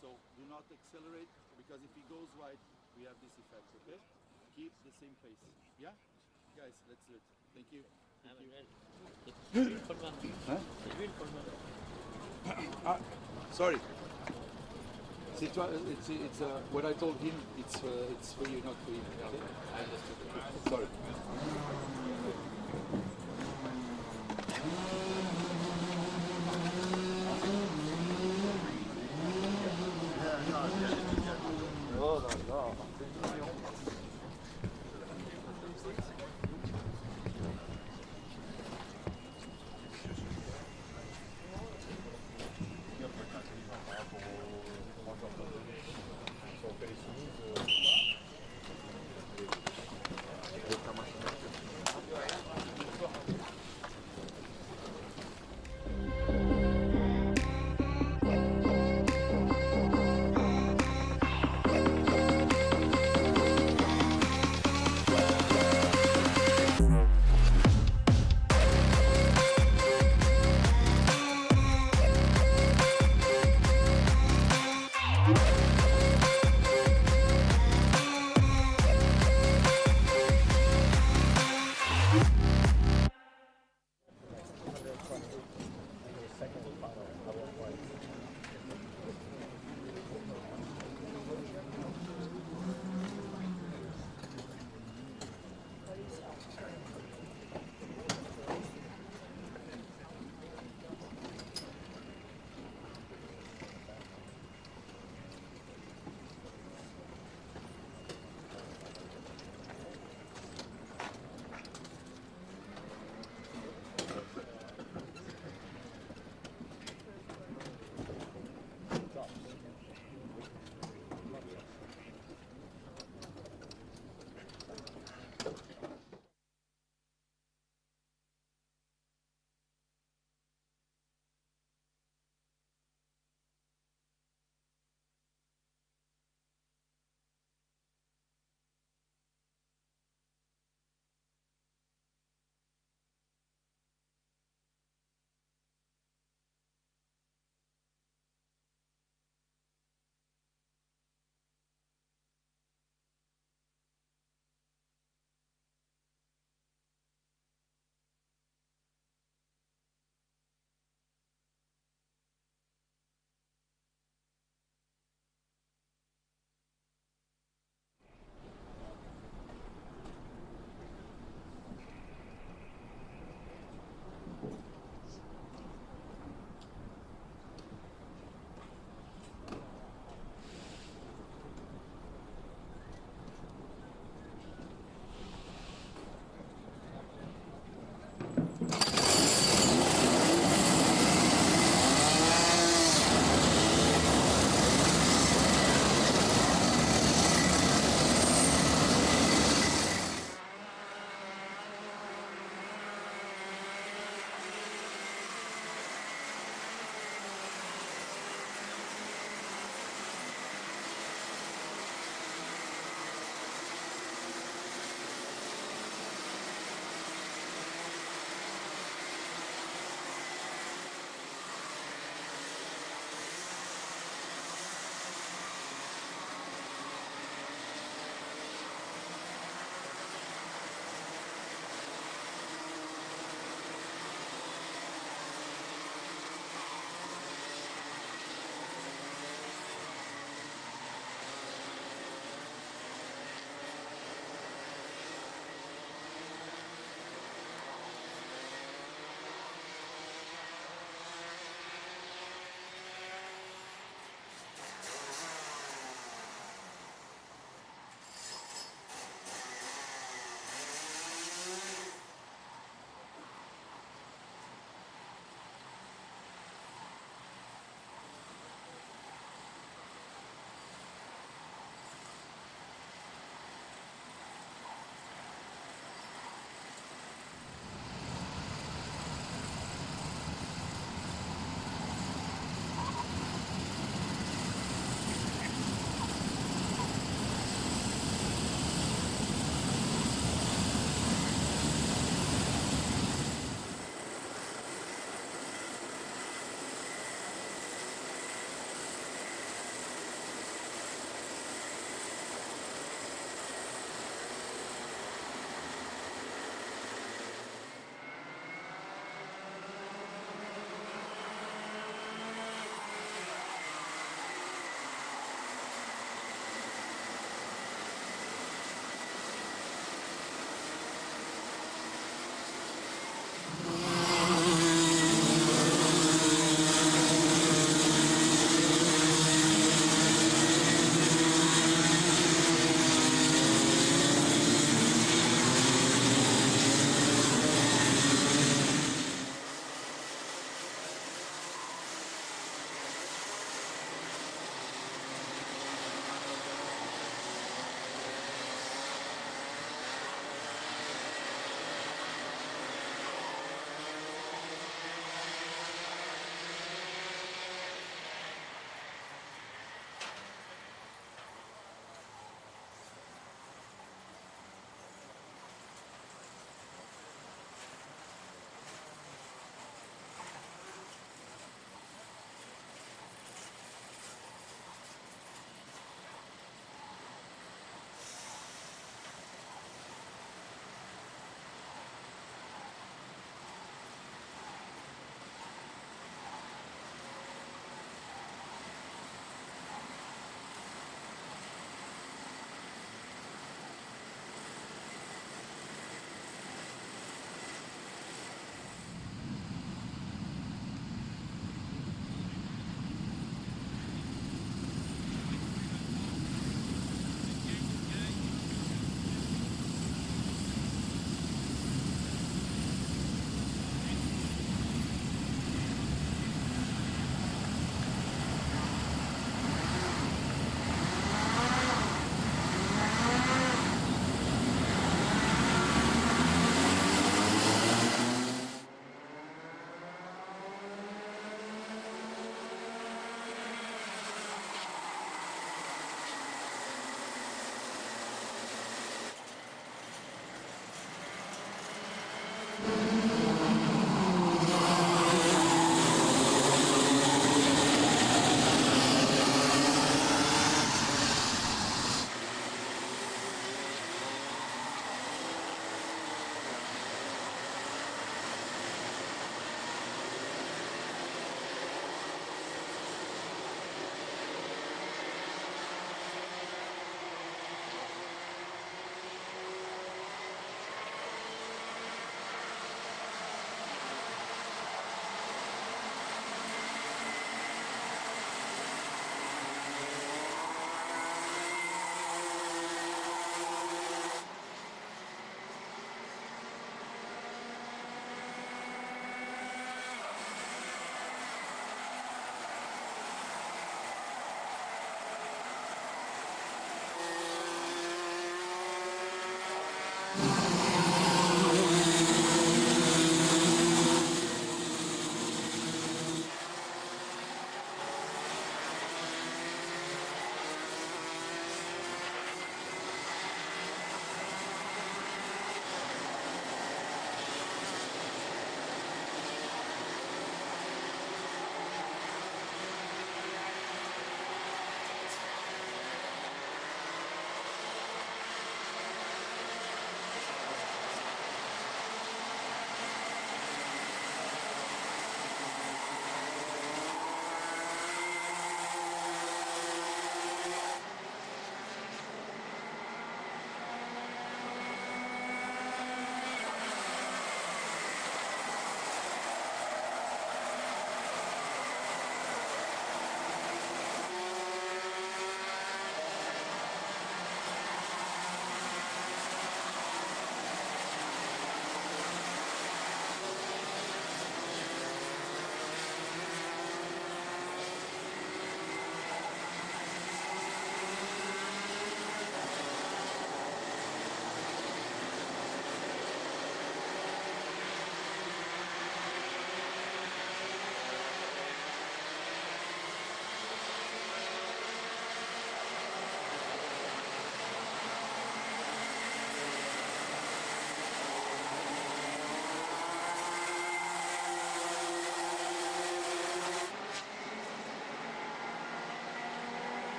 So do not accelerate, because if he goes wide, we have this effect, okay? Keep the same pace. Yeah? Guys, let's do it. Thank you. Thank you. Sorry. It's what I told him, it's for you, not for him. Okay? I understood. Sorry. Oh là là.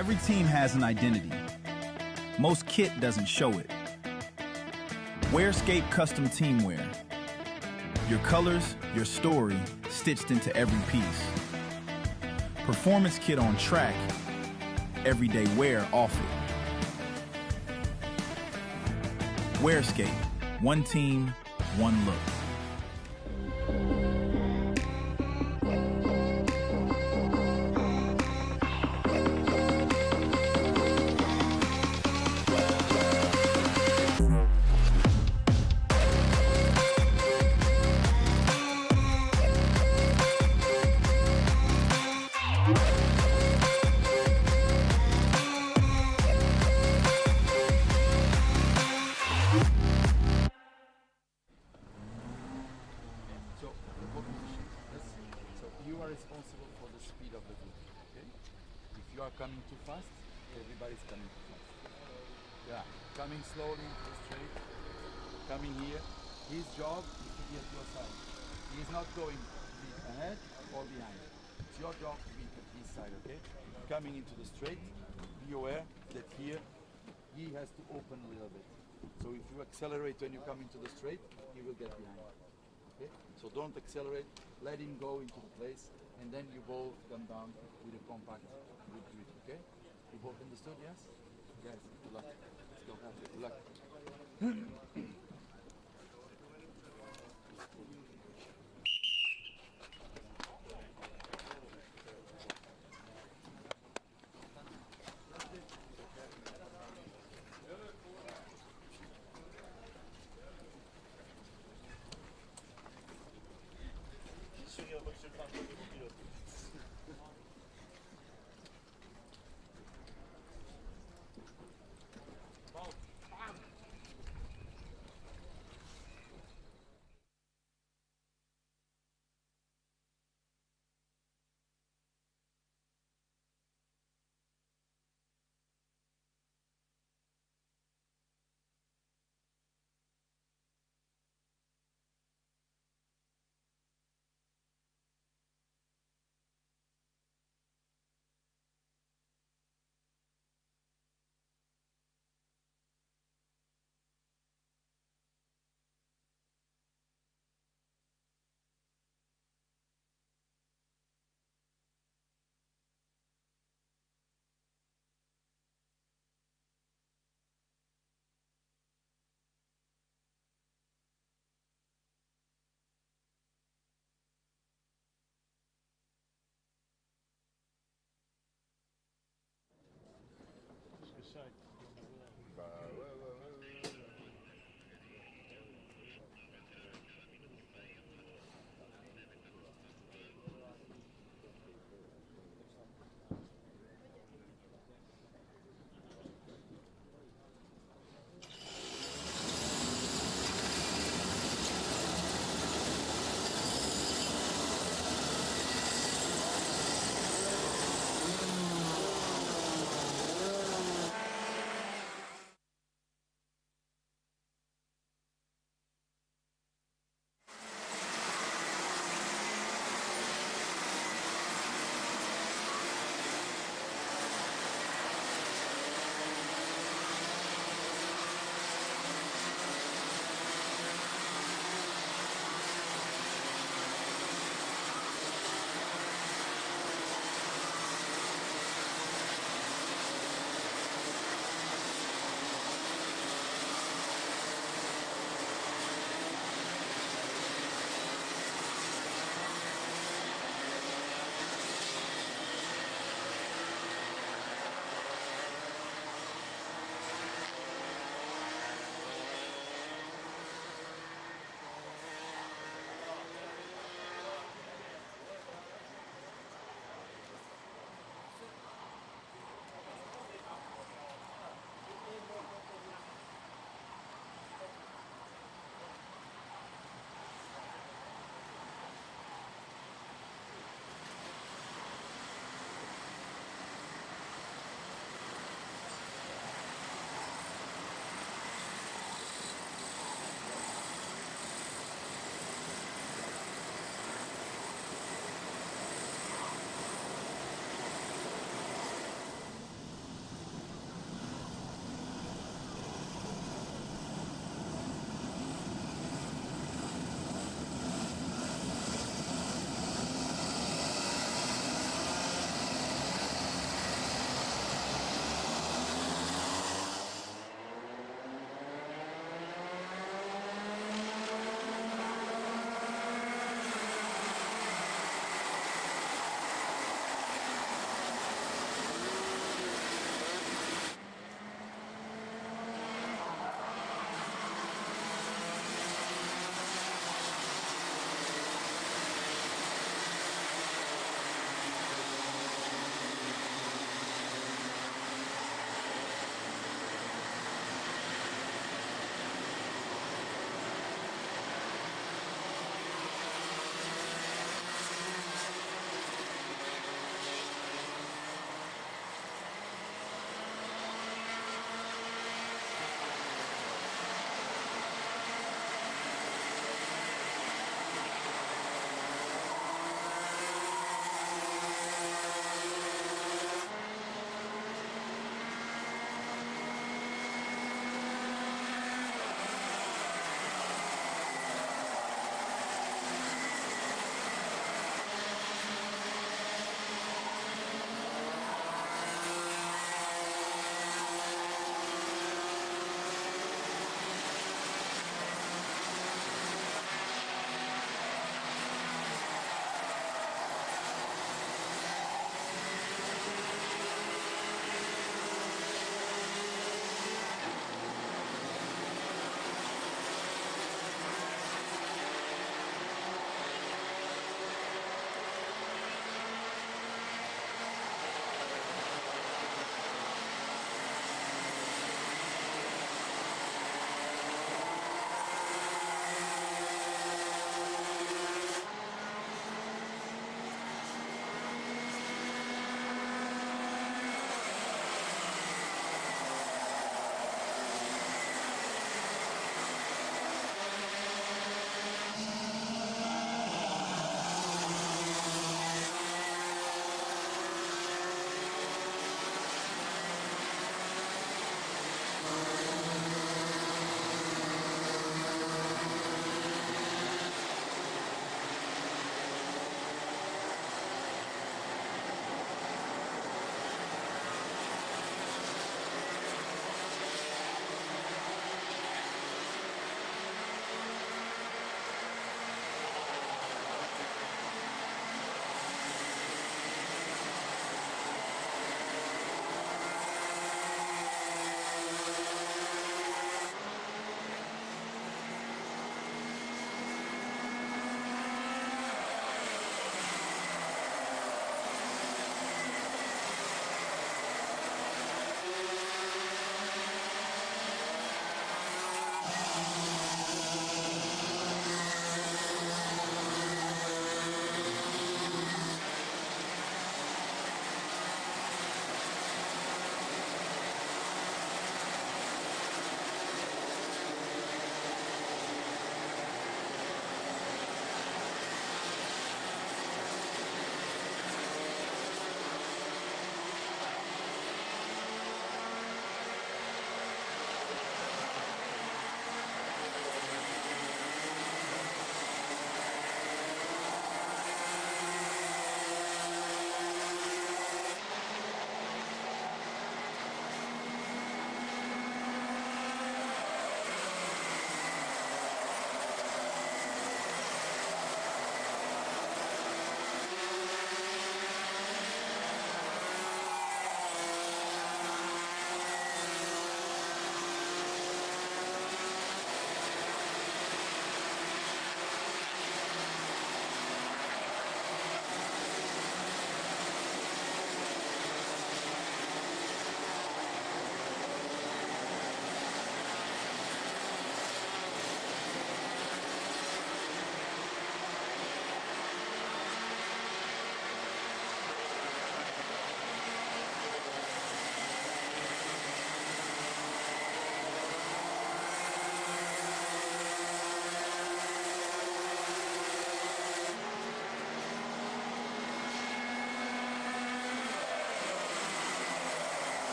Every team has an identity. Most kit doesn't show it. Wearscape Custom Teamwear. Your colors, your story, stitched into every piece. Performance kit on track, everyday wear off it. Wearscape, one team, one look. Responsible for the speed of the group. Okay? If you are coming too fast, everybody's coming too fast. Yeah, coming slowly into the straight, coming here. His job is to be at your side. He is not going to be ahead or behind. It's your job to be at his side, okay? Coming into the straight, be aware that here he has to open a little bit. So if you accelerate when you come into the straight, he will get behind. Okay? So don't accelerate, let him go into the place, and then you both come down with a compact good grip, okay? You both understood, yes? Guys, good luck. Let's go. Good luck.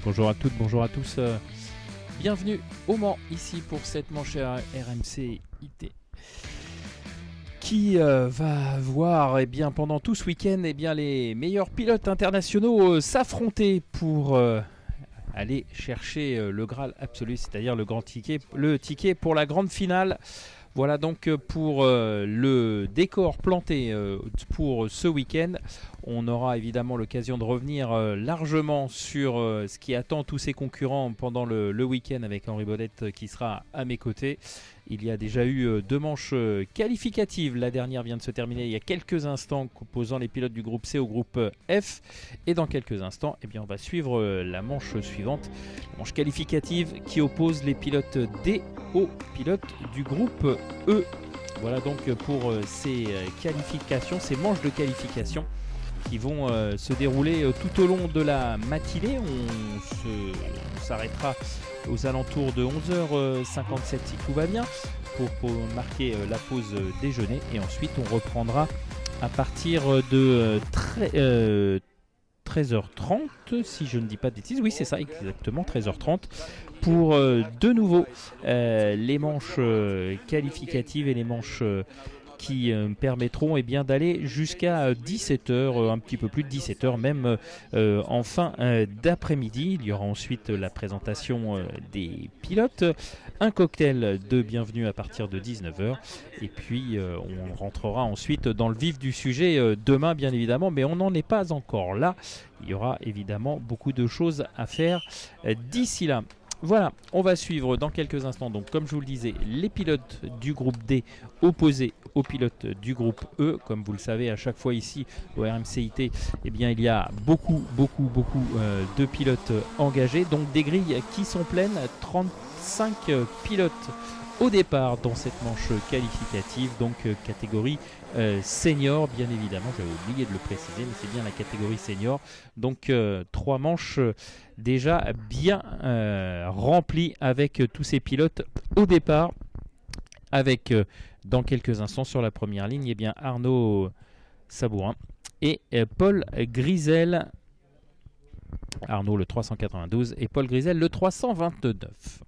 Bonjour à toutes, bonjour à tous. Bienvenue au Mans, ici pour cette manche RMCIT qui va voir pendant tout ce week-end les meilleurs pilotes internationaux s'affronter pour aller chercher le Graal absolu, c'est-à-dire le ticket pour la grande finale. Voilà donc pour le décor planté pour ce week-end. On aura évidemment l'occasion de revenir largement sur ce qui attend tous ses concurrents pendant le week-end avec Henri Baudette qui sera à mes côtés. Il y a déjà eu 2 manches qualificatives. La dernière vient de se terminer il y a quelques instants, opposant les pilotes du groupe C au groupe F. Et dans quelques instants, on va suivre la manche suivante, la manche qualificative qui oppose les pilotes D aux pilotes du groupe E. Voilà donc pour ces qualifications, ces manches de qualification qui vont se dérouler tout au long de la matinée. On s'arrêtera aux alentours de 11h57 si tout va bien pour marquer la pause déjeuner, et ensuite on reprendra à partir de 13h30 si je ne dis pas de bêtises. Oui, c'est ça, exactement 13h30 pour de nouveau les manches qualificatives et les manches qui permettront d'aller jusqu'à 17h, un petit peu plus de 17h même en fin d'après-midi. Il y aura ensuite la présentation des pilotes, un cocktail de bienvenue à partir de 19h, et puis on rentrera ensuite dans le vif du sujet demain bien évidemment, mais on n'en est pas encore là. Il y aura évidemment beaucoup de choses à faire d'ici là. Voilà, on va suivre dans quelques instants, donc comme je vous le disais, les pilotes du groupe D opposés aux pilotes du groupe E. Comme vous le savez, à chaque fois ici au RMCIT, il y a beaucoup de pilotes engagés, donc des grilles qui sont pleines, 35 pilotes au départ dans cette manche qualificative, donc catégorie senior bien évidemment, j'avais oublié de le préciser, mais c'est bien la catégorie senior, donc 3 manches déjà bien remplies avec tous ces pilotes au départ, avec dans quelques instants sur la première ligne Arnaud Sabourin et Paul Grisel. Arnaud le 392 et Paul Grisel le 329.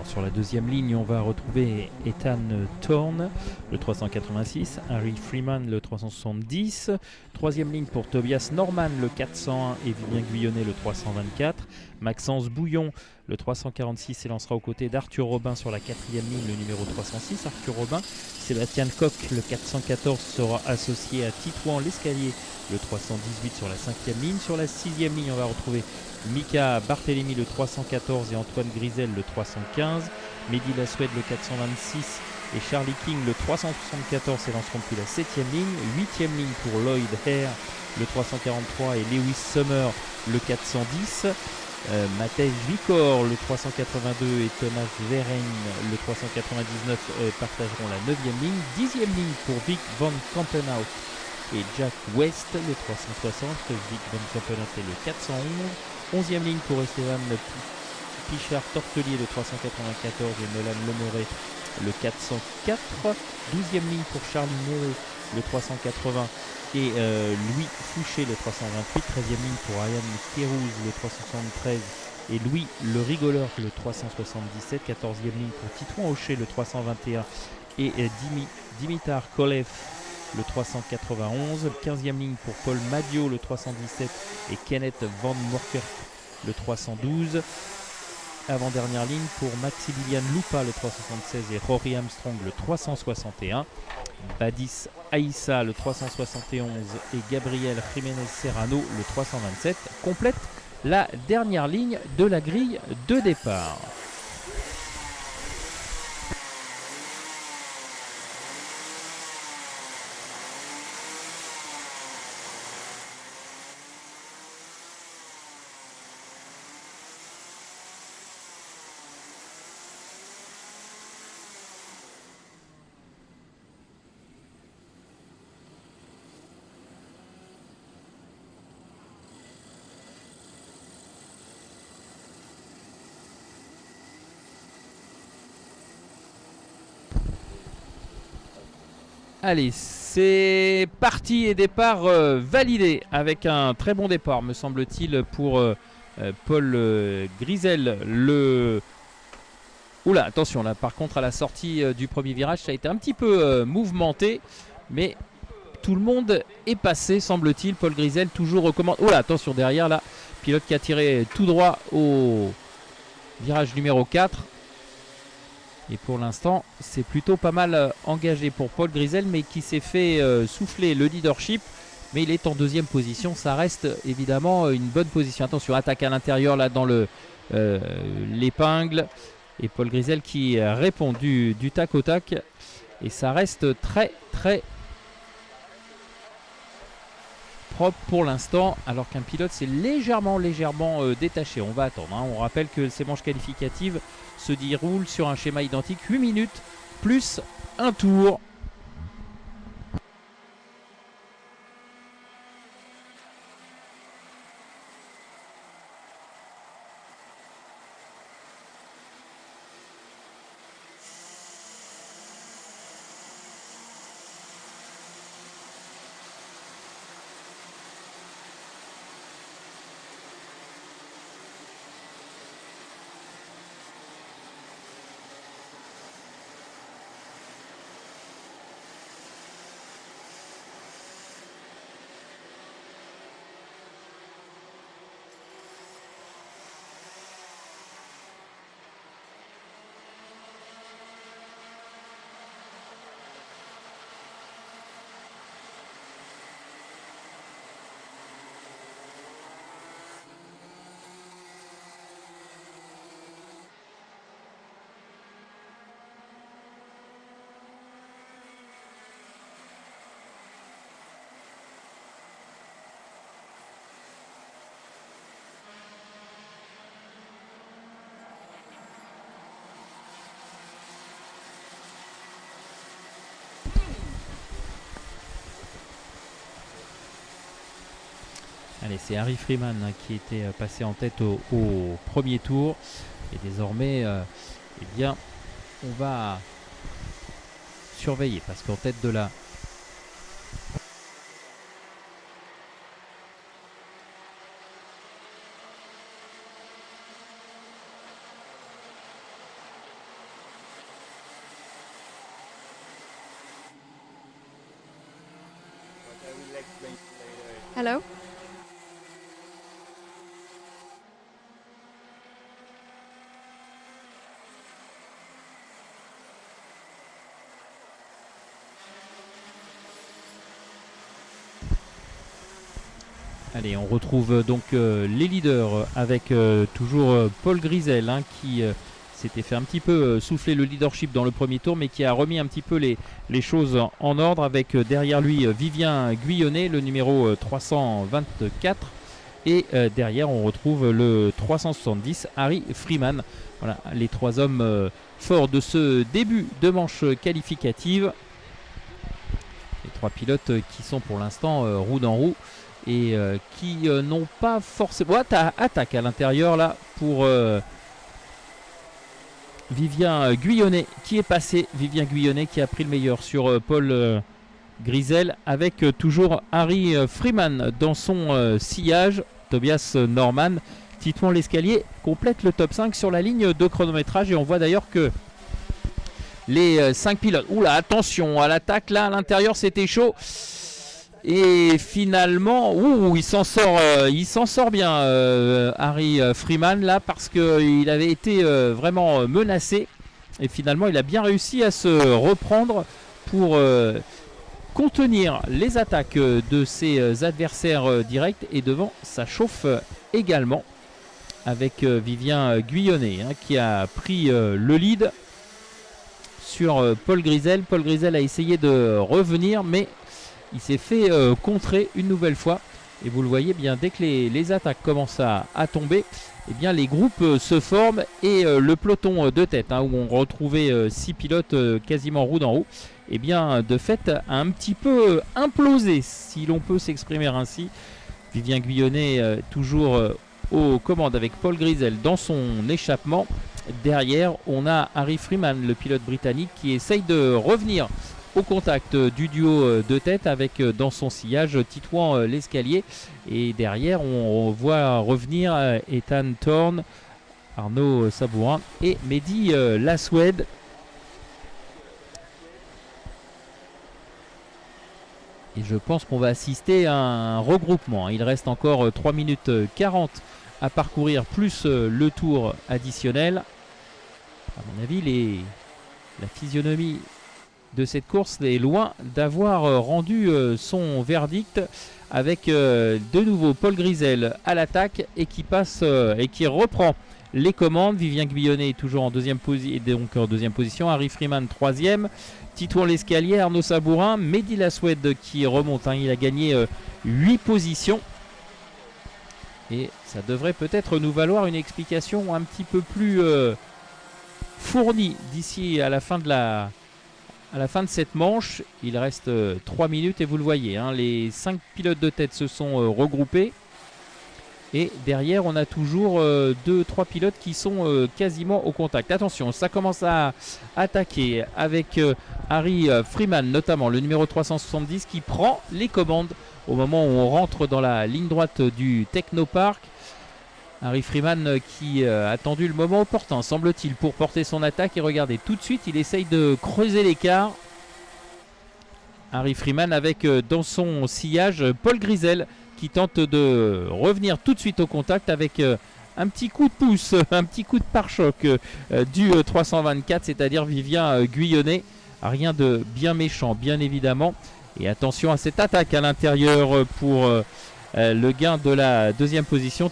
Sur la deuxième ligne, on va retrouver Ethan Thorne, le 386, Harry Freeman, le 370. Troisième ligne pour Tobias Norman, le 401, et Vivien Guyonnet, le 324. Maxence Bouillon, le 346, s'élancera aux côtés d'Arthur Robin sur la quatrième ligne, le numéro 306. Arthur Robin. Sébastien Coq, le 414, sera associé à Titouan L'Escalier, le 318 sur la cinquième ligne. Sur la sixième ligne, on va retrouver Mika Barthélémy, le 314, et Antoine Grisel, le 315. Mehdi Lassued, le 426, et Charlie King, le 374, s'élanceront depuis la 7e ligne. 8e ligne pour Lloyd Hare, le 343, et Lewis Summer, le 410. Matej Vicor, le 382, et Thomas Veren, le 399, partageront la 9e ligne. 10e ligne pour Vic Van Kampenhout et Jack West, le 360. Vic Van Kampenhout est le 411. 11e ligne pour Esteban Pichard Tortelier, le 394, et Nolan Lemoret, le 404. 12e ligne pour Charlie Nero, le 380, et Louis Fouché, le 328. 13e ligne pour Ryan Kérouz, le 373, et Louis Le Rigoleur, le 377. 14e ligne pour Titouan Aucher, le 321, et Dimitar Kolev, le 391. 15e ligne pour Paul Madio, le 317, et Kenneth Van Morker, le 312. Avant-dernière ligne pour Maximilian Lupa, le 376, et Rory Armstrong, le 361. Badis Aïssa le 371 et Gabriel Jiménez Serrano le 327 complètent la dernière ligne de la grille de départ. Allez, c'est parti et départ validé avec un très bon départ, me semble-t-il, pour Paul Grisel. Oula, attention, là, par contre, à la sortie du premier virage, ça a été un petit peu mouvementé, mais tout le monde est passé, semble-t-il. Paul Grisel toujours recommande. Oula, attention, derrière, là, pilote qui a tiré tout droit au virage numéro 4. Et pour l'instant, c'est plutôt pas mal engagé pour Paul Grisel, mais qui s'est fait souffler le leadership. Mais il est en deuxième position. Ça reste évidemment une bonne position. Attention, attaque à l'intérieur là dans l'épingle. Et Paul Grisel qui répond du tac au tac. Et ça reste très très propre pour l'instant. Alors qu'un pilote s'est légèrement détaché. On va attendre. Hein. On rappelle que ces manches qualificatives se déroule sur un schéma identique, 8 minutes plus un tour. Allez, c'est Harry Freeman qui était passé en tête au premier tour. Et désormais, eh bien, on va surveiller parce qu'en tête de la... Hello? Allez, on retrouve donc les leaders avec toujours Paul Grisel hein, qui s'était fait un petit peu souffler le leadership dans le premier tour, mais qui a remis un petit peu les choses en ordre avec derrière lui Vivien Guyonnet, le numéro 324. Et derrière, on retrouve le 370, Harry Freeman. Voilà, les trois hommes forts de ce début de manche qualificative. Les trois pilotes qui sont pour l'instant roue dans roue. Et qui n'ont pas forcément... attaque à l'intérieur là pour Vivien Guyonnet qui est passé. Vivien Guyonnet qui a pris le meilleur sur Paul Grisel avec toujours Harry Freeman dans son sillage. Tobias Norman, titouan l'escalier, complète le top 5 sur la ligne de chronométrage. Et on voit d'ailleurs que les 5 pilotes... Oula, attention à l'attaque là à l'intérieur, c'était chaud. Et finalement, il s'en sort bien Harry Freeman là parce qu'il avait été vraiment menacé. Et finalement, il a bien réussi à se reprendre pour contenir les attaques de ses adversaires directs. Et devant, ça chauffe également avec Vivien Guyonnet qui a pris le lead sur Paul Grisel. Paul Grisel a essayé de revenir, mais il s'est fait contrer une nouvelle fois. Et vous le voyez bien, dès que les attaques commencent à tomber, eh bien, les groupes se forment et le peloton de tête, où on retrouvait 6 pilotes quasiment roue dans roue, eh bien, de fait, a un petit peu implosé, si l'on peut s'exprimer ainsi. Vivien Guyonnet toujours aux commandes avec Paul Grisel dans son échappement. Derrière, on a Harry Freeman, le pilote britannique, qui essaye de revenir au contact du duo de tête avec dans son sillage Titouan l'escalier. Et derrière, on voit revenir Ethan Thorne, Arnaud Sabourin et Mehdi Laswed. Et je pense qu'on va assister à un regroupement. Il reste encore 3 minutes 40 à parcourir, plus le tour additionnel. À mon avis, la physionomie de cette course est loin d'avoir rendu son verdict, avec de nouveau Paul Grisel à l'attaque et qui passe et qui reprend les commandes. Vivien Guyonnet est toujours en deuxième position, Harry Freeman troisième, Titouan l'escalier, Arnaud Sabourin, Mehdi Laswed qui remonte, il a gagné 8 positions et ça devrait peut-être nous valoir une explication un petit peu plus fournie d'ici à la fin de cette manche. Il reste 3 minutes et vous le voyez, les 5 pilotes de tête se sont regroupés. Et derrière, on a toujours 2-3 pilotes qui sont quasiment au contact. Attention, ça commence à attaquer avec Harry Freeman, notamment le numéro 370, qui prend les commandes au moment où on rentre dans la ligne droite du Technopark. Harry Freeman qui a attendu le moment opportun, semble-t-il, pour porter son attaque. Et regardez, tout de suite, il essaye de creuser l'écart. Harry Freeman avec dans son sillage Paul Grisel qui tente de revenir tout de suite au contact avec un petit coup de pouce, un petit coup de pare-choc du 324, c'est-à-dire Vivien Guyonnet. Rien de bien méchant, bien évidemment. Et attention à cette attaque à l'intérieur pour le gain de la deuxième position,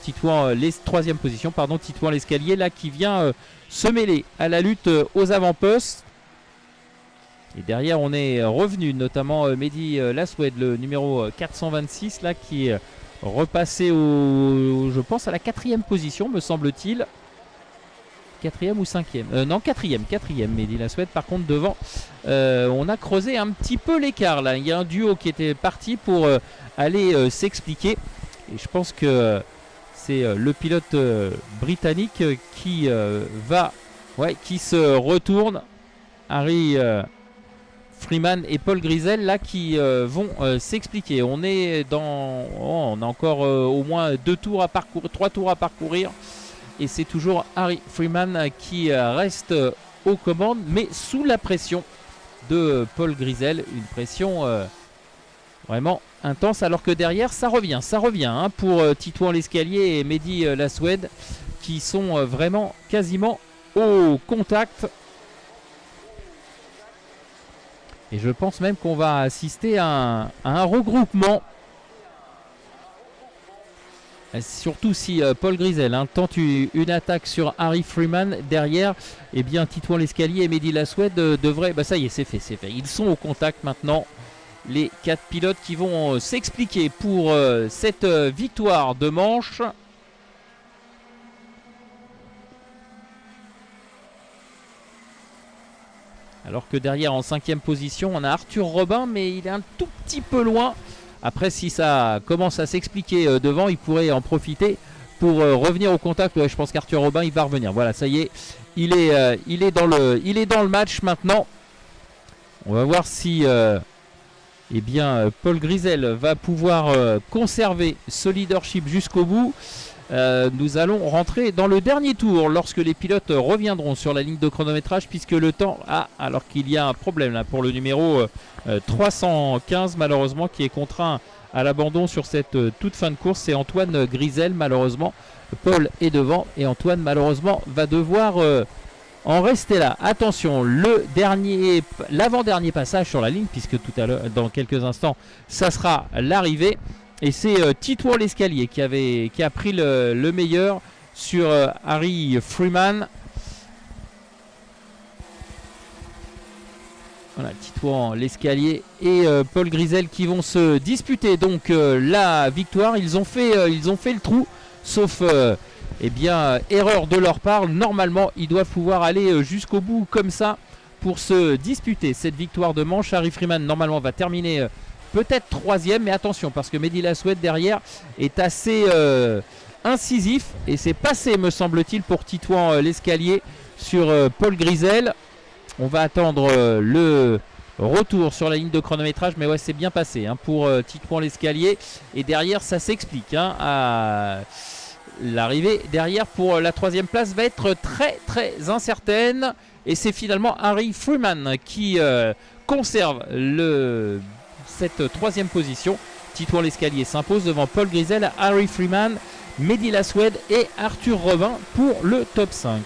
troisième position, pardon, Titouan l'escalier là qui vient se mêler à la lutte aux avant-postes. Et derrière, on est revenu, notamment Mehdi Laswed, le numéro 426, là, qui est repassé je pense, à la 4e position, me semble-t-il. 4e ou 5e Non, 4e, Mehdi Laswed. Par contre, devant, on a creusé un petit peu l'écart, là. Il y a un duo qui était parti pour aller s'expliquer. Et je pense que c'est le pilote britannique qui qui se retourne. Harry Freeman et Paul Grisel là qui vont s'expliquer. On a encore au moins 3 tours à parcourir et c'est toujours Harry Freeman qui reste aux commandes, mais sous la pression de Paul Grisel, une pression vraiment intense, alors que derrière ça revient pour Titouan l'escalier et Mehdi Laswed qui sont vraiment quasiment au contact. Et je pense même qu'on va assister à un regroupement. Surtout si Paul Grisel tente une attaque sur Harry Freeman. Derrière, eh bien, Titouan l'escalier et Mehdi Laswed devraient... ça y est, c'est fait. Ils sont au contact maintenant. Les 4 pilotes qui vont s'expliquer pour cette victoire de manche. Alors que derrière, en 5e position, on a Arthur Robin, mais il est un tout petit peu loin. Après, si ça commence à s'expliquer devant, il pourrait en profiter pour revenir au contact. Ouais, je pense qu'Arthur Robin, il va revenir. Voilà, ça y est, il est dans le match maintenant. On va voir si Paul Grisel va pouvoir conserver ce leadership jusqu'au bout. Nous allons rentrer dans le dernier tour lorsque les pilotes reviendront sur la ligne de chronométrage, puisque le temps alors qu'il y a un problème là pour le numéro 315 malheureusement, qui est contraint à l'abandon sur cette toute fin de course. C'est Antoine Grisel malheureusement. Paul est devant et Antoine malheureusement va devoir en rester là. Attention, l'avant-dernier passage sur la ligne, puisque tout à l'heure, dans quelques instants, ça sera l'arrivée. Et c'est Titouan l'escalier qui a pris le meilleur sur Harry Freeman. Voilà, Titouan l'escalier et Paul Grisel qui vont se disputer donc la victoire. Ils ont fait le trou, sauf erreur de leur part. Normalement, ils doivent pouvoir aller jusqu'au bout comme ça pour se disputer cette victoire de manche. Harry Freeman normalement va terminer peut-être 3e, mais attention parce que Mehdi Lasoued derrière est assez incisif et c'est passé me semble-t-il pour Titouan l'escalier sur Paul Grisel. On va attendre le retour sur la ligne de chronométrage, mais ouais, c'est bien passé pour Titouan l'escalier. Et derrière, ça s'explique. À l'arrivée derrière pour la 3e place va être très très incertaine. Et c'est finalement Harry Freeman qui conserve cette 3e position. Titouan l'escalier s'impose devant Paul Grisel, Harry Freeman, Mehdi Lasoued et Arthur Revin pour le top 5.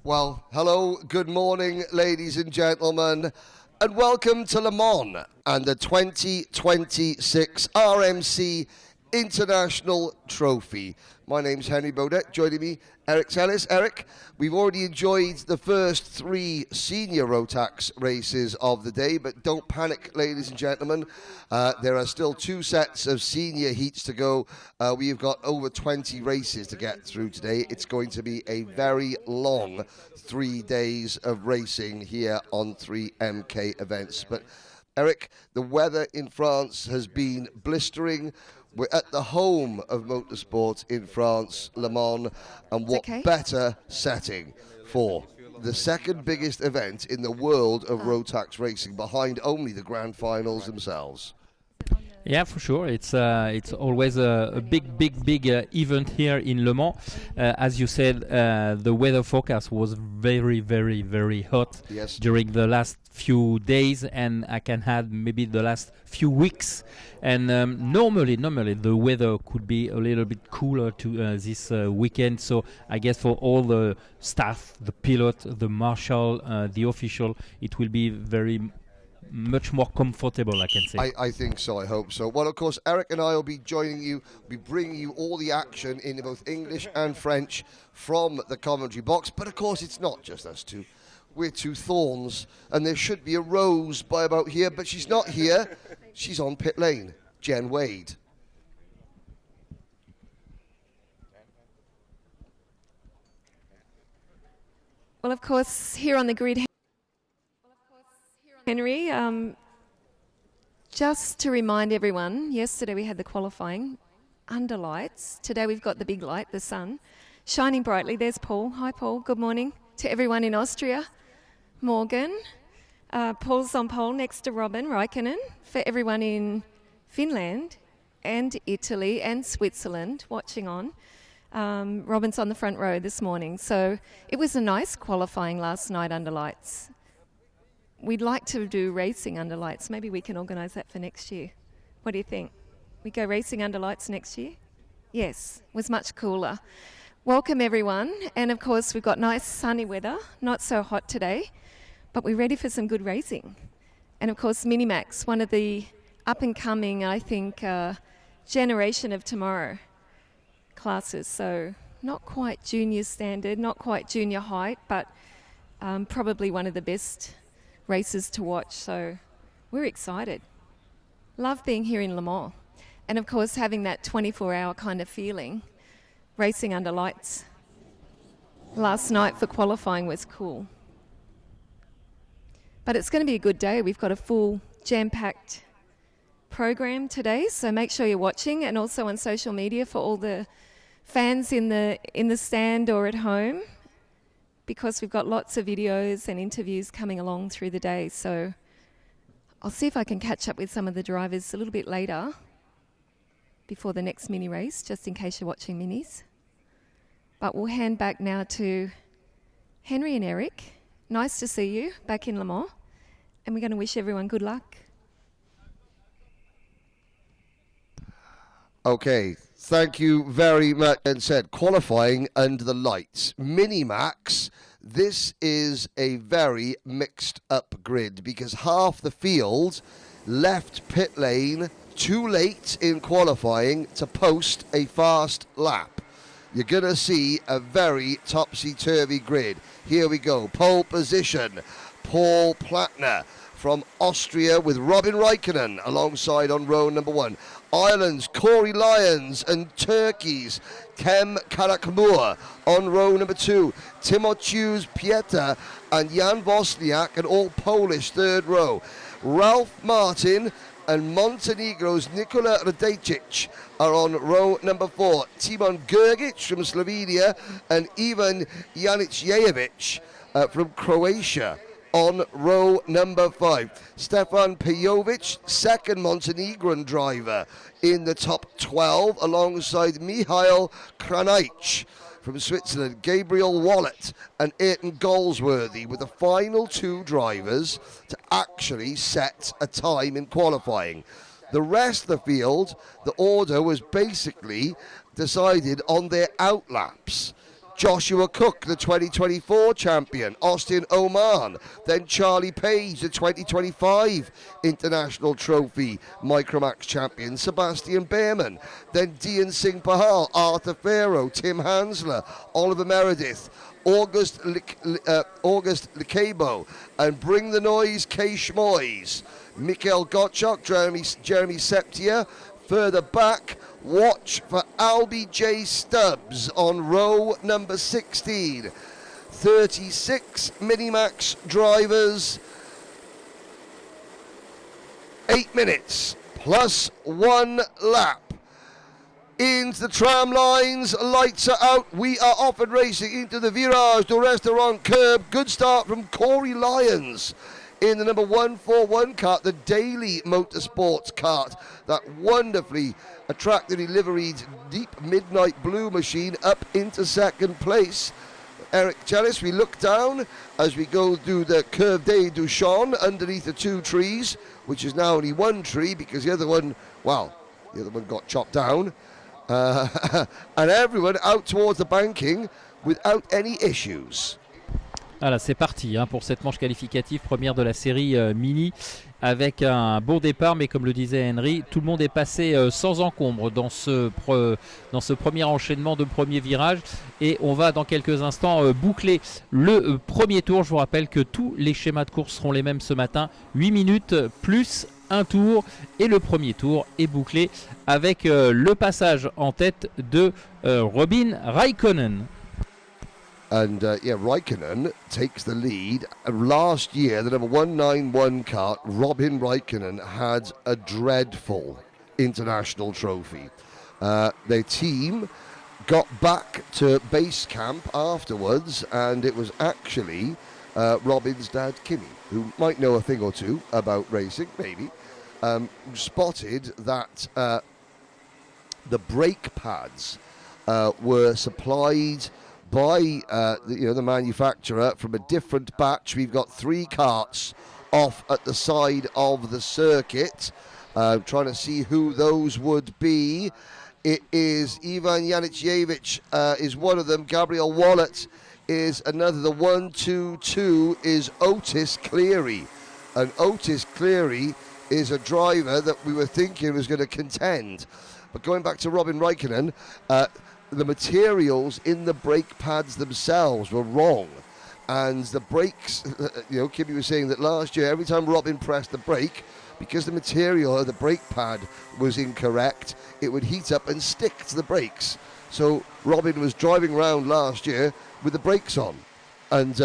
Well, hello, good morning, ladies and gentlemen, and welcome to Le Mans and the 2026 RMC International Trophy. My name's Henry Baudet. Joining me, Eric Ellis. Eric, we've already enjoyed the first 3 senior Rotax races of the day, but don't panic, ladies and gentlemen. There are still 2 sets of senior heats to go. We've got over 20 races to get through today. It's going to be a very long 3 days of racing here on 3MK events. But Eric, the weather in France has been blistering. We're at the home of motorsport in France, Le Mans, and what better setting for the second biggest event in the world of Rotax racing, behind only the grand finals themselves. Yeah, for sure. It's always a big event here in Le Mans. As you said, the weather forecast was very hot during the last few days, and I can add maybe the last few weeks. And normally the weather could be a little bit cooler to this weekend. So I guess for all the staff, the pilot, the marshal, the official, it will be much more comfortable, I can say. I think so, I hope so. Well, of course, Eric and I will be joining you, bringing you all the action in both English and French from the commentary box. But of course, it's not just us two. We're 2 thorns, and there should be a Rose by about here, but she's not here. She's on pit lane. Jen Wade. Well, of course, here on the grid, Henry, just to remind everyone, yesterday we had the qualifying under lights. Today we've got the big light, the sun, shining brightly. There's Paul. Hi, Paul. Good morning to everyone in Austria. Morgan. Paul's on pole next to Robin Raikkonen. For everyone in Finland and Italy and Switzerland watching on. Robin's on the front row this morning. So it was a nice qualifying last night under lights. We'd like to do racing under lights. Maybe we can organise that for next year. What do you think? We go racing under lights next year? Yes, it was much cooler. Welcome everyone. And of course we've got nice sunny weather, not so hot today, but we're ready for some good racing. And of course Minimax, one of the up and coming, I think, generation of tomorrow classes. So not quite junior standard, not quite junior height, but probably one of the best races to watch, so we're excited. Love being here in Le Mans, and of course having that 24-hour kind of feeling. Racing under lights last night for qualifying was cool, but it's going to be a good day. We've got a full jam-packed program today, so make sure you're watching, and also on social media for all the fans in the stand or at home, because we've got lots of videos and interviews coming along through the day. So I'll see if I can catch up with some of the drivers a little bit later before the next mini race, just in case you're watching minis. But we'll hand back now to Henry and Eric. Nice to see you back in Le Mans, and we're going to wish everyone good luck. Okay, thank you very much. And said, qualifying under the lights. Minimax, this is a very mixed up grid because half the field left pit lane too late in qualifying to post a fast lap. You're going to see a very topsy-turvy grid. Here we go. Pole position, Paul Plattner from Austria with Robin Raikkonen alongside on row number 1. Ireland's Corey Lyons and Turkey's Kem Karakamur on row number 2. Timotheus Pieter and Jan Wozniak, an all Polish third row. Ralph Martin and Montenegro's Nikola Radecic are on row number 4. Timon Grgic from Slovenia and Ivan Janicjevic from Croatia on row number 5. Stefan Pejovic, second Montenegrin driver in the top 12, alongside Mihail Kranjc from Switzerland, Gabriel Wallet and Ayrton Goldsworthy with the final 2 drivers to actually set a time in qualifying. The rest of the field, the order was basically decided on their outlaps. Joshua Cook, the 2024 champion, Austin Oman, then Charlie Page, the 2025 International Trophy Micromax champion, Sebastian Behrman, then Dian Singh Pahal, Arthur Farrow, Tim Hansler, Oliver Meredith, August Licabo, and Bring the Noise, Kay Schmoys, Mikhail Gottschalk, Jeremy Septier. Further back, watch for Albie J. Stubbs on row number 16. 36 Minimax drivers, 8 minutes plus 1 lap. Into the tram lines, lights are out, we are off and racing into the Virage du Restaurant curb. Good start from Corey Lyons in the number 141 kart, the Daily Motorsports kart, that wonderfully attractively liveried deep midnight blue machine up into second place. Eric Jellis, we look down as we go through the Curve des Duchon underneath the 2 trees, which is now only 1 tree because the other one got chopped down. And everyone out towards the banking without any issues. Voilà, c'est parti pour cette manche qualificative première de la série mini avec un bon départ, mais comme le disait Henry, tout le monde est passé sans encombre dans ce premier enchaînement de premier virage, et on va dans quelques instants boucler le premier tour. Je vous rappelle que tous les schémas de course seront les mêmes ce matin, 8 minutes plus un tour, et le premier tour est bouclé avec le passage en tête de Robin Raikkonen. And Raikkonen takes the lead. Last year, the number 191 kart, Robin Raikkonen, had a dreadful international trophy. Their team got back to base camp afterwards, and it was actually Robin's dad, Kimi, who might know a thing or two about racing, maybe, spotted that the brake pads were supplied by the manufacturer from a different batch. We've got 3 karts off at the side of the circuit. Trying to see who those would be. It is Ivan Yanicevich is one of them. Gabriel Wallet is another. The 1-2-2 is Otis Cleary. And Otis Cleary is a driver that we were thinking was going to contend. But going back to Robin Raikkonen, the materials in the brake pads themselves were wrong, and the brakes, Kimmy was saying that last year every time Robin pressed the brake, because the material of the brake pad was incorrect, it would heat up and stick to the brakes. So Robin was driving around last year with the brakes on, and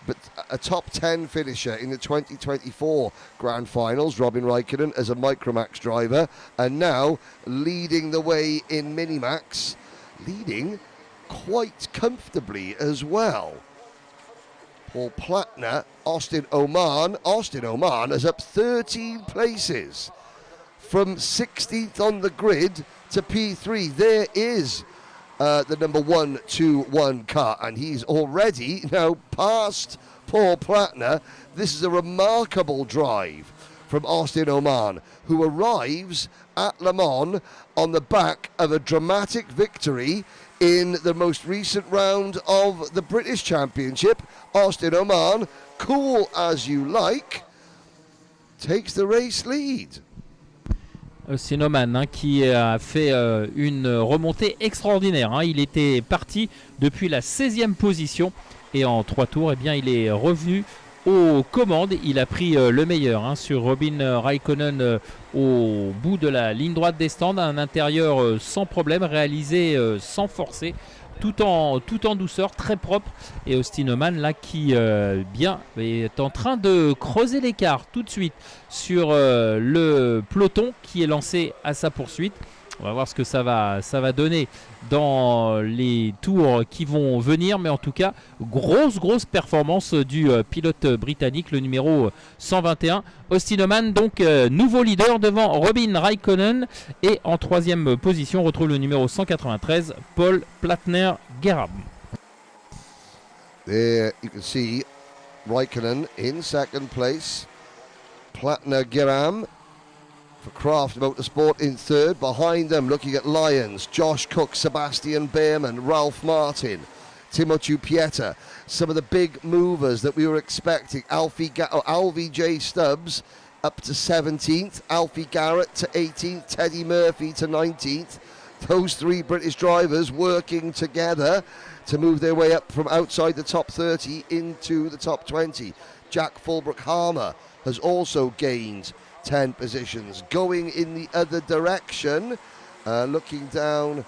but a top 10 finisher in the 2024 Grand Finals, Robin Raikkonen, as a Micromax driver, and now leading the way in Minimax, leading quite comfortably as well. Paul Plattner, Austin Oman is up 13 places from 16th on the grid to P3. There is the number 121 car, and he's already now past Paul Plattner. This is a remarkable drive from Austin Oman, who arrives at Le Mans on the back of a dramatic victory in the most recent round of the British Championship. Austin Oman, cool as you like, takes the race lead. Austin Oman qui a fait une remontée extraordinaire. Il était parti depuis la 16e position et en 3 tours, il est revenu aux commandes. Il a pris le meilleur sur Robin Raikkonen au bout de la ligne droite des stands, un intérieur sans problème, réalisé sans forcer, tout en douceur, très propre. Et Austin Oman qui est en train de creuser l'écart tout de suite sur le peloton qui est lancé à sa poursuite. On va voir ce que ça va donner dans les tours qui vont venir, mais en tout cas, grosse performance du pilote britannique, le numéro 121. Austin Oman, donc nouveau leader devant Robin Raikkonen, et en 3e position, on retrouve le numéro 193, Paul Plattner-Gerham. There you can see Raikkonen in second place, Plattner-Gerham for Craft Motorsport in third. Behind them, looking at Lyons, Josh Cook, Sebastian Behrman, Ralph Martin. Timothy Pieta. Some of the big movers that we were expecting. Alfie J. Stubbs up to 17th. Alfie Garrett to 18th. Teddy Murphy to 19th. Those three British drivers working together to move their way up from outside the top 30 into the top 20. Jack Fulbrook-Harmer has also gained 10 positions. Going in the other direction, looking down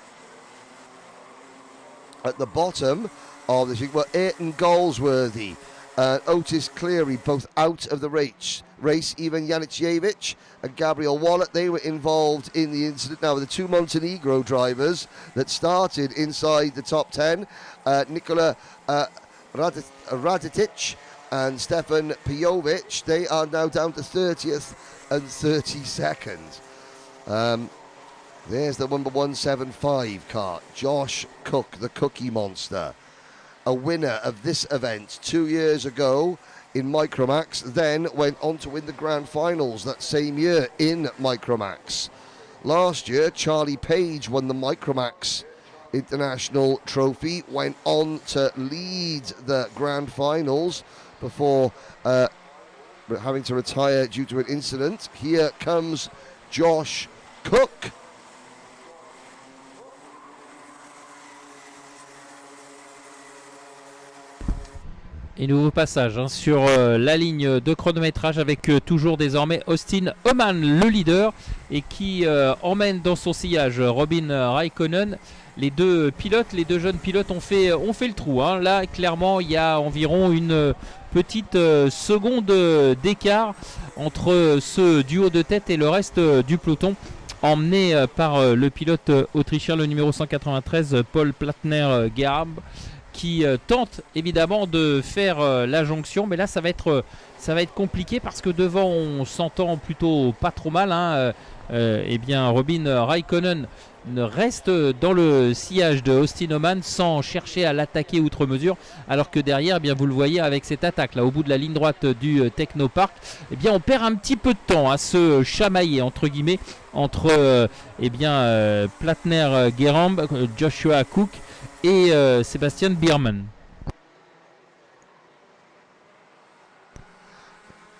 at the bottom of this, well, Ayrton Goldsworthy, Otis Cleary, both out of the race. Ivan Janicevic and Gabriel Wallet, they were involved in the incident. Now, the two Montenegro drivers that started inside the top 10, Nikola Raditic and Stefan Pijovic, they are now down to 30th and 32nd. There's the number 175 kart, Josh Cook, the Cookie Monster, a winner of this event 2 years ago in Micromax, then went on to win the grand finals that same year in Micromax. Last year, Charlie Page won the Micromax International Trophy, went on to lead the grand finals before having to retire due to an incident. Here comes Josh Cook. Et nouveau passage sur la ligne de chronométrage avec toujours désormais Austin Oman, le leader, et qui emmène dans son sillage Robin Raikkonen. Les deux jeunes pilotes ont fait le trou. Hein. Là, clairement, il y a environ une petite seconde d'écart entre ce duo de tête et le reste du peloton, emmené par le pilote autrichien, le numéro 193, Paul Plattner-Gerhard, qui tente évidemment de faire la jonction, mais là ça va être compliqué parce que devant on s'entend plutôt pas trop mal. Hein. Eh bien Robin Raikkonen reste dans le sillage de Austin Oman sans chercher à l'attaquer outre mesure, alors que derrière, eh bien, vous le voyez avec cette attaque là au bout de la ligne droite du Technopark, eh bien on perd un petit peu de temps à se chamailler entre guillemets entre Plattner-Gerhard, Joshua Cook et Sebastian Biermann.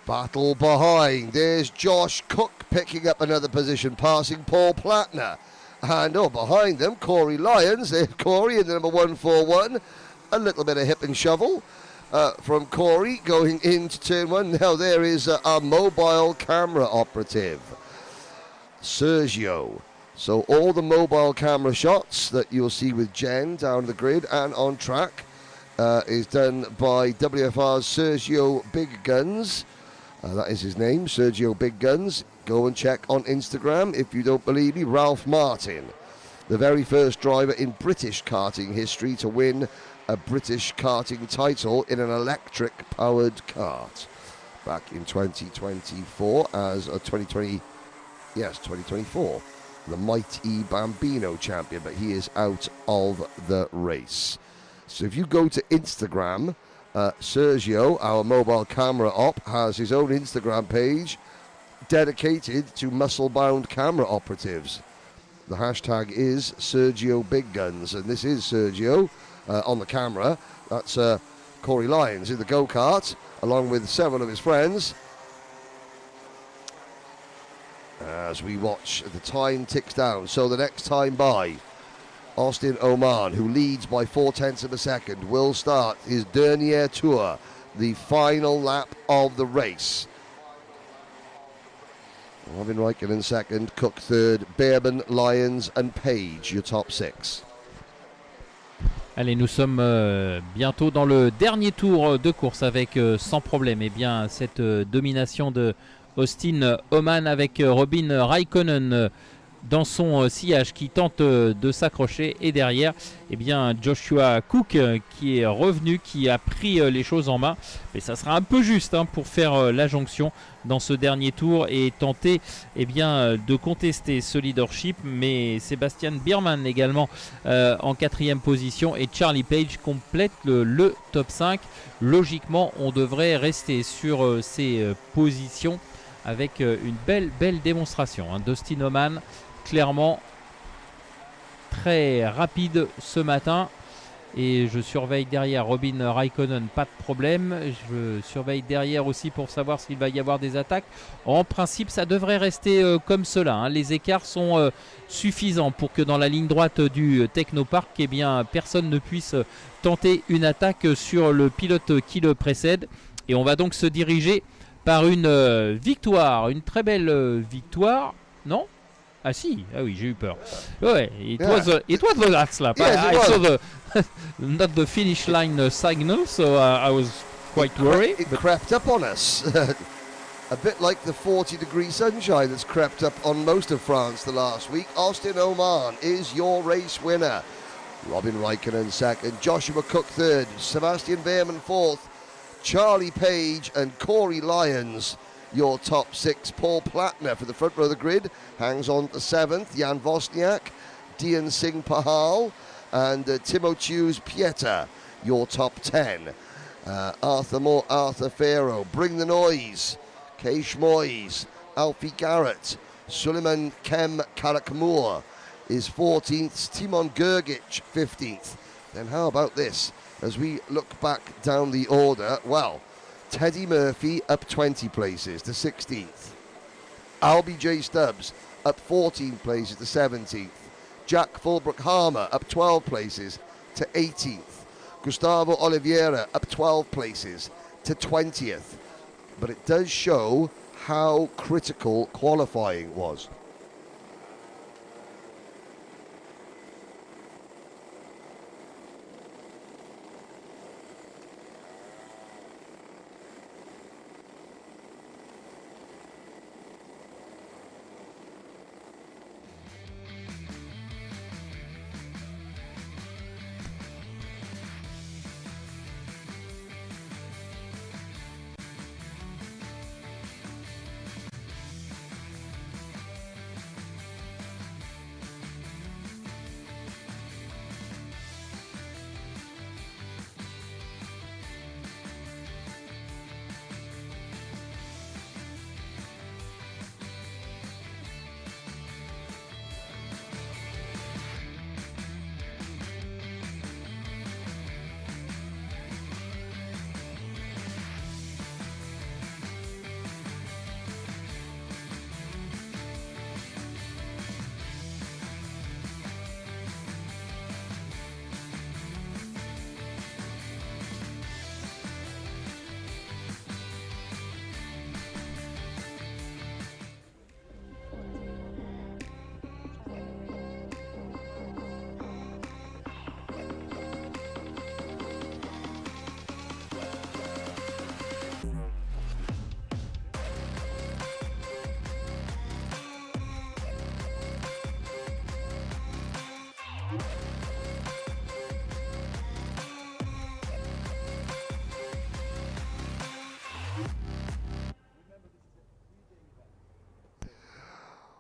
Battle behind. There's Josh Cook picking up another position, passing Paul Plattner. And behind them, Corey Lyons. There's Corey in the number 141. A little bit of hip and shovel from Corey going into turn one. Now there is our mobile camera operative, Sergio. So all the mobile camera shots that you'll see with Jen down the grid and on track is done by WFR's Sergio Big Guns. That is his name, Sergio Big Guns. Go and check on Instagram if you don't believe me. Ralph Martin, the very first driver in British karting history to win a British karting title in an electric powered kart back in 2024 as a 2024. The Mighty Bambino champion, but he is out of the race. So if you go to Instagram, Sergio, our mobile camera op, has his own Instagram page dedicated to muscle-bound camera operatives. The hashtag is Sergio Big Guns, and this is Sergio on the camera. That's Corey Lyons in the go-kart, along with several of his friends. As we watch, the time ticks down. So the next time by, Austin Oman, who leads by 0.4 of a second, will start his dernier tour, the final lap of the race. Robin Raikkonen second, Cook third, Behrman, Lyons and Page, your top six. Allez, nous sommes bientôt dans le dernier tour de course avec sans problème cette domination de Austin Oman avec Robin Raikkonen dans son sillage qui tente de s'accrocher, et derrière Joshua Cook qui est revenu, qui a pris les choses en main, mais ça sera un peu juste pour faire la jonction dans ce dernier tour et tenter de contester ce leadership. Mais Sebastian Biermann également en 4e position et Charlie Page complète le top 5. Logiquement on devrait rester sur ces positions avec une belle démonstration d'Austin Oman, clairement très rapide ce matin. Et je surveille derrière Robin Raikkonen, pas de problème. Je surveille derrière aussi pour savoir s'il va y avoir des attaques. En principe, ça devrait rester comme cela, hein. Les écarts sont suffisants pour que dans la ligne droite du Technopark, eh bien, personne ne puisse tenter une attaque sur le pilote qui le précède. Et on va donc se diriger par une victoire, une très belle victoire. Non? Ah si, ah oui, j'ai eu peur. Ouais, it was the last lap. Yes, I saw the not the finish line signal, so I was quite worried. It crept up on us. A bit like the 40-degree sunshine that's crept up on most of France the last week. Austin Oman is your race winner. Robin Raikkonen second, Joshua Cook third, Sebastian Behrman fourth, Charlie Page and Corey Lyons your top six. Paul Plattner for the front row of the grid hangs on to seventh. Jan Wozniak, Dian Singh Pahal and Timotheus Pieter your top 10. Arthur Moore, Arthur Farrow, Bring the Noise, Keish Moyes, Alfie Garrett, Suleiman Kem Karakmoor is 14th, Timon Gergic 15th. Then how about this? As we look back down the order, well, Teddy Murphy up 20 places to 16th. Albie J. Stubbs up 14 places to 17th. Jack Fulbrook-Harmer up 12 places to 18th. Gustavo Oliveira up 12 places to 20th. But it does show how critical qualifying was.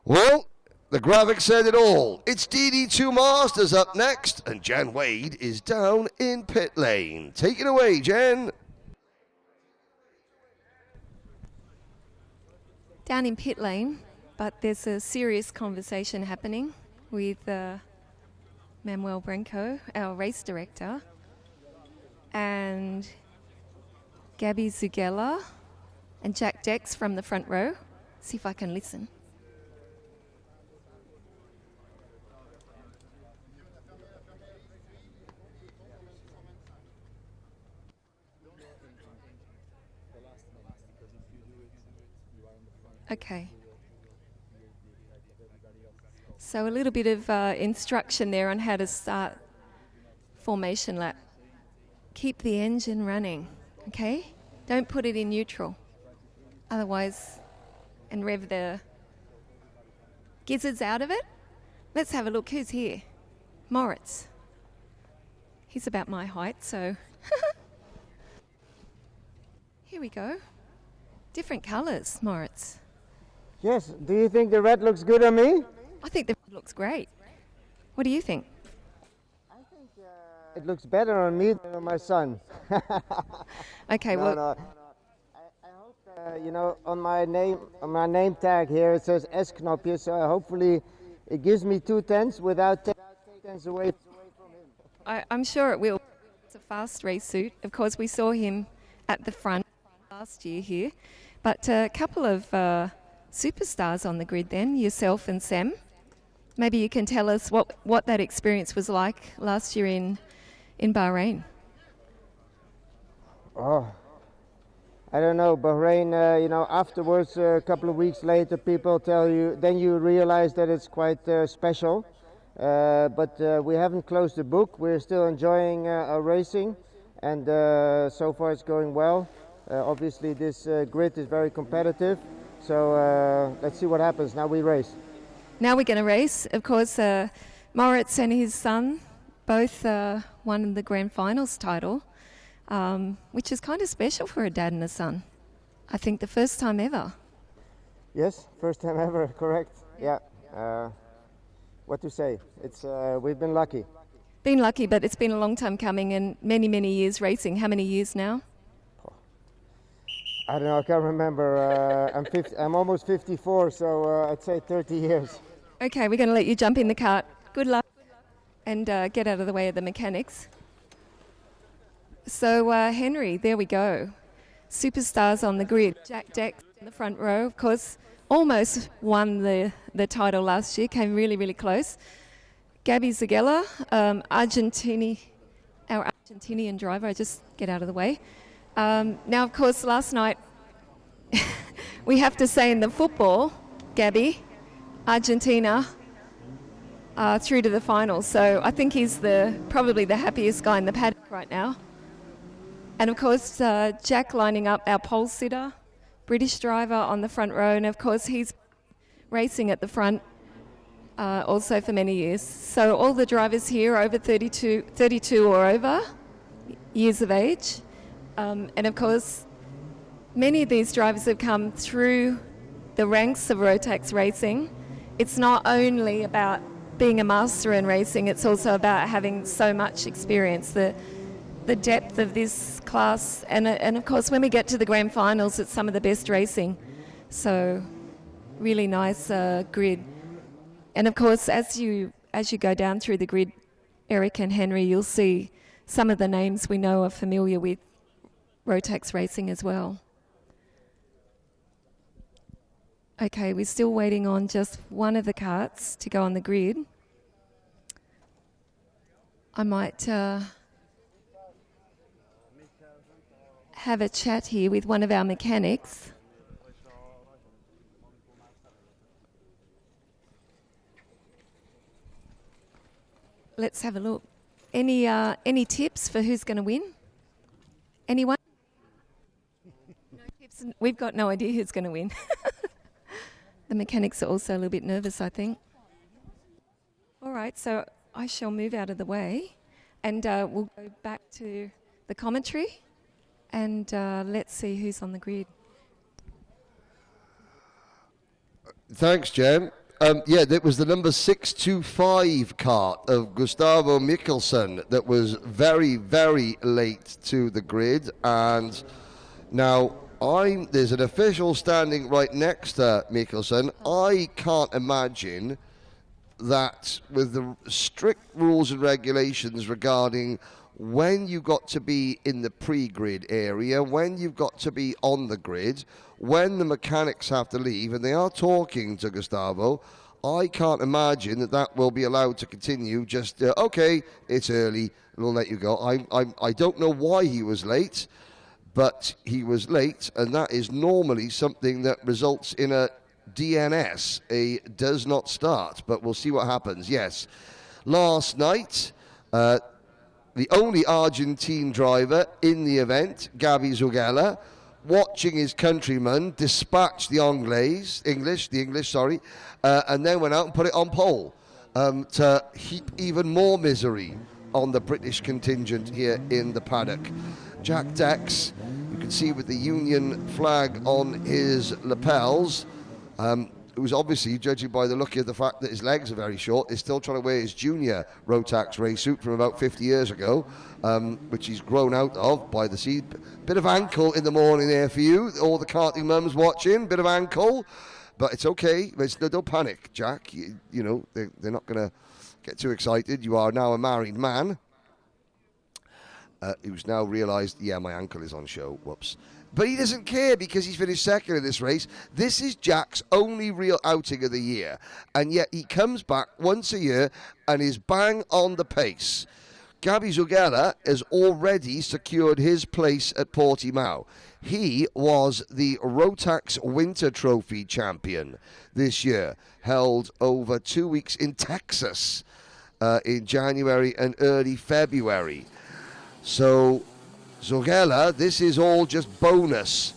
Well, the graphic said it all. It's DD2 Masters up next, and Jen Wade is down in pit lane. Take it away, Jen. Down in pit lane, but there's a serious conversation happening with Manuel Branco, our race director, and Gabby Zugella and Jack Dex from the front row. See if I can listen. Okay. So a little bit of instruction there on how to start formation lap. Keep the engine running, okay? Don't put it in neutral. Otherwise, and rev the gizzards out of it. Let's have a look. Who's here? Moritz. He's about my height, so. Here we go. Different colours, Moritz. Yes, do you think the red looks good on me? I think the red looks great. What do you think? I think it looks better on me than on my son. Okay, No, well, no. I hope, you know, on my name tag here it says S-Knopje, so hopefully it gives me 2 tenths without 10 tenths away from him. I'm sure it will. It's a fast race suit. Of course, we saw him at the front last year here. But a couple of superstars on the grid then, yourself and Sam. Maybe you can tell us what that experience was like last year in Bahrain. Oh, I don't know, Bahrain, afterwards, a couple of weeks later, people tell you, then you realize that it's quite special. But we haven't closed the book. We're still enjoying our racing, and so far it's going well. Obviously, this grid is very competitive, so let's see what happens. Now we race. Now we're going to race. Of course, Moritz and his son both won the grand finals title, which is kind of special for a dad and a son. I think the first time ever. Yes, first time ever, correct. Yeah. What to say? It's we've been lucky. Been lucky, but it's been a long time coming and many, many years racing. How many years now? I don't know, I can't remember. I'm almost 54, so I'd say 30 years. Okay, we're going to let you jump in the cart. Good luck. And get out of the way of the mechanics. So, Henry, there we go. Superstars on the grid. Jack Dex in the front row, of course, almost won the title last year, came really, really close. Gabby Zagella, our Argentinian driver, I just get out of the way. Now, of course, last night, we have to say in the football, Gabby, Argentina through to the final. So I think he's probably the happiest guy in the paddock right now. And of course, Jack lining up, our pole sitter, British driver on the front row. And of course, he's racing at the front also for many years. So all the drivers here are over 32 or over years of age. And of course, many of these drivers have come through the ranks of Rotax Racing. It's not only about being a master in racing, it's also about having so much experience, the depth of this class. And of course, when we get to the grand finals, it's some of the best racing. So really nice grid. And of course, as you go down through the grid, Eric and Henry, you'll see some of the names we know are familiar with Rotax Racing as well. Okay, we're still waiting on just one of the carts to go on the grid. I might have a chat here with one of our mechanics. Let's have a look. Any tips for who's going to win? Anyone? No tips. We've got no idea who's going to win. The mechanics are also a little bit nervous, I think. All right, so I shall move out of the way and we'll go back to the commentary and let's see who's on the grid. Thanks, Jen. Yeah, that was the number 625 cart of Gustavo Mikkelsen that was very, very late to the grid. And now there's an official standing right next to Mikkelsen. I can't imagine that with the strict rules and regulations regarding when you've got to be in the pre-grid area, when you've got to be on the grid, when the mechanics have to leave, and they are talking to Gustavo, I can't imagine that will be allowed to continue. Just, okay, it's early, we'll let you go. I don't know why he was late, but he was late, and that is normally something that results in a DNS, a does not start, but we'll see what happens. Yes, last night, the only Argentine driver in the event, Gabby Zugella, watching his countryman dispatch the English, and then went out and put it on pole to heap even more misery on the British contingent here in the paddock. Jack Dex, you can see with the Union flag on his lapels, who's obviously, judging by the look of the fact that his legs are very short, is still trying to wear his junior Rotax race suit from about 50 years ago, which he's grown out of by the sea. Bit of ankle in the morning there for you, all the karting mums watching, bit of ankle, but it's okay. Don't panic, Jack. You know, they're not going to get too excited. You are now a married man. who's now realised, yeah, my ankle is on show, whoops. But he doesn't care because he's finished second in this race. This is Jack's only real outing of the year, and yet he comes back once a year and is bang on the pace. Gabi Zugella has already secured his place at Portimao. He was the Rotax Winter Trophy champion this year, held over 2 weeks in Texas in January and early February. So Zugella, this is all just bonus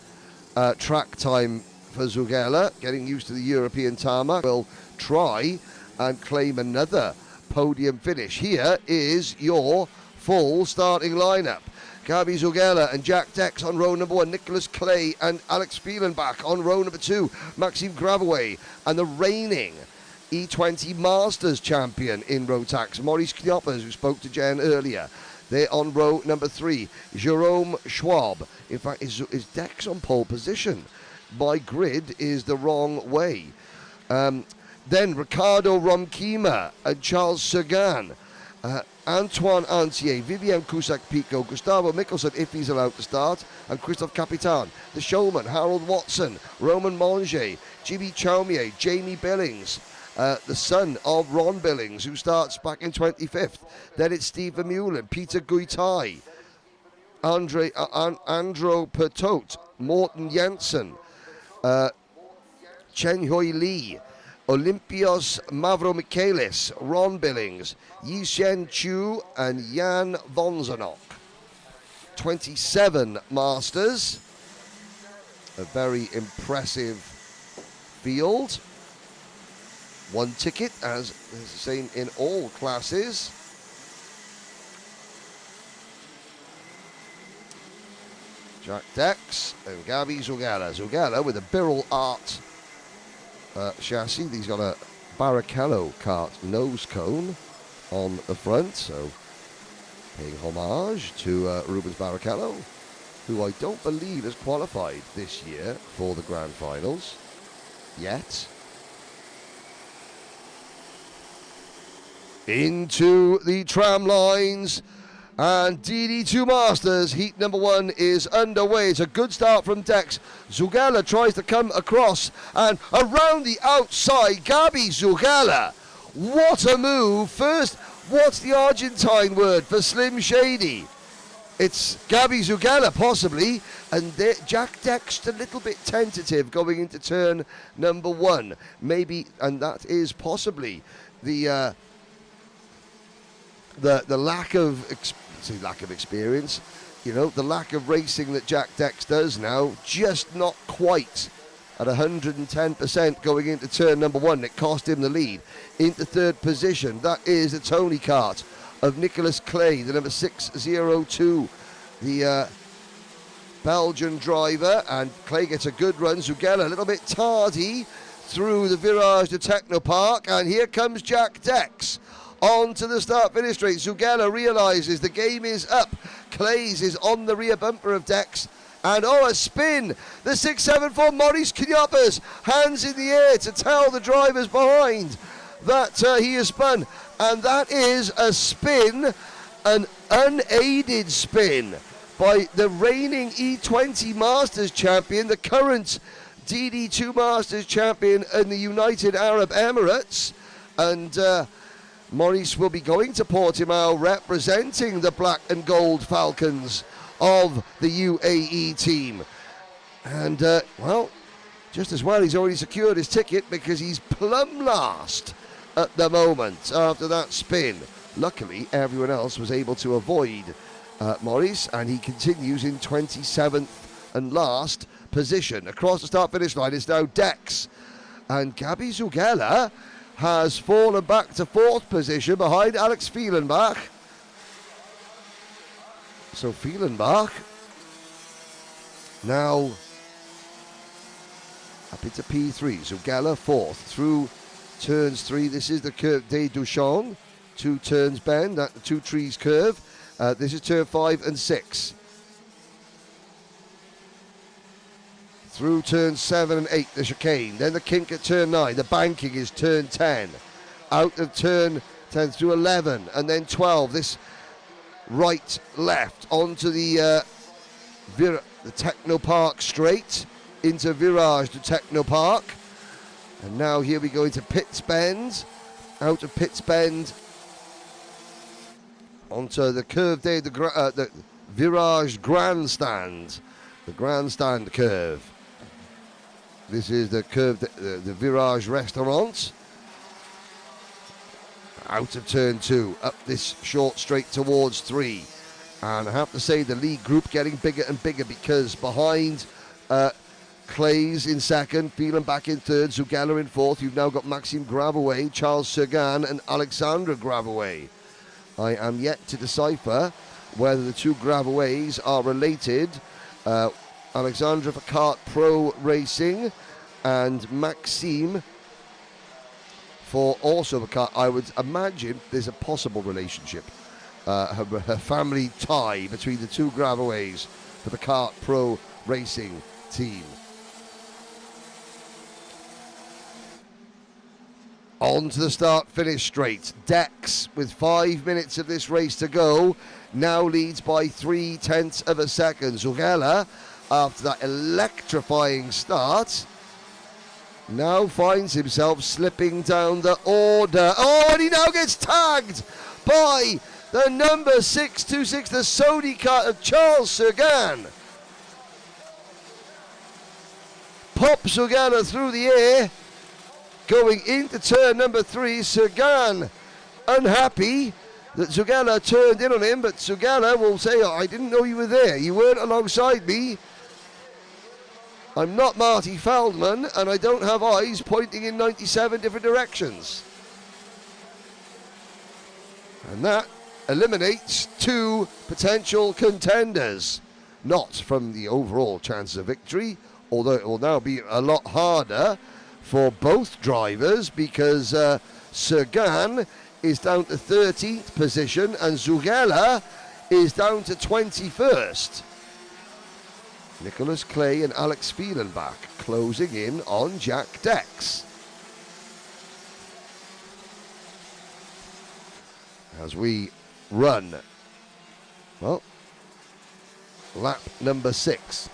track time for Zugella, getting used to the European tarmac. Will try and claim another podium finish. Here is your full starting lineup. Gabi Zugella and Jack Dex on row number 1, Nicholas Clay and Alex Fielenbach on row number 2, Maxime Gravouet and the reigning E20 Masters champion in Rotax, Maurice Knoppers, who spoke to Jen earlier. They're on row number 3, Jerome Schwab. In fact, is Dex on pole position? My grid is the wrong way. Then Ricardo Romkima and Charles Sagan. Antoine Antier, Vivian Cusack-Pico, Gustavo Mikkelsen, if he's allowed to start, and Christophe Capitan. The showman, Harold Watson, Roman Monge, Jimmy Chaumier, Jamie Billings, the son of Ron Billings, who starts back in 25th. Then it's Steve Vermeulen, Peter Guitai, Andro Pertot, Morten Jensen, Chen Hui Lee, Olympios Mavromichaelis, Ron Billings, Yishen Chu and Jan Vonzenok. 27 Masters. A very impressive field. One ticket, as is the same in all classes. Jack Dex and Gabi Zugella. Zugella with a Birrell Art chassis. He's got a Barrichello kart nose cone on the front, so paying homage to Rubens Barrichello, who I don't believe has qualified this year for the Grand Finals yet. Into the tram lines, and DD2 Masters heat number 1 is underway. It's a good start from Dex. Zugella tries to come across, and around the outside, Gabi Zugella. What a move. First, what's the Argentine word for Slim Shady? It's Gabi Zugella, possibly, and Jack Dex a little bit tentative going into turn number 1. Maybe, and that is possibly the lack of experience, the lack of racing that Jack Dex does now, just not quite at 110% going into turn number 1. It cost him the lead. Into third position, that is the Tony kart of Nicholas Clay, the number 602, the Belgian driver, and Clay gets a good run. Zugella a little bit tardy through the Virage de Technopark, and here comes Jack Dex on to the start-finish straight. Zugella realises the game is up. Clays is on the rear bumper of Dex. And a spin. The 674 Maurice Knoppers, hands in the air to tell the drivers behind that he has spun. And that is a spin, an unaided spin by the reigning E20 Masters champion, the current DD2 Masters champion in the United Arab Emirates. And Maurice will be going to Portimao representing the black and gold Falcons of the UAE team. And, just as well, he's already secured his ticket because he's plumb last at the moment after that spin. Luckily, everyone else was able to avoid Maurice, and he continues in 27th and last position. Across the start-finish line is now Dex. And Gabi Zugella has fallen back to 4th position behind Alex Fielenbach. So Fielenbach now up into P3. Zugella 4th through turns 3. This is the curve des Duchamps. 2 turns bend, that the 2 trees curve. This is turn 5 and 6. Through turn 7 and 8, the chicane. Then the kink at turn 9. The banking is turn 10. Out of turn 10 through 11 and then 12. This right, left, onto the Technopark straight, into Virage to Technopark. And now here we go into Pitts Bend, out of Pitts Bend, onto the curve there, the Virage Grandstand, the Grandstand curve. This is the curve, the Virage Restaurant. Out of turn 2, up this short straight towards 3. And I have to say the lead group getting bigger and bigger, because behind Clay's in second, Phelan back in third, Zugella in fourth. You've now got Maxime Gravaway, Charles Sagan and Alexandra Gravaway. I am yet to decipher whether the two Gravaways are related. Alexandra for Kart Pro Racing and Maxime for also the Kart. I would imagine there's a possible relationship, her family tie between the two Gravaways for the Kart Pro Racing team. On to the start-finish straight. Dex, with 5 minutes of this race to go, now leads by 0.3 of a second. Zugella, after that electrifying start, now finds himself slipping down the order. Oh, and he now gets tagged by the number 626, the Sony car of Charles Sagan. Pops Zugella through the air. Going into turn number 3, Sagan unhappy that Zugella turned in on him, but Zugella will say, I didn't know you were there. You weren't alongside me. I'm not Marty Feldman, and I don't have eyes pointing in 97 different directions. And that eliminates 2 potential contenders. Not from the overall chances of victory, although it will now be a lot harder for both drivers, because Sagan is down to 13th position and Zugella is down to 21st. Nicholas Clay and Alex Fielenbach closing in on Jack Dex. As we run, well, lap number 6.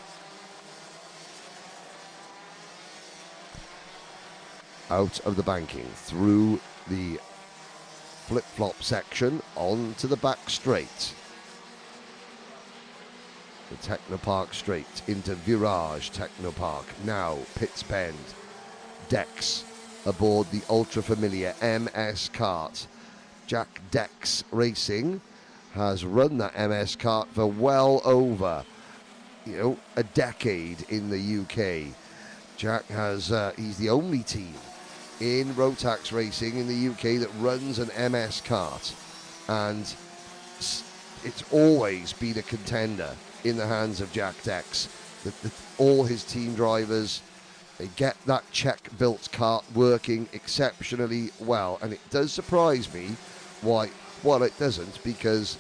Out of the banking, through the flip-flop section, onto the back straight. The Technopark straight into Virage Technopark. Now Pitts Bend. Dex aboard the ultra-familiar MS Kart. Jack Dex Racing has run that MS Kart for well over, a decade in the UK. Jack has, he's the only team in Rotax Racing in the UK that runs an MS Kart, and it's always been a contender in the hands of Jack Dex. All his team drivers, they get that Czech-built kart working exceptionally well, and it does surprise me why. Well, it doesn't, because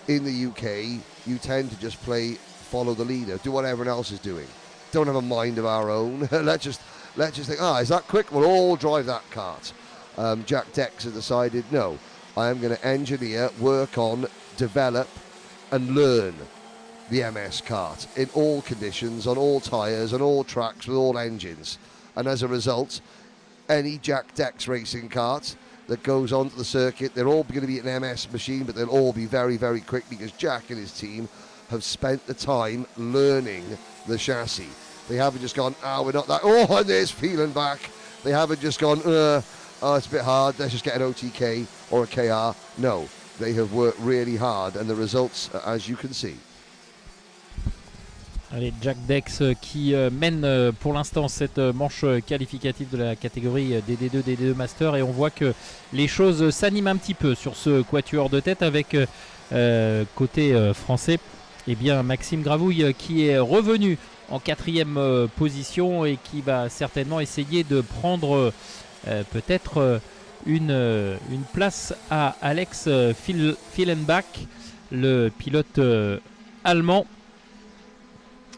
in the UK you tend to just follow the leader, do what everyone else is doing, don't have a mind of our own. let's just think, is that quick? We'll all drive that kart. Jack Dex has decided, no, I am going to engineer, work on, develop and learn the MS kart in all conditions, on all tyres, on all tracks, with all engines. And as a result, any Jack Dex racing kart that goes onto the circuit, they're all going to be an MS machine, but they'll all be very, very quick, because Jack and his team have spent the time learning the chassis. They haven't just gone, we're not that, and there's feeling back. They haven't just gone, it's a bit hard, let's just get an OTK or a KR. No, they have worked really hard, and the results, as you can see. Allez, Jack Dex qui mène pour l'instant cette manche qualificative de la catégorie DD2, DD2 Master, et on voit que les choses s'animent un petit peu sur ce quatuor de tête avec côté français, Maxime Gravouille qui est revenu en 4e position et qui va certainement essayer de prendre peut-être une place à Alex Fielenbach, le pilote allemand.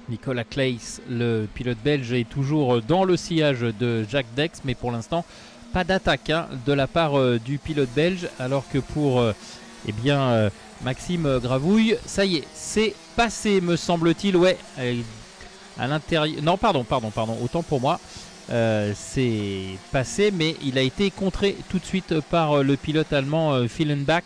Nicolas Claes, le pilote belge, est toujours dans le sillage de Jack Dex, mais pour l'instant, pas d'attaque de la part du pilote belge, alors que pour Maxime Gravouille, ça y est, c'est passé me semble-t-il, ouais, à l'intérieur, non pardon, autant pour moi, c'est passé mais il a été contré tout de suite par le pilote allemand Fillenbach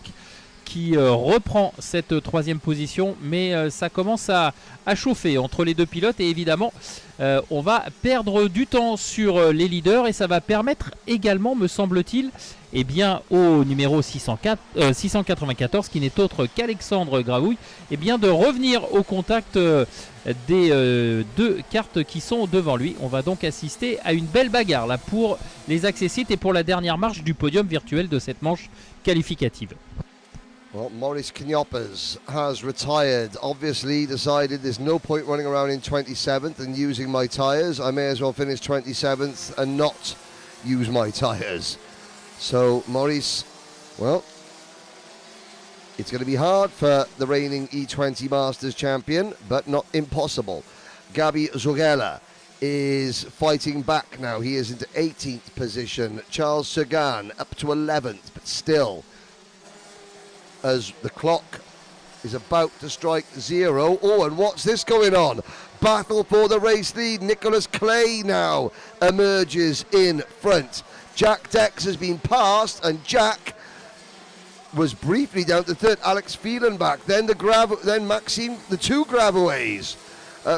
qui reprend cette troisième position, mais ça commence à chauffer entre les deux pilotes et évidemment on va perdre du temps sur les leaders et ça va permettre également, me semble-t-il, eh bien, au numéro 694 qui n'est autre qu'Alexandre Gravouille, eh bien, de revenir au contact des deux cartes qui sont devant lui. On va donc assister à une belle bagarre là pour les accessites et pour la dernière marche du podium virtuel de cette manche qualificative. Well, Maurice Knyoppers has retired. Obviously decided there's no point running around in 27th and using my tyres. I may as well finish 27th and not use my tyres. So Maurice, well, it's going to be hard for the reigning E20 Masters champion, but not impossible. Gabi Zogela is fighting back now. He is into 18th position. Charles Sagan up to 11th, but still, as the clock is about to strike zero. Oh, and what's this going on? Battle for the race lead. Nicholas Clay now emerges in front. Jack Dex has been passed, and Jack was briefly down to third. Alex Fielenbach, then Maxime, the two grab-aways.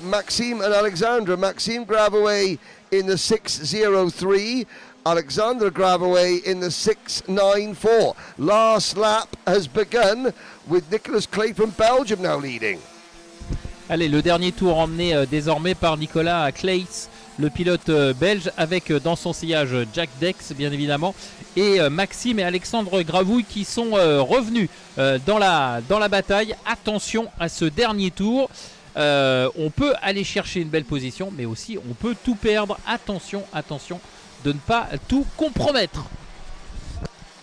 Maxime and Alexandra. Maxime grab-away in the 6:03. Alexandra grab-away in the 6:94. Last lap has begun with Nicholas Clay from Belgium now leading. Allez, le dernier tour emmené désormais par Nicolas Claes, le pilote belge, avec dans son sillage Jack Dex bien évidemment et Maxime et Alexandre Gravouille qui sont revenus dans la bataille. Attention à ce dernier tour, on peut aller chercher une belle position mais aussi on peut tout perdre. Attention de ne pas tout compromettre.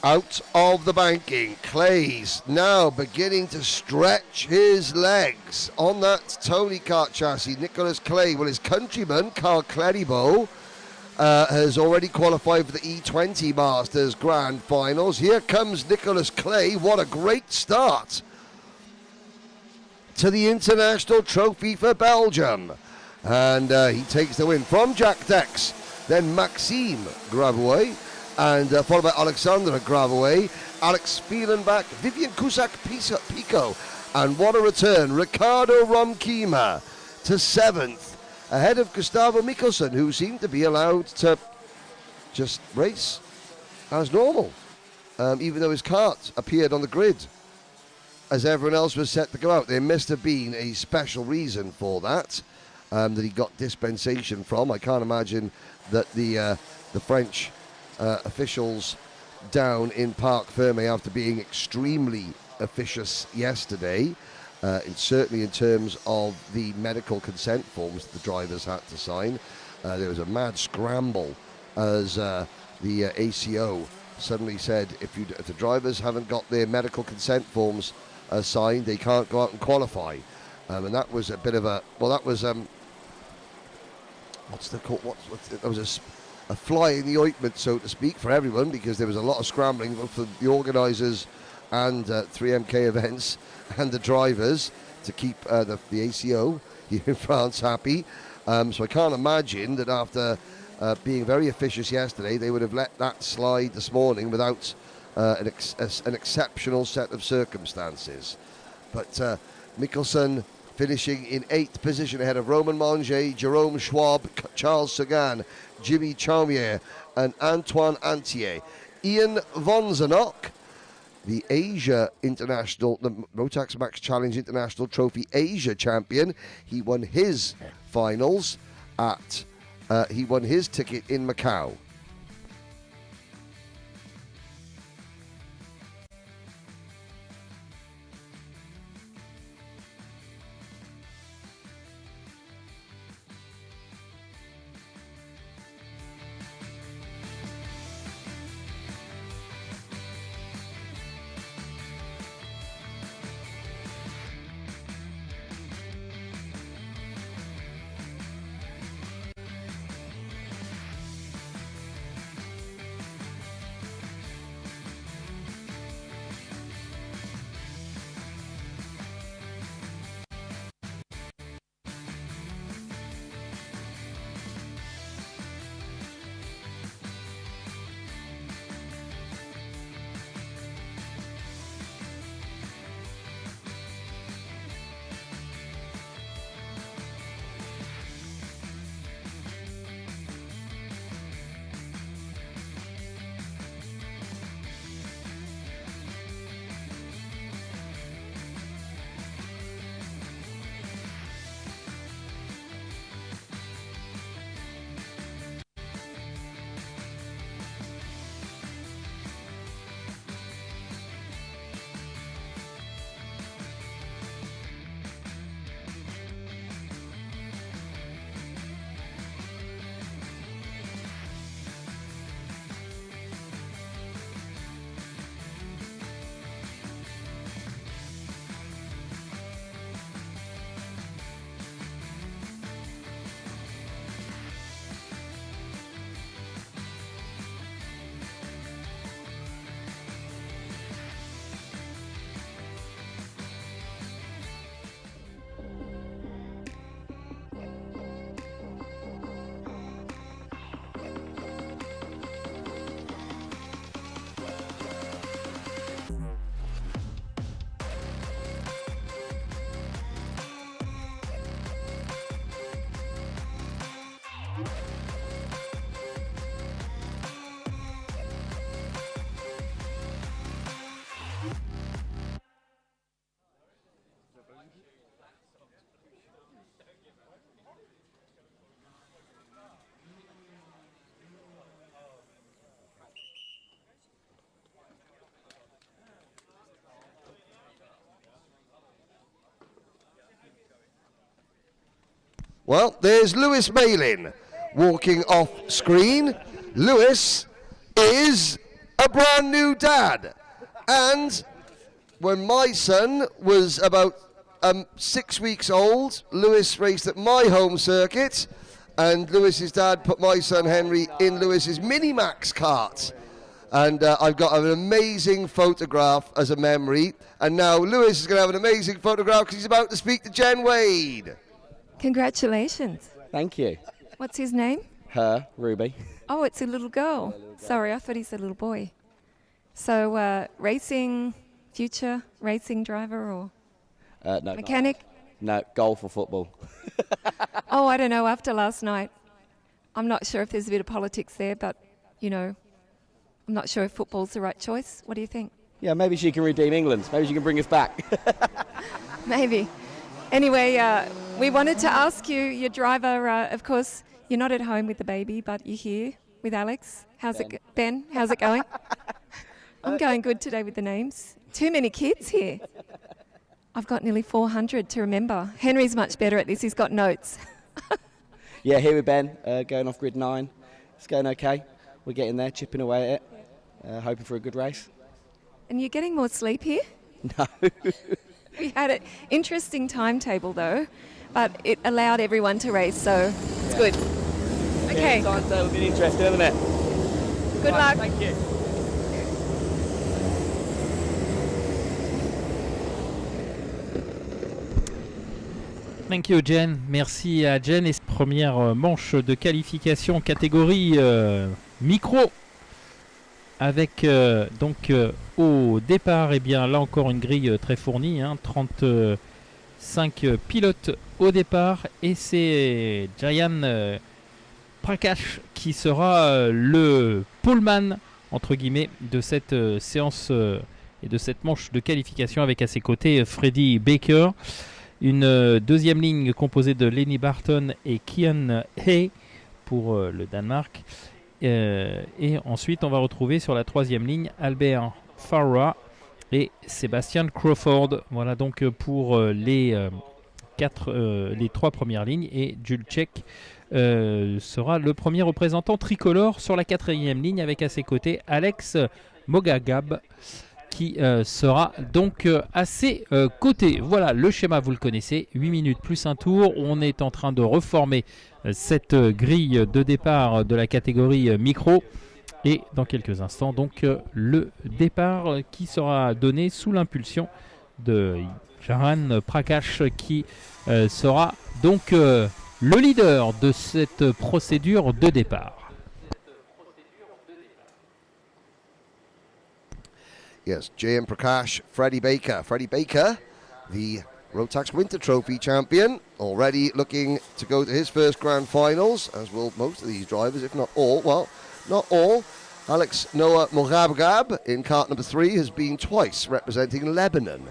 Out of the banking, Clay's now beginning to stretch his legs on that Tony Kart chassis. Nicholas Clay, well, his countryman Carl Cleribo has already qualified for the E20 Masters Grand Finals. Here comes Nicholas Clay. What a great start to the International Trophy for Belgium. And he takes the win from Jack Dex, then Maxime Grabaway, and followed by Alexandra Grabaway, Alex Fielenbach, Vivian Cusack-Pico, and what a return, Ricardo Romkima to 7th, ahead of Gustavo Mikkelsen, who seemed to be allowed to just race as normal, even though his kart appeared on the grid as everyone else was set to go out. There must have been a special reason for that, that he got dispensation from. I can't imagine that the French officials down in Parc Ferme, after being extremely officious yesterday, certainly in terms of the medical consent forms the drivers had to sign. There was a mad scramble as the ACO suddenly said if the drivers haven't got their medical consent forms signed, they can't go out and qualify. And that was a bit of a, well, that was that was a fly in the ointment, so to speak, for everyone, because there was a lot of scrambling both for the organisers and 3MK events and the drivers to keep the ACO here in France happy. So I can't imagine that after being very officious yesterday, they would have let that slide this morning without an exceptional set of circumstances. But Mikkelsen finishing in 8th position ahead of Roman Monge, Jerome Schwab, Charles Sagan, Jimmy Chaumier and Antoine Antier. Ian Vonzenok, the Asia International, the Rotax Max Challenge International Trophy Asia champion. He won his finals he won his ticket in Macau. Well, there's Lewis Malin walking off screen. Lewis is a brand new dad. And when my son was about 6 weeks old, Lewis raced at my home circuit, and Lewis's dad put my son Henry in Lewis's Minimax kart. And I've got an amazing photograph as a memory. And now Lewis is going to have an amazing photograph because he's about to speak to Jen Wade. Congratulations. Thank you. What's his name? Her, Ruby. Oh, it's a little girl. Sorry, I thought he said little boy. So, racing, future racing driver or No. mechanic? No, golf or football. Oh, I don't know. After last night, I'm not sure if there's a bit of politics there, but, you know, I'm not sure if football's the right choice. What do you think? Yeah, maybe she can redeem England. Maybe she can bring us back. Maybe. Anyway, we wanted to ask you, your driver, of course, you're not at home with the baby, but you're here with Alex. How's it, Ben? How's it going? I'm going good today with the names. Too many kids here. I've got nearly 400 to remember. Henry's much better at this. He's got notes. Yeah, here with Ben, going off grid 9. It's going okay. We're getting there, chipping away at it, hoping for a good race. And you're getting more sleep here? No. We had an interesting timetable though, but it allowed everyone to race, so it's good. Okay, Yeah, timetable's been interesting, hasn't it? good luck. Thank you. Thank you, Jen. Merci à Jen. Et première manche de qualification catégorie micro. Avec donc au départ, eh bien, là encore une grille très fournie. 35 pilotes au départ. Et c'est Jayan Prakash qui sera le poleman, entre guillemets, de cette séance et de cette manche de qualification, avec à ses côtés Freddy Baker. Une deuxième ligne composée de Lenny Barton et Kian Hay pour le Danemark. Et ensuite, on va retrouver sur la troisième ligne Albert Farah et Sébastien Crawford. Voilà donc pour les trois premières lignes. Et Julcek sera le premier représentant tricolore sur la quatrième ligne, avec à ses côtés Alex Mogagab, qui sera donc à ses côtés. Voilà, le schéma, vous le connaissez, 8 minutes plus un tour. On est en train de reformer cette grille de départ de la catégorie micro. Et dans quelques instants, donc, le départ qui sera donné sous l'impulsion de Jaran Prakash, qui sera donc le leader de cette procédure de départ. Yes, J.M. Prakash, Freddie Baker. Freddie Baker, the Rotax Winter Trophy champion, already looking to go to his first grand finals, as will most of these drivers, if not all. Well, not all. Alex Noah Moghabgab in kart number 3 has been twice representing Lebanon,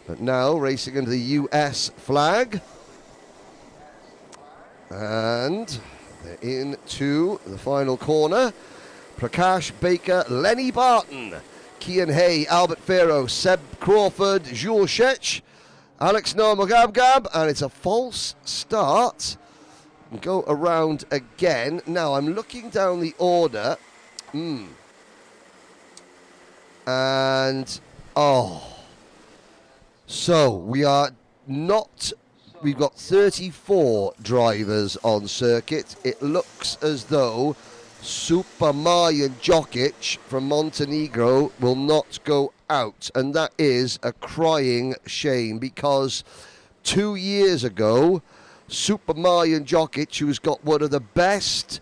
but now racing under the US flag. And they're into the final corner. Prakash, Baker, Lenny Barton, Kian Hay, Albert Farrow, Seb Crawford, Jules Shech, Alex Noah Moghabgab, and it's a false start. And go around again. Now I'm looking down the order. And so we are not. We've got 34 drivers on circuit. It looks as though Super Marjan Djokic from Montenegro will not go out, and that is a crying shame, because 2 years ago, Super Marjan Djokic, who's got one of the best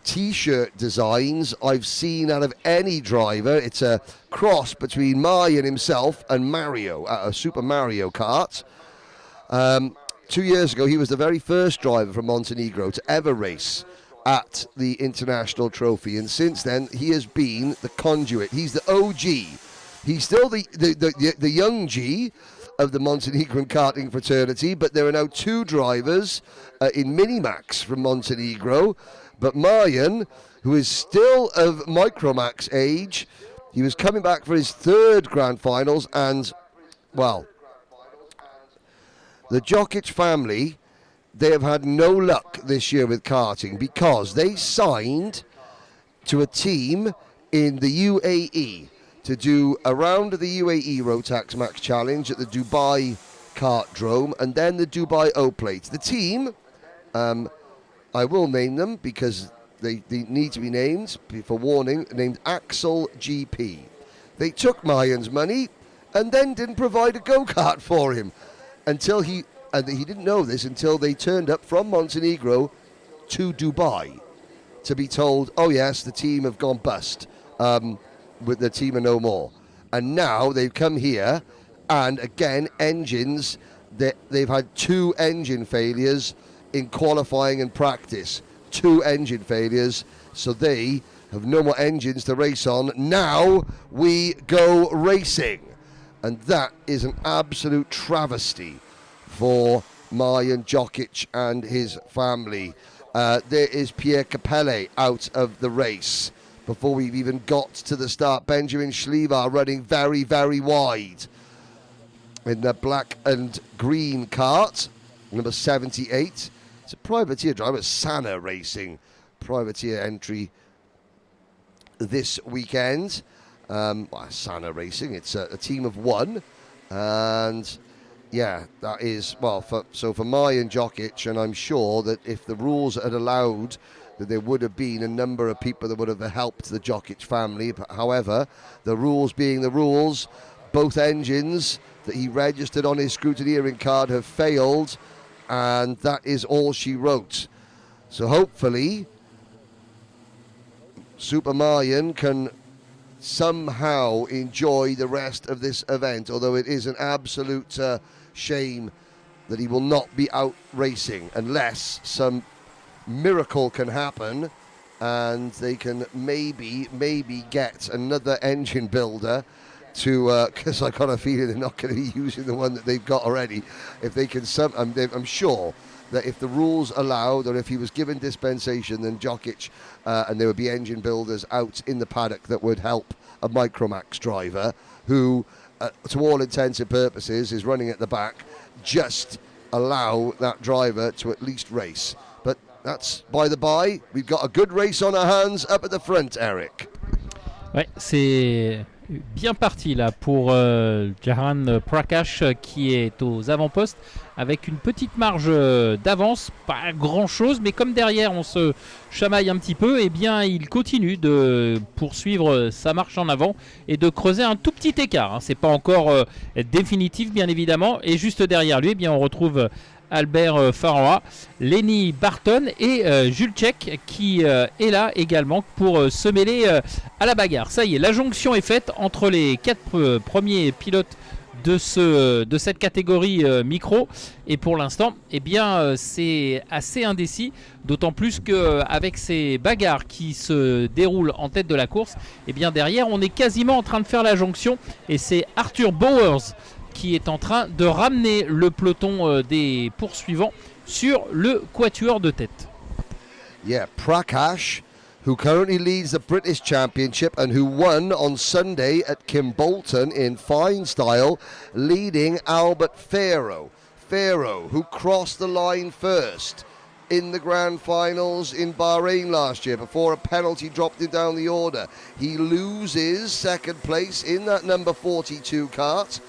t-shirt designs I've seen out of any driver, it's a cross between Marjan himself and Mario, a Super Mario Kart. 2 years ago, he was the very first driver from Montenegro to ever race at the International Trophy, and since then he has been the conduit. He's the OG. He's still the young G of the Montenegrin karting fraternity, but there are now 2 drivers in Minimax from Montenegro. But Marjan, who is still of Micromax age, he was coming back for his 3rd grand finals, and well, the Djokic family they have had no luck this year with karting because they signed to a team in the UAE to do a round of the UAE Rotax Max Challenge at the Dubai Kartdrome and then the Dubai O-Plate. The team, I will name them because they need to be named for warning, named Axel GP. They took Mayan's money and then didn't provide a go-kart for him until he didn't know this until they turned up from Montenegro to Dubai to be told, oh yes, the team have gone bust, with the team are no more. And now they've come here, and again, engines, they've had 2 engine failures in qualifying and practice. 2 engine failures, so they have no more engines to race on. Now we go racing. And that is an absolute travesty for Marjan Djokic and his family. There is Pierre Capelle out of the race before we've even got to the start. Benjamin Schlevar running very, very wide in the black and green kart, number 78. It's a privateer driver, Sana Racing, privateer entry this weekend. Sana Racing, it's a team of 1, and yeah, that is, well, for Marjan Djokic, and I'm sure that if the rules had allowed, that there would have been a number of people that would have helped the Djokic family. But however, the rules being the rules, both engines that he registered on his scrutineering card have failed, and that is all she wrote. So hopefully, Super Marjan can somehow enjoy the rest of this event, although it is an absolute shame that he will not be out racing unless some miracle can happen and they can maybe get another engine builder to, because I got a feeling they're not going to be using the one that they've got already. If they can, I'm sure that if the rules allowed, or if he was given dispensation, then Djokic and there would be engine builders out in the paddock that would help a Micromax driver who, to all intents and purposes, is running at the back. Just allow that driver to at least race. But that's by the by. We've got a good race on our hands up at the front, Eric. Ouais, c'est bien parti là pour Jahan Prakash qui est aux avant-postes avec une petite marge d'avance, pas grand chose, mais comme derrière on se chamaille un petit peu, et bien il continue de poursuivre sa marche en avant et de creuser un tout petit écart, hein. C'est pas encore définitif bien évidemment, et juste derrière lui, eh bien on retrouve Albert Faroa, Lenny Barton et Jules Tchek qui est là également pour se mêler à la bagarre. Ça y est, la jonction est faite entre les 4 premiers pilotes de cette catégorie micro, et pour l'instant eh bien c'est assez indécis, d'autant plus qu'avec ces bagarres qui se déroulent en tête de la course, eh bien derrière on est quasiment en train de faire la jonction, et c'est Arthur Bowers qui est en train de ramener le peloton des poursuivants sur le quatuor de tête. Yeah, Prakash, who currently leads the British Championship and who won on Sunday at Kimbolton in fine style, leading Albert Farrow. Farrow, who crossed the line first in the grand finals in Bahrain last year before a penalty dropped him down the order. He loses second place in that number 42 kart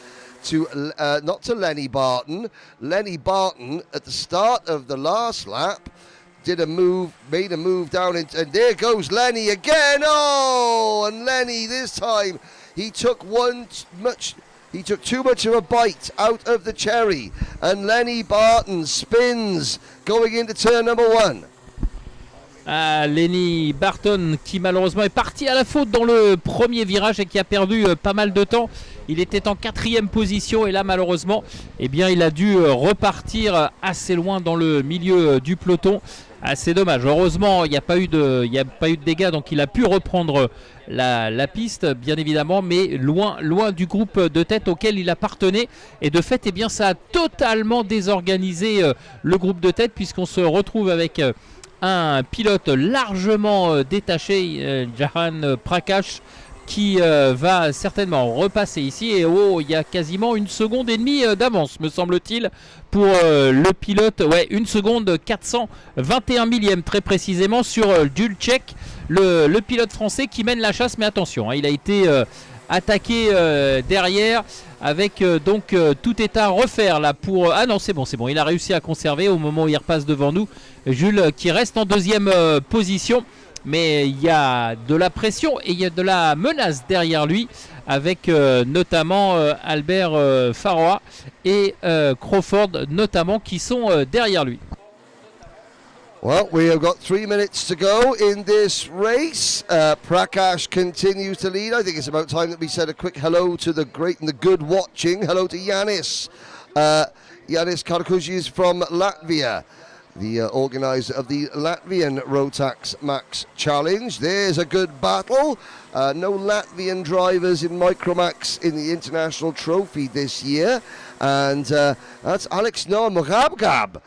to not to Lenny Barton. Lenny Barton at the start of the last lap made a move down, and there goes Lenny again. Oh, and Lenny this time he took too much of a bite out of the cherry, and Lenny Barton spins going into turn number 1. Lenny Barton qui malheureusement est parti à la faute dans le premier virage et qui a perdu pas mal de temps. Il était en 4e position et là malheureusement eh bien, il a dû repartir assez loin dans le milieu du peloton. C'est dommage. Heureusement il n'y a pas eu de dégâts, donc il a pu reprendre la piste bien évidemment, mais loin du groupe de tête auquel il appartenait, et de fait eh bien, ça a totalement désorganisé le groupe de tête, puisqu'on se retrouve avec un pilote largement détaché, Jahan Prakash, qui va certainement repasser ici. Et oh, il y a quasiment 1 seconde et demie d'avance, me semble-t-il, pour le pilote. Ouais, 1 seconde 421 millième très précisément sur Dulcek, le pilote français qui mène la chasse. Mais attention, hein, il a été attaqué derrière avec donc tout est à refaire là pour... Ah non, c'est bon, il a réussi à conserver au moment où il repasse devant nous. Jules qui reste en deuxième position. Mais il y a de la pression et il y a de la menace derrière lui avec notamment Albert Faroa et Crawford notamment qui sont derrière lui. Well, we have got 3 minutes to go in this race. Prakash continues to lead. I think it's about time that we said a quick hello to the great and the good watching. Hello to Yanis. Yanis Karkushis from Latvia, the organizer of the Latvian Rotax Max Challenge. There's a good battle. No Latvian drivers in Micromax in the International Trophy this year. And that's Alex Noah Mugabgab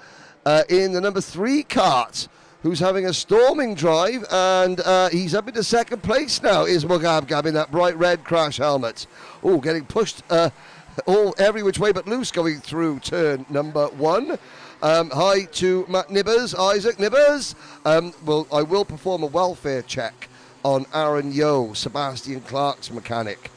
in the number 3 kart, who's having a storming drive. And he's up into second place now, is Mugabgab in that bright red crash helmet. Oh, getting pushed every which way but loose going through turn number 1. Hi to Matt Nibbers, Isaac Nibbers. I will perform a welfare check on Aaron Yo, Sebastian Clark's mechanic,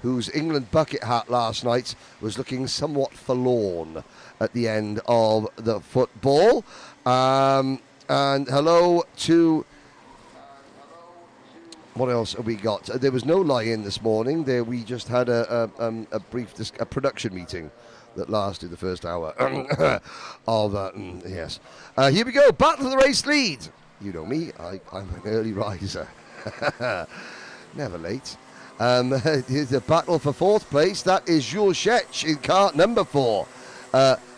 whose England bucket hat last night was looking somewhat forlorn at the end of the football. And hello to... What else have we got? There was no lie-in this morning. We just had a brief production meeting that lasted the first hour of yes. Here we go. Battle of the race lead. You know me. I'm an early riser. Never late. Here's the battle for 4th place. That is Jules Schech in kart number 4.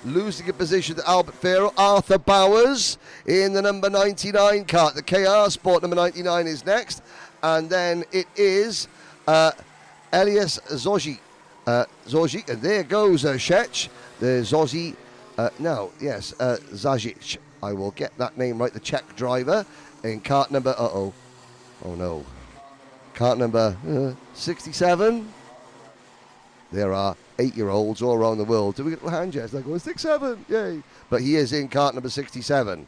Losing a position to Albert Farrell. Arthur Bowers in the number 99 kart. The KR Sport number 99 is next. And then it is Elias Zoji. Zojic, and there goes Schech. The Zozi, Zajic. I will get that name right. The Czech driver in kart number, oh no. Kart number 67. There are 8-year-olds all around the world doing little hand gestures like, 67, yay. But he is in kart number 67.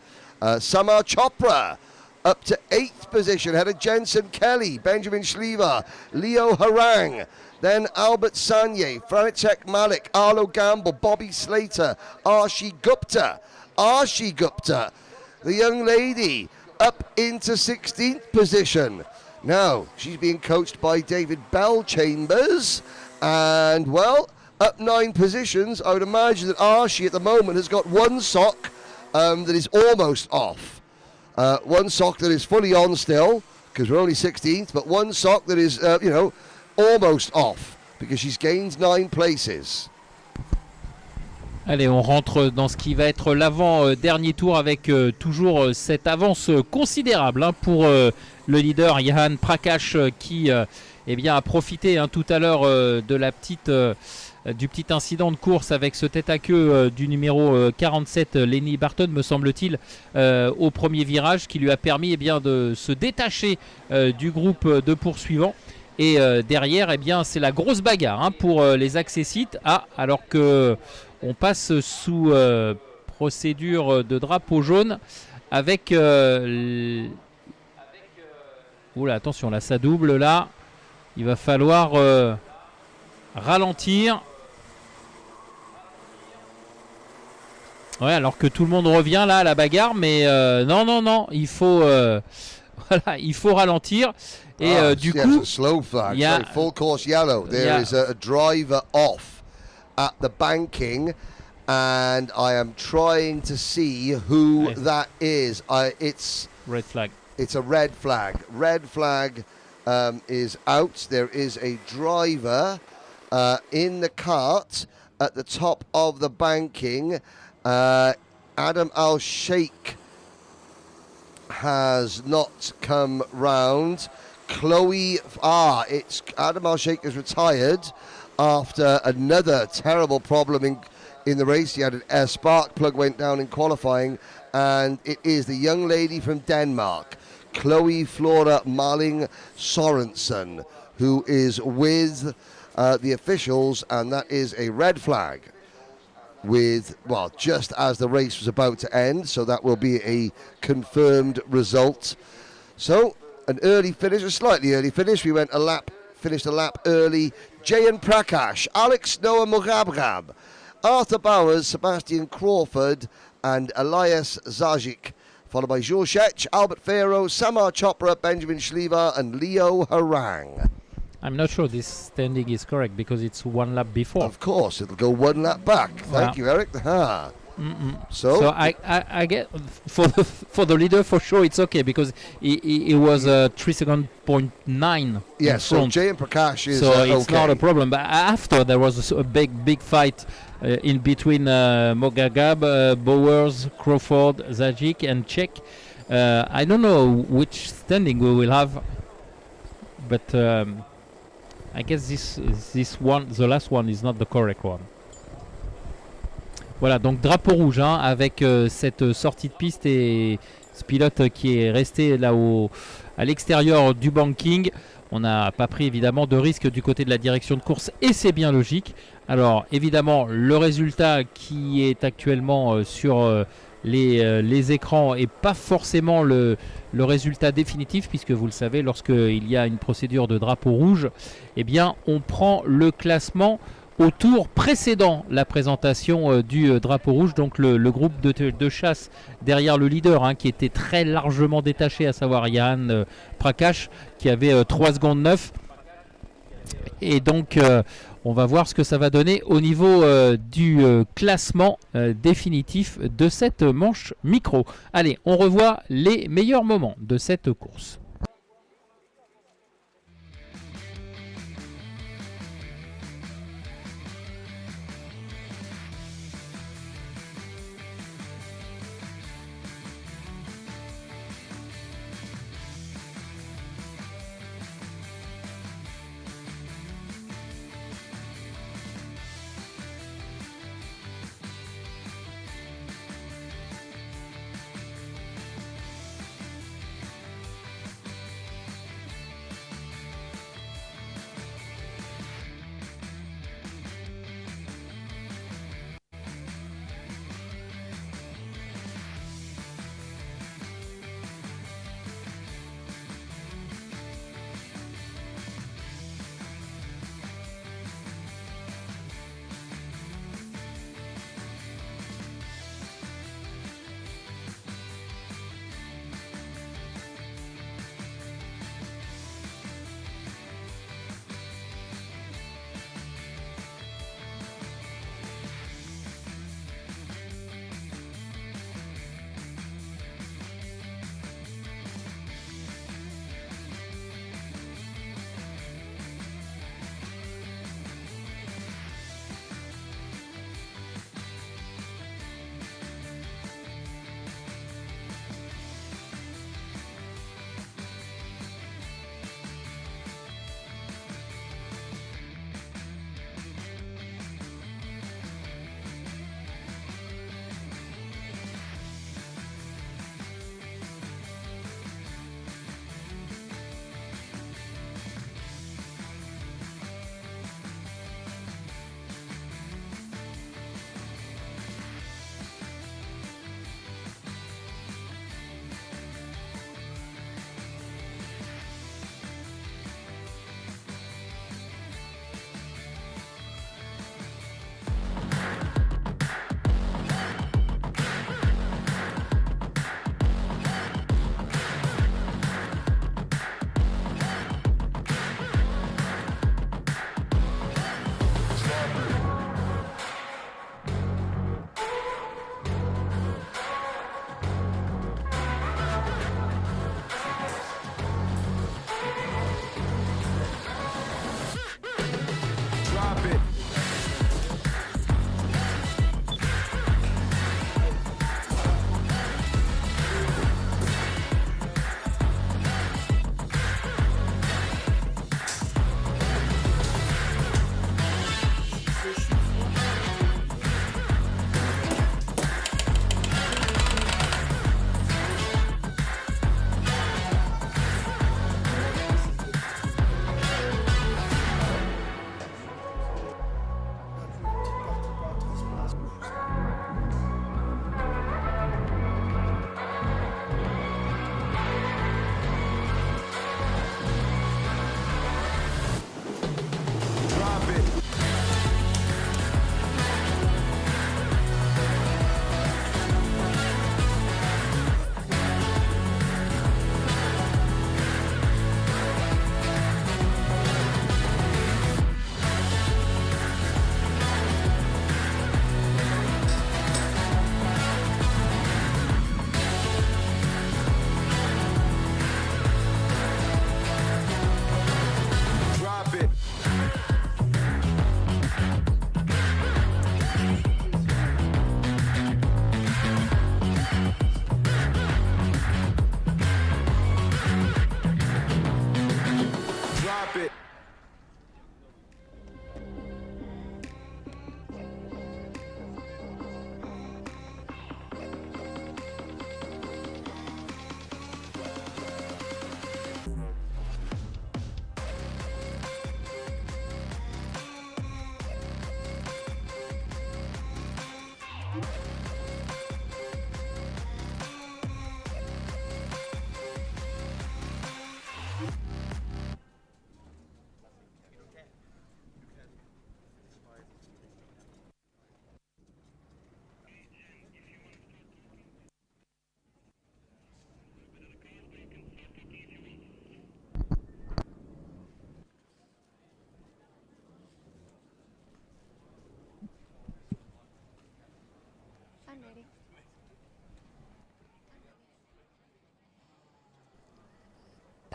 Samar Chopra up to 8th position, ahead of Jensen Kelly, Benjamin Schliever, Leo Harang, then Albert Sanye, Franicek Malik, Arlo Gamble, Bobby Slater, Arshi Gupta, the young lady, up into 16th position. Now, she's being coached by David Bell Chambers, and, well, up 9 positions. I would imagine that Arshi at the moment has got one sock that is almost off. One sock that is fully on still, because we're only 16th, but one sock that is, almost off, because she's gained 9 places. Allez, on rentre dans ce qui va être l'avant-dernier tour avec toujours cette avance considérable pour le leader Johan Prakash qui a profité tout à l'heure de la du petit incident de course avec ce tête à queue du numéro 47 Lenny Barton, me semble-t-il, au premier virage, qui lui a permis de se détacher du groupe de poursuivants. Et derrière, c'est la grosse bagarre pour les accessites. Alors que on passe sous procédure de drapeau jaune avec... Oula, attention, là, ça double, là. Il va falloir ralentir. Ouais, alors que tout le monde revient là à la bagarre, mais non, il faut il faut ralentir. Et du coup, a slow flag. Sorry, full course yellow. There is a driver off at the banking, and I am trying to see who that is. It's red flag. It's a red flag. Red flag is out. There is a driver in the cart at the top of the banking. Adam Al-Sheikh has not come round. It's Adam Al-Sheikh is retired after another terrible problem in the race. He had a spark plug went down in qualifying, and it is the young lady from Denmark, Chloe Flora Marling Sorensen, who is with the officials, and that is a red flag with, well, just as the race was about to end, so that will be a confirmed result. So, an early finish, a slightly early finish. We finished a lap early. Jayan Prakash, Alex Noah Mughabghab, Arthur Bowers, Sebastian Crawford, and Elias Zajic, followed by Georgette, Albert Farrow, Samar Chopra, Benjamin Schlever, and Leo Harang. I'm not sure this standing is correct because it's one lap before. Of course, it'll go one lap back. Thank you, Eric. So I get for the leader for sure it's okay because he was 3 second point 9. Yes, so Jayan Prakash is so it's okay. not a problem. But after there was a big fight in between Mogagab, Bowers, Crawford, Zajic, and Czech. I don't know which standing we will have, but I guess this one, the last one, is not the correct one. Voilà, donc drapeau rouge hein, avec cette sortie de piste et ce pilote qui est resté là à l'extérieur du banking. On n'a pas pris évidemment de risque du côté de la direction de course et c'est bien logique. Alors évidemment le résultat qui est actuellement sur les écrans est pas forcément le résultat définitif puisque vous le savez lorsqu'il y a une procédure de drapeau rouge, eh bien on prend le classement au tour précédent la présentation du drapeau rouge, donc le groupe de chasse derrière le leader hein, qui était très largement détaché, à savoir Jayan Prakash qui avait 3 secondes 9. Et donc on va voir ce que ça va donner au niveau du classement définitif de cette manche micro. Allez, on revoit les meilleurs moments de cette course.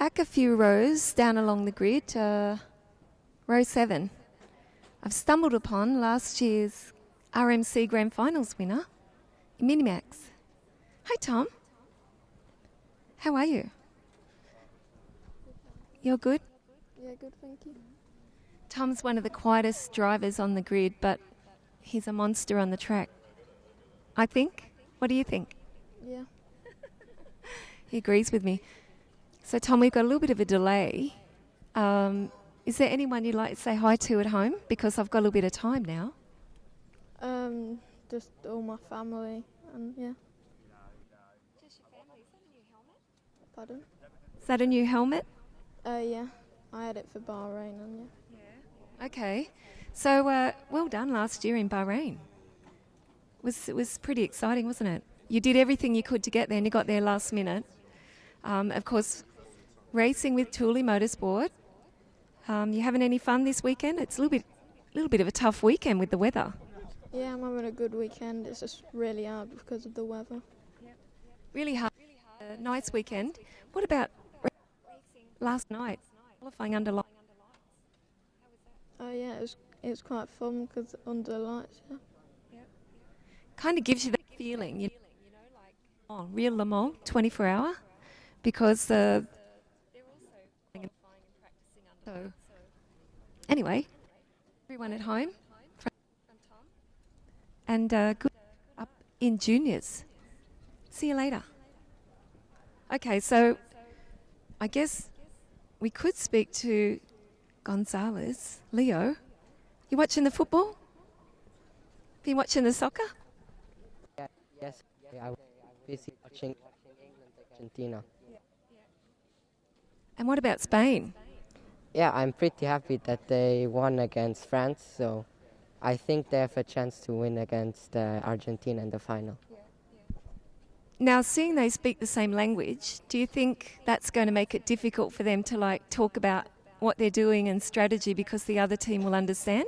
back a few rows down along the grid, row 7. I've stumbled upon last year's RMC Grand Finals winner, Minimax. Hi, Tom. How are you? You're good? Yeah, good, thank you. Tom's one of the quietest drivers on the grid, but he's a monster on the track. I think. What do you think? Yeah. He agrees with me. So, Tom, we've got a little bit of a delay. Is there anyone you'd like to say hi to at home? Because I've got a little bit of time now. Just all my family and yeah. Just your family. Is that a new helmet? Pardon? Is that a new helmet? Yeah. I had it for Bahrain and yeah. Okay. So, well done last year in Bahrain. It was pretty exciting, wasn't it? You did everything you could to get there and you got there last minute. Of course, racing with Thule Motorsport. You having any fun this weekend? It's a little bit of a tough weekend with the weather. Yeah, I'm having a good weekend. It's just really hard because of the weather. Really hard. Nice weekend. What about last night? Qualifying under lights. Oh yeah, it was quite fun because under the lights. Yeah. Kind of gives you that feeling, you know, like real Le Mans 24 hour, because they're also and practicing under. So anyway, everyone at home, from Tom, and good up in juniors. See you later. Okay, so I guess we could speak to Gonzalez. Leo, you watching the football? Been watching the soccer? Yes, I was busy watching Argentina. And what about Spain? Yeah, I'm pretty happy that they won against France, so I think they have a chance to win against Argentina in the final. Now, seeing they speak the same language, do you think that's going to make it difficult for them to talk about what they're doing and strategy because the other team will understand?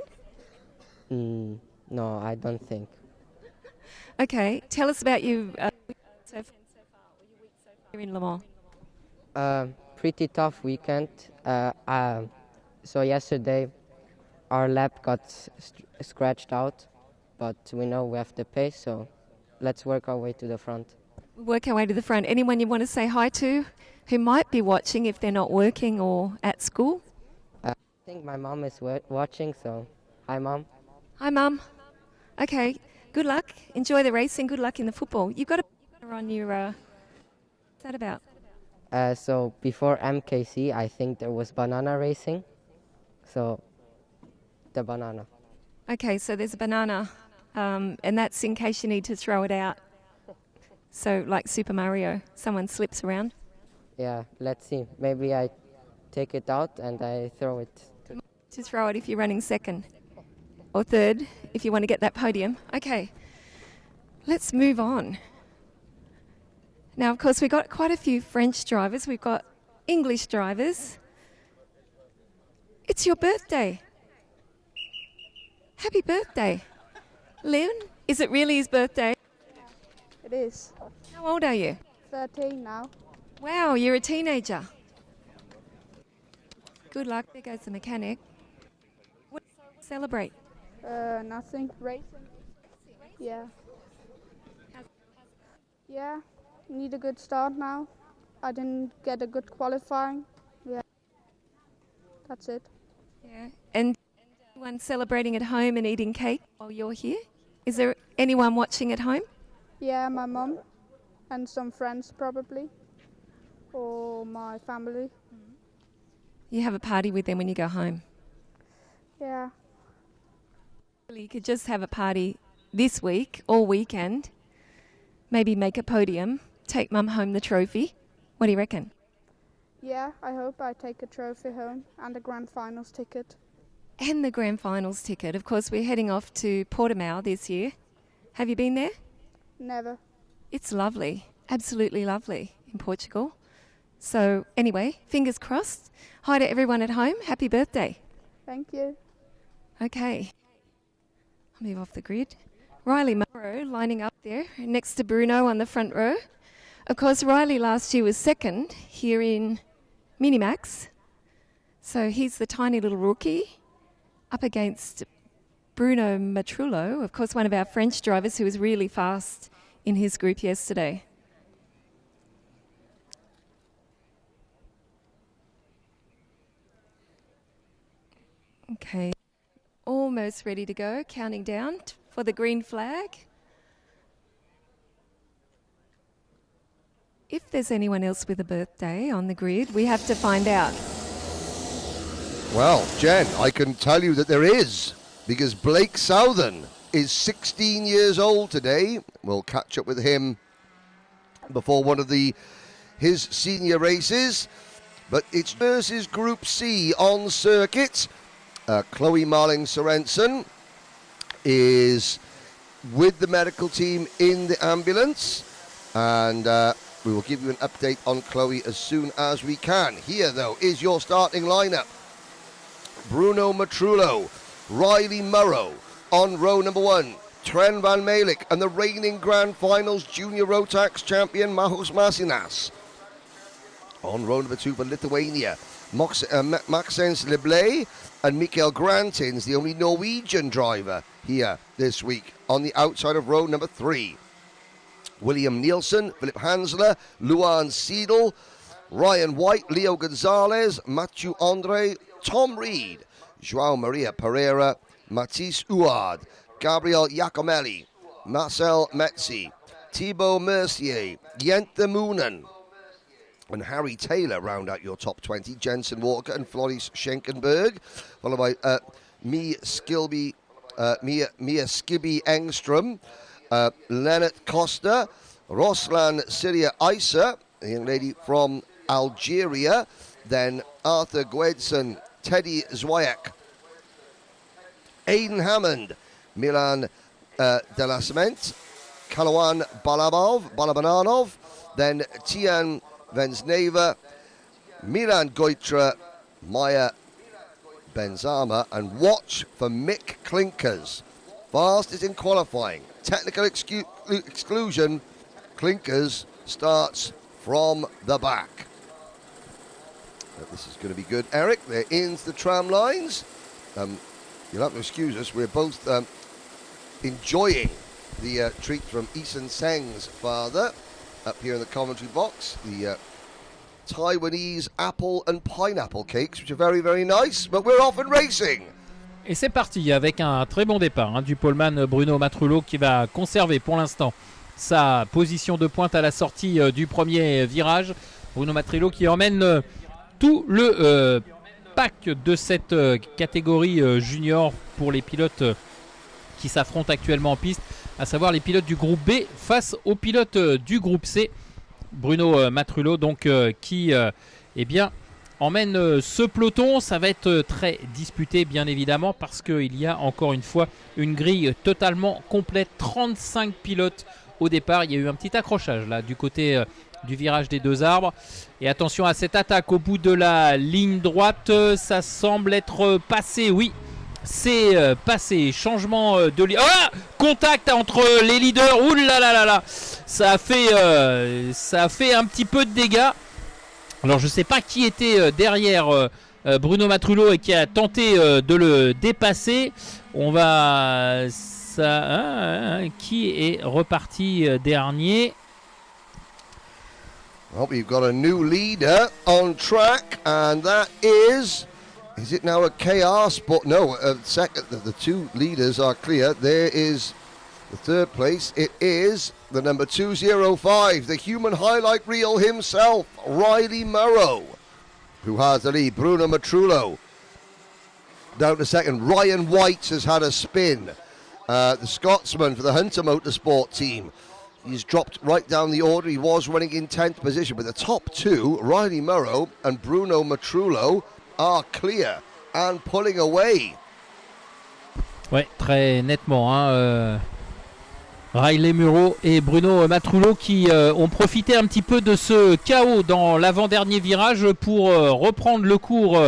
No, I don't think. Okay, tell us about you so far, here in Le Mans. Pretty tough weekend. So yesterday our lap got scratched out, but we know we have the pace, so let's work our way to the front. Work our way to the front. Anyone you want to say hi to who might be watching if they're not working or at school? I think my mom is watching, so hi Mom. Hi Mum. Okay, good luck. Enjoy the racing. Good luck in the football. You've got a banner on your... what's that about? So before MKC, I think there was banana racing, so the banana. Okay, so there's a banana, and that's in case you need to throw it out. So like Super Mario, someone slips around. Yeah, let's see. Maybe I take it out and I throw it. To throw it if you're running second or third, if you want to get that podium. Okay, let's move on. Now, of course, we've got quite a few French drivers. We've got English drivers. It's your birthday. Happy birthday. Leon, is it really his birthday? It is. How old are you? 13 now. Wow, you're a teenager. Good luck. There goes the mechanic. What do you celebrate? Nothing. Racing. Yeah. Yeah. Need a good start now. I didn't get a good qualifying. Yeah. That's it. Yeah. And anyone celebrating at home and eating cake while you're here? Is there anyone watching at home? Yeah, my mum and some friends probably. Or my family. You have a party with them when you go home. Yeah. You could just have a party this week, all weekend. Maybe make a podium. Take Mum home the trophy. What do you reckon? Yeah, I hope I take a trophy home and a grand finals ticket. And the grand finals ticket. Of course, we're heading off to Portimao this year. Have you been there? Never. It's lovely. Absolutely lovely in Portugal. So anyway, fingers crossed. Hi to everyone at home. Happy birthday. Thank you. Okay. I'll move off the grid. Riley Munro lining up there next to Bruno on the front row. Of course, Riley last year was second here in Minimax. So he's the tiny little rookie up against Bruno Matrullo, of course, one of our French drivers who was really fast in his group yesterday. Okay, almost ready to go, counting down for the green flag. If there's anyone else with a birthday on the grid, we have to find out. Well, Jen, I can tell you that there is, because Blake Southern is 16 years old today. We'll catch up with him before one of his senior races. But it's versus Group C on circuit. Chloe Marling-Sorensen is with the medical team in the ambulance. And we will give you an update on Chloe as soon as we can. Here, though, is your starting lineup. Bruno Matrullo, Riley Murrow on row number 1. Tren Van Malik and the reigning Grand Finals Junior Rotax champion Mahos Masinas. On row number 2 for Lithuania, Maxence Leblay and Mikael Grantins, the only Norwegian driver here this week. On the outside of row number 3, William Nielsen, Philip Hansler, Luan Seidel, Ryan White, Leo Gonzalez, Mathieu Andre, Tom Reed, Joao Maria Pereira, Matisse Huard, Gabriel Giacomelli, Marcel Metzi, Thibaut Mercier, Jente Moonen, and Harry Taylor round out your top 20. Jensen Walker and Floris Schenkenberg, followed by Mia Skibby Engstrom, Leonard Costa, Roslan Syria Isa, a young lady from Algeria, then Arthur Gwedson, Teddy Zwayak, Aidan Hammond, Milan de la Cement, Kalawan Balabananov, then Tian Vensneva, Milan Goitra, Maya Benzama, and watch for Mick Clinkers. Fastest in qualifying. Technical exclusion. Clinkers starts from the back. This is going to be good. Eric, they're into the tram lines. You'll have to excuse us. We're both enjoying the treat from Eason Seng's father up here in the commentary box. The Taiwanese apple and pineapple cakes, which are very, very nice. But we're off and racing. Et c'est parti avec un très bon départ du poleman Bruno Matrullo qui va conserver pour l'instant sa position de pointe à la sortie du premier virage. Bruno Matrullo qui emmène tout le pack de cette catégorie junior pour les pilotes qui s'affrontent actuellement en piste, à savoir les pilotes du groupe B face aux pilotes du groupe C. Bruno Matrullo donc qui emmène ce peloton. Ça va être très disputé bien évidemment parce qu'il y a encore une fois une grille totalement complète, 35 pilotes au départ. Il y a eu un petit accrochage là du côté du virage des deux arbres. Et attention à cette attaque au bout de la ligne droite, ça semble être passé, oui, c'est passé. Changement de ligne. Ah, contact entre les leaders, ouh là là là là, ça a fait un petit peu de dégâts. Alors je ne sais pas qui était derrière Bruno Matrullo et qui a tenté de le dépasser. On va... qui est reparti dernier? Well, we've got a new leader on track, and that is it now a KR Sport? No, second. The two leaders are clear. There is the third place. It is the number 205, the human highlight reel himself, Riley Murrow, who has the lead. Bruno Matrullo down to second. Ryan White has had a spin. The Scotsman for the Hunter Motorsport team. He's dropped right down the order. He was running in 10th position, but the top two, Riley Murrow and Bruno Matrullo, are clear and pulling away. Ouais, très nettement. Riley Murrow et Bruno Matrullo qui ont profité un petit peu de ce chaos dans l'avant-dernier virage pour reprendre le cours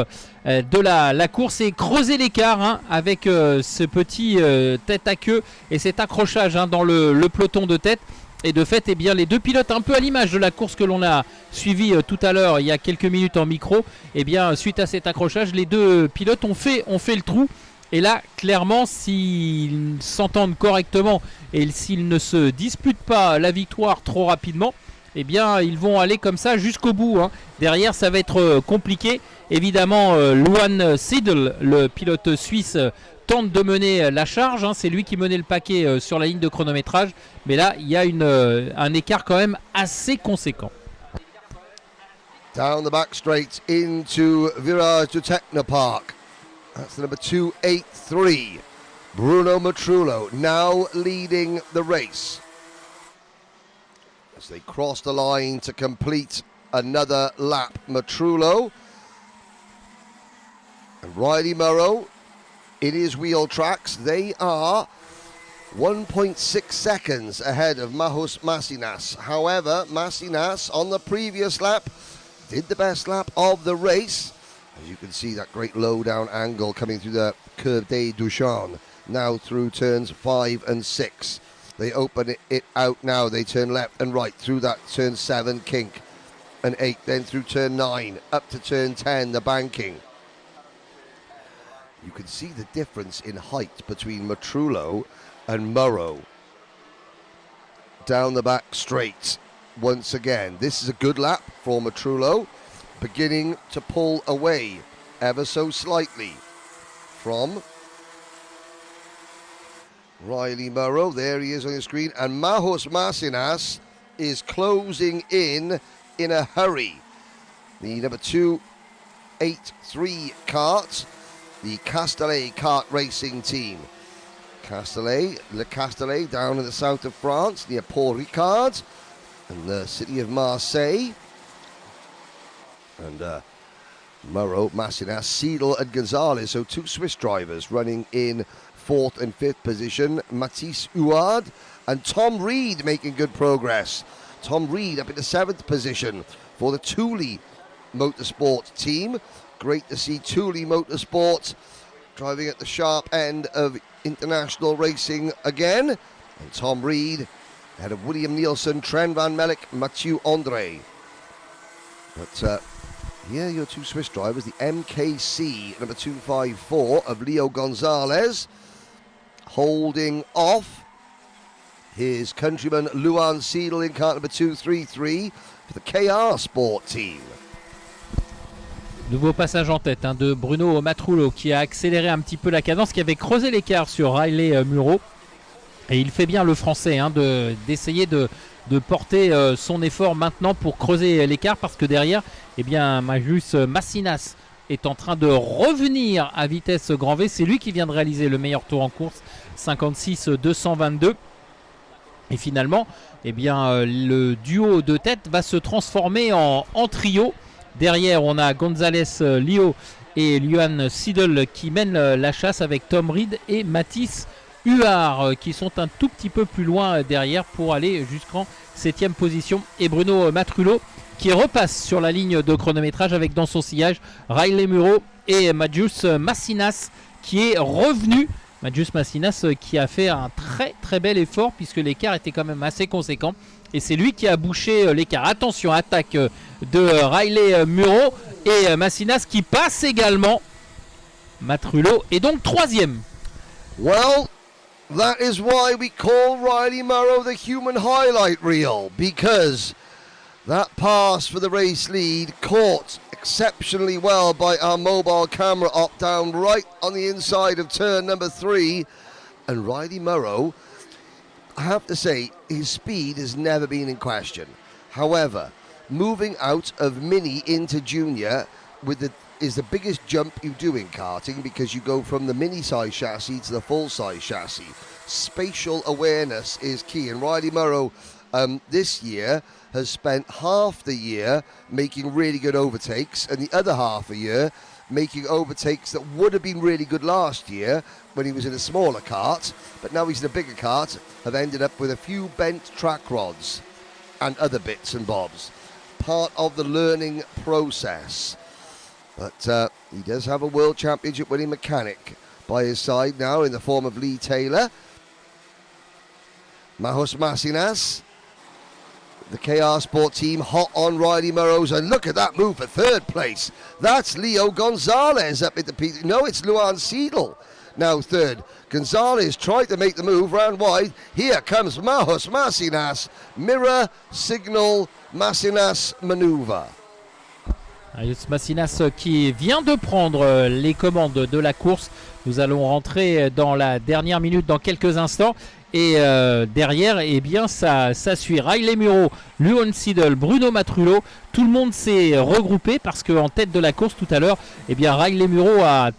de la course et creuser l'écart avec ce petit tête à queue et cet accrochage dans le peloton de tête. Et de fait, eh bien, les deux pilotes, un peu à l'image de la course que l'on a suivie tout à l'heure, il y a quelques minutes en micro, eh bien, suite à cet accrochage, les deux pilotes ont fait le trou. Et là, clairement, s'ils s'entendent correctement et s'ils ne se disputent pas la victoire trop rapidement, eh bien, ils vont aller comme ça jusqu'au bout, hein. Derrière, ça va être compliqué. Évidemment, Luan Seidel, le pilote suisse, tente de mener la charge, hein. C'est lui qui menait le paquet sur la ligne de chronométrage. Mais là, il y a un écart quand même assez conséquent. Down the back straight into Virage to Technopark. That's the number 283. Bruno Matrullo now leading the race. As they cross the line to complete another lap, Matrullo and Riley Murrow in his wheel tracks. They are 1.6 seconds ahead of Mahus Masinas. However, Masinas on the previous lap did the best lap of the race. As you can see, that great low down angle coming through the Curve des Duchamps. Now through turns 5 and 6. They open it out now. They turn left and right through that turn 7 kink and 8. Then through turn 9 up to turn 10, the banking. You can see the difference in height between Matrullo and Murrow. Down the back straight once again. This is a good lap for Matrullo, beginning to pull away ever so slightly from Riley Murrow. There he is on the screen. And Mahus Masinas is closing in a hurry. The number 283 kart, the Castellet kart racing team. Le Castellet down in the south of France near Port Ricard and the city of Marseille. And Murrow, Masinas, Seidel and Gonzalez, so two Swiss drivers running in 4th and 5th position. Matisse Huard and Tom Reed making good progress. Tom Reed up in the 7th position for the Thule Motorsport team. Great to see Thule Motorsport driving at the sharp end of international racing again. And Tom Reed ahead of William Nielsen, Tren Van Melk, Mathieu Andre. But here are your two Swiss drivers, the MKC number 254 of Leo Gonzalez, holding off his countryman Luan Seidel in car number 233 for the KR Sport team. Nouveau passage en tête, hein, de Bruno Matrullo qui a accéléré un petit peu la cadence, qui avait creusé l'écart sur Riley Murrow. Et il fait bien le français, hein, d'essayer de porter son effort maintenant pour creuser l'écart, parce que derrière, eh bien, Mahus Masinas est en train de revenir à vitesse grand V. C'est lui qui vient de réaliser le meilleur tour en course, 56-222. Et finalement, eh bien, le duo de tête va se transformer en trio. Derrière, on a Gonzalez Lio et Luan Seidel qui mènent la chasse avec Tom Reed et Matisse Huard qui sont un tout petit peu plus loin derrière pour aller jusqu'en 7e position. Et Bruno Matrullo qui repasse sur la ligne de chronométrage avec dans son sillage Riley Murrow et Mahus Masinas qui est revenu. Mahus Masinas qui a fait un très très bel effort puisque l'écart était quand même assez conséquent. Et c'est lui qui a bouché l'écart. Attention, attaque de Riley Murrow et Masinas qui passe également. Matrullo est donc 3e. Well, that is why we call Riley Murrow the human highlight reel, because that pass for the race lead caught exceptionally well by our mobile camera op down right on the inside of turn number 3. And Riley Murrow, I have to say, his speed has never been in question. However, moving out of mini into junior is the biggest jump you do in karting, because you go from the mini size chassis to the full size chassis. Spatial awareness is key, and Riley Murrow this year has spent half the year making really good overtakes and the other half a year making overtakes that would have been really good last year when he was in a smaller kart, but now he's in a bigger kart, have ended up with a few bent track rods and other bits and bobs. Part of the learning process. But he does have a World Championship winning mechanic by his side now in the form of Lee Taylor. Mahus Masinas The KR Sport team hot on Riley Murrows, and look at that move for third place. That's Leo Gonzalez up at the P. No, it's Luan Seidel now third. Gonzalez tried to make the move round wide. Here comes Majos Masinas. Mirror, signal, Masinas maneuver. Majos Masinas qui vient de prendre les commandes de la course. Nous allons rentrer dans la dernière minute dans quelques instants. Et derrière, eh bien, ça suit. Riley Muro, Luan Seidel, Bruno Matrullo. Tout le monde s'est regroupé parce qu'en tête de la course tout à l'heure, eh bien, Riley Muro a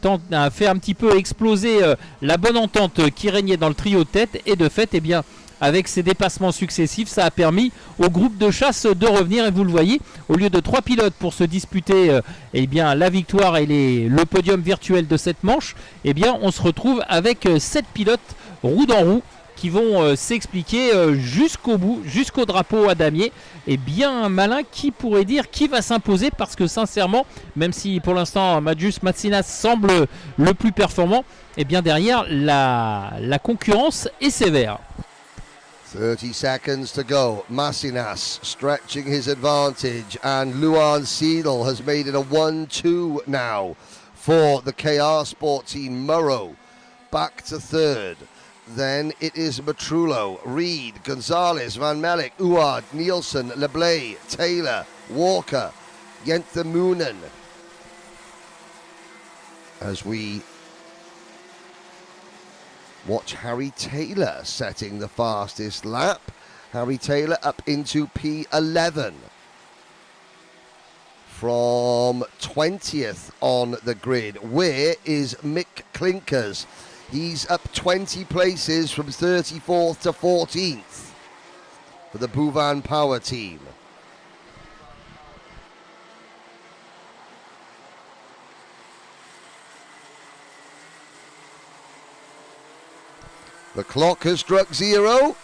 fait un petit peu exploser la bonne entente qui régnait dans le trio de tête. Et de fait, eh bien, avec ces dépassements successifs, ça a permis au groupe de chasse de revenir. Et vous le voyez, au lieu de 3 pilotes pour se disputer eh bien, la victoire et le podium virtuel de cette manche, eh bien, on se retrouve avec 7 pilotes roue dans roue qui vont s'expliquer jusqu'au bout, jusqu'au drapeau à damier. Et bien malin, qui pourrait dire qui va s'imposer, parce que sincèrement, même si pour l'instant Majos Masinas semble le plus performant, et bien derrière la concurrence est sévère. 30 seconds to go. Masinas stretching his advantage, and Luan Seidel has made it a 1-2 now for the KR Sport team. Murrow back to third. Then it is Matrullo, Reed, Gonzalez, Van Mellick, Uard, Nielsen, Leblay, Taylor, Walker, Jenthe Moonen. As we watch Harry Taylor setting the fastest lap. Harry Taylor up into P11. From 20th on the grid. Where is Mick Clinkers? He's up 20 places from 34th to 14th for the Bhuvan Power team. The clock has struck 0.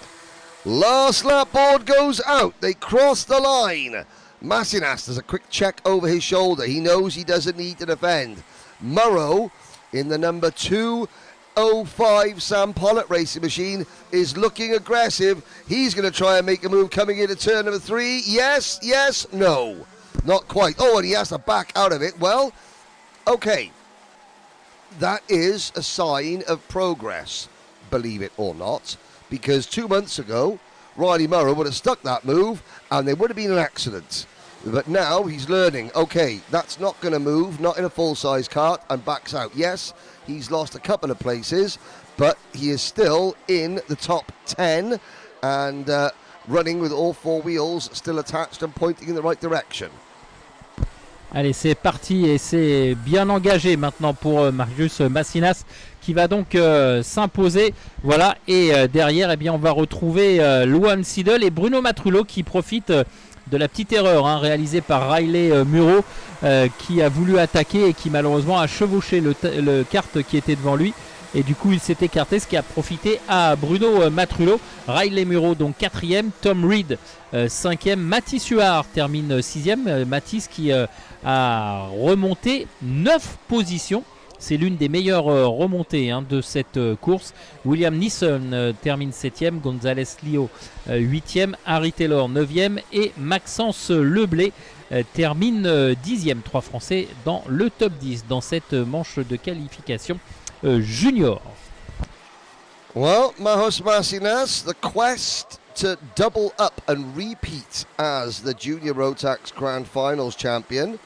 Last lap board goes out. They cross the line. Masinas does a quick check over his shoulder. He knows he doesn't need to defend. Murrow in the number 205 Sam Pollitt racing machine is looking aggressive. He's going to try and make a move coming into turn number 3. Yes, yes, no. Not quite. Oh, and he has to back out of it. Well, okay. That is a sign of progress, believe it or not, because 2 months ago, Riley Murrow would have stuck that move and there would have been an accident. But now he's learning, okay, that's not going to move, not in a full-size kart, and backs out. Yes, he's lost a couple of places, but he is still in the top 10 and running with all 4 wheels still attached and pointing in the right direction. Allez, c'est parti et c'est bien engagé maintenant pour Majos Masinas qui va donc s'imposer. Voilà, et derrière, eh bien, on va retrouver Luan Seidel et Bruno Matrullo qui profitent de la petite erreur réalisée par Riley Muro qui a voulu attaquer et qui malheureusement a chevauché le kart qui était devant lui. Et du coup, il s'est écarté, ce qui a profité à Bruno Matrullo. Riley Muro, donc 4e. Tom Reed, 5e. Mathis Huard termine 6e. Mathis qui a remonté 9 positions. C'est l'une des meilleures remontées de cette course. William Neeson termine 7e. Gonzalez Lio, 8e. Harry Taylor, 9e. Et Maxence Leblay termine 10e. 3 Français dans le top 10 dans cette manche de qualification junior. Well, Majos Masinas, the quest to double up and repeat as the Junior Rotax Grand Finals champion.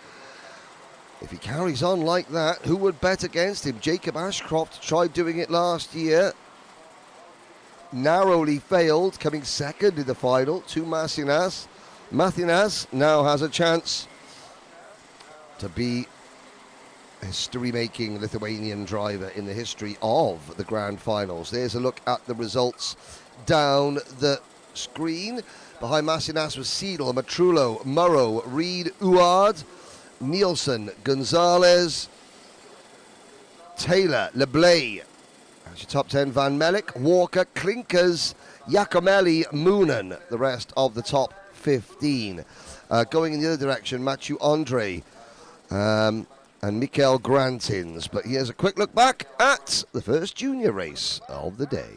If he carries on like that, who would bet against him? Jacob Ashcroft tried doing it last year. Narrowly failed, coming second in the final to Masinas. Masinas now has a chance to be history-making Lithuanian driver in the history of the Grand Finals. There's a look at the results down the screen. Behind Masinas was Seidel, Matrullo, Murrow, Reed, Uard, Nielsen, Gonzalez, Taylor, Leblay. That's your top 10. Van Mellick, Walker, Clinkers, Giacomelli, Moonen. The rest of the top 15. Going in the other direction, Mathieu Andre and Mikael Grantins. But here's a quick look back at the first junior race of the day.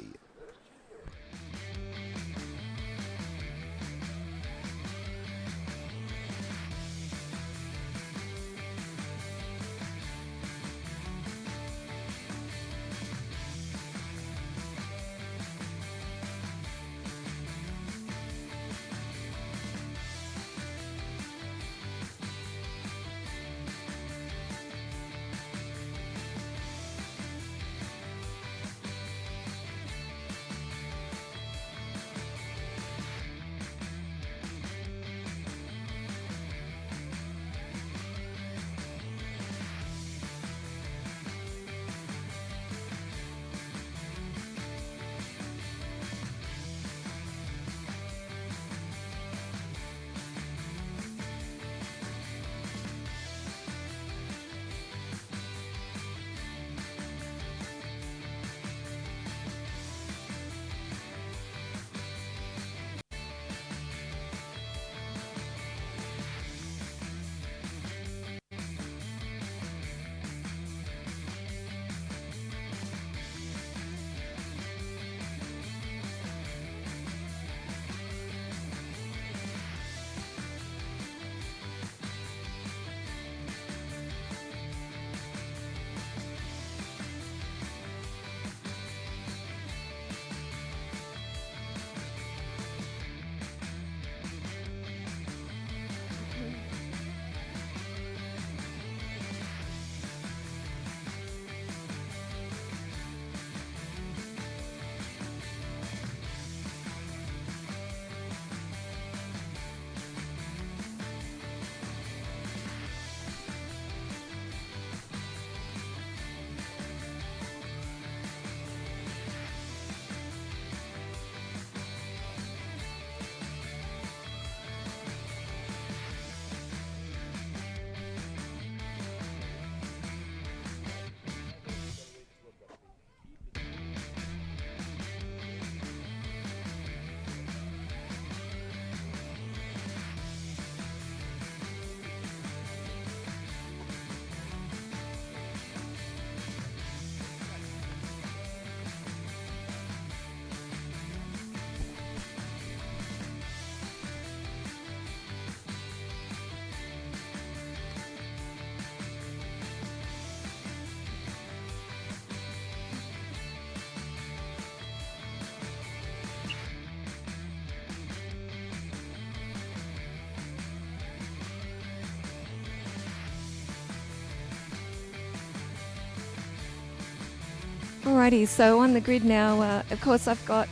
Alrighty, so on the grid now, of course I've got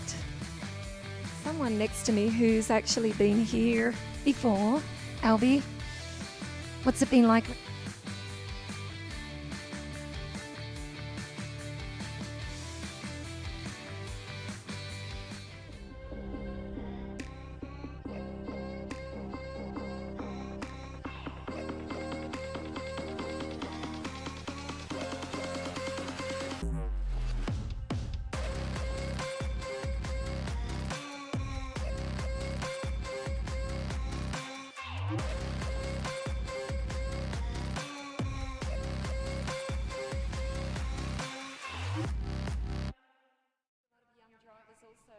someone next to me who's actually been here before. Albie, what's it been like?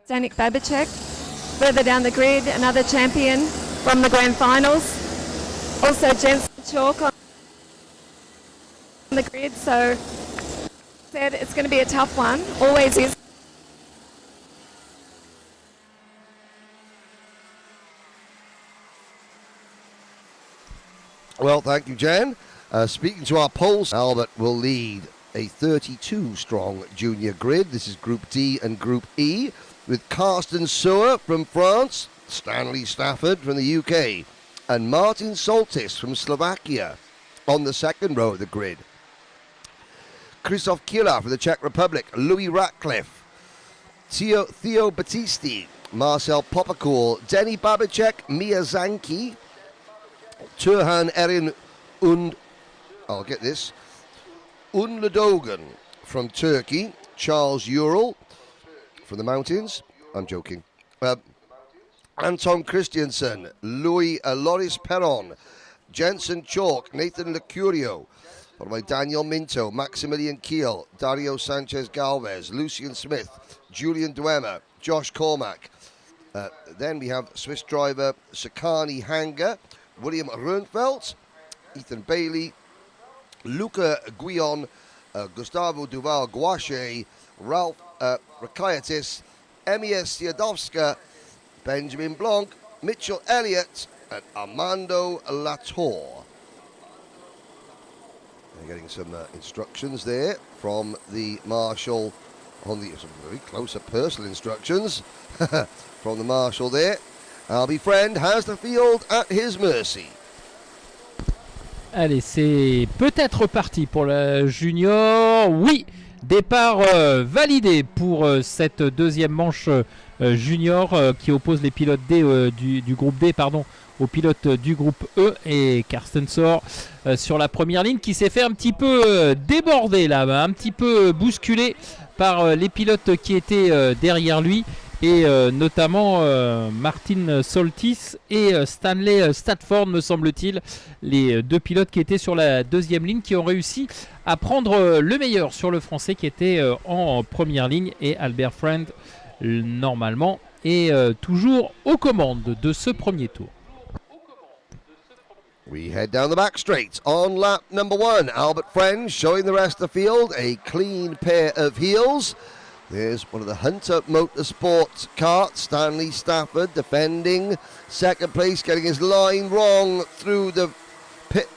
Danik Babicek, further down the grid, another champion from the grand finals. Also Jensen Chalk on the grid, so said it's going to be a tough one, always is. Well, thank you, Jen. Speaking to our polls, Albert will lead a 32-strong junior grid. This is Group D and Group E, with Carsten Sewer from France, Stanley Stafford from the UK, and Martin Soltis from Slovakia on the second row of the grid. Krzysztof Kila from the Czech Republic, Louis Ratcliffe, Theo Battisti, Marcel Popacool, Denny Babicek, Mia Zanki, Turhan Erin Unludogan from Turkey, Charles Ural from the mountains. I'm joking. Anton Christiansen, Loris Perron, Jensen Chalk, Nathan Lecurio, followed by Daniel Minto, Maximilian Kiel, Dario Sanchez Galvez, Lucian Smith, Julian Duemer, Josh Cormack. Then we have Swiss driver Sakani Hanger, William Rundfeldt, Ethan Bailey, Luca Guion, Gustavo Duval Guache, Ralph Rakayatis, Mies Siadowska, Benjamin Blanc, Mitchell Elliott, and Armando Latour. They're getting some instructions there from the marshal on the some very close personal instructions from the marshal there. Albie Friend has the field at his mercy. Allez, c'est peut-être parti pour la junior. Oui, départ validé pour cette deuxième manche junior qui oppose les pilotes D du groupe D aux pilotes du groupe E, et Carsten Sewer sur la première ligne qui s'est fait un petit peu déborder là, un petit peu bousculé par les pilotes qui étaient derrière lui, et notamment Martin Soltis et Stanley Statford, me semble-t-il, les deux pilotes qui étaient sur la deuxième ligne, qui ont réussi à prendre le meilleur sur le français qui était en première ligne, et Albert Friend normalement est toujours aux commandes de ce premier tour. We head down the back straight on lap number 1. Albert Friend showing the rest of the field a clean pair of heels. There's one of the Hunter Motorsport karts, Stanley Stafford, defending second place, getting his line wrong through the pit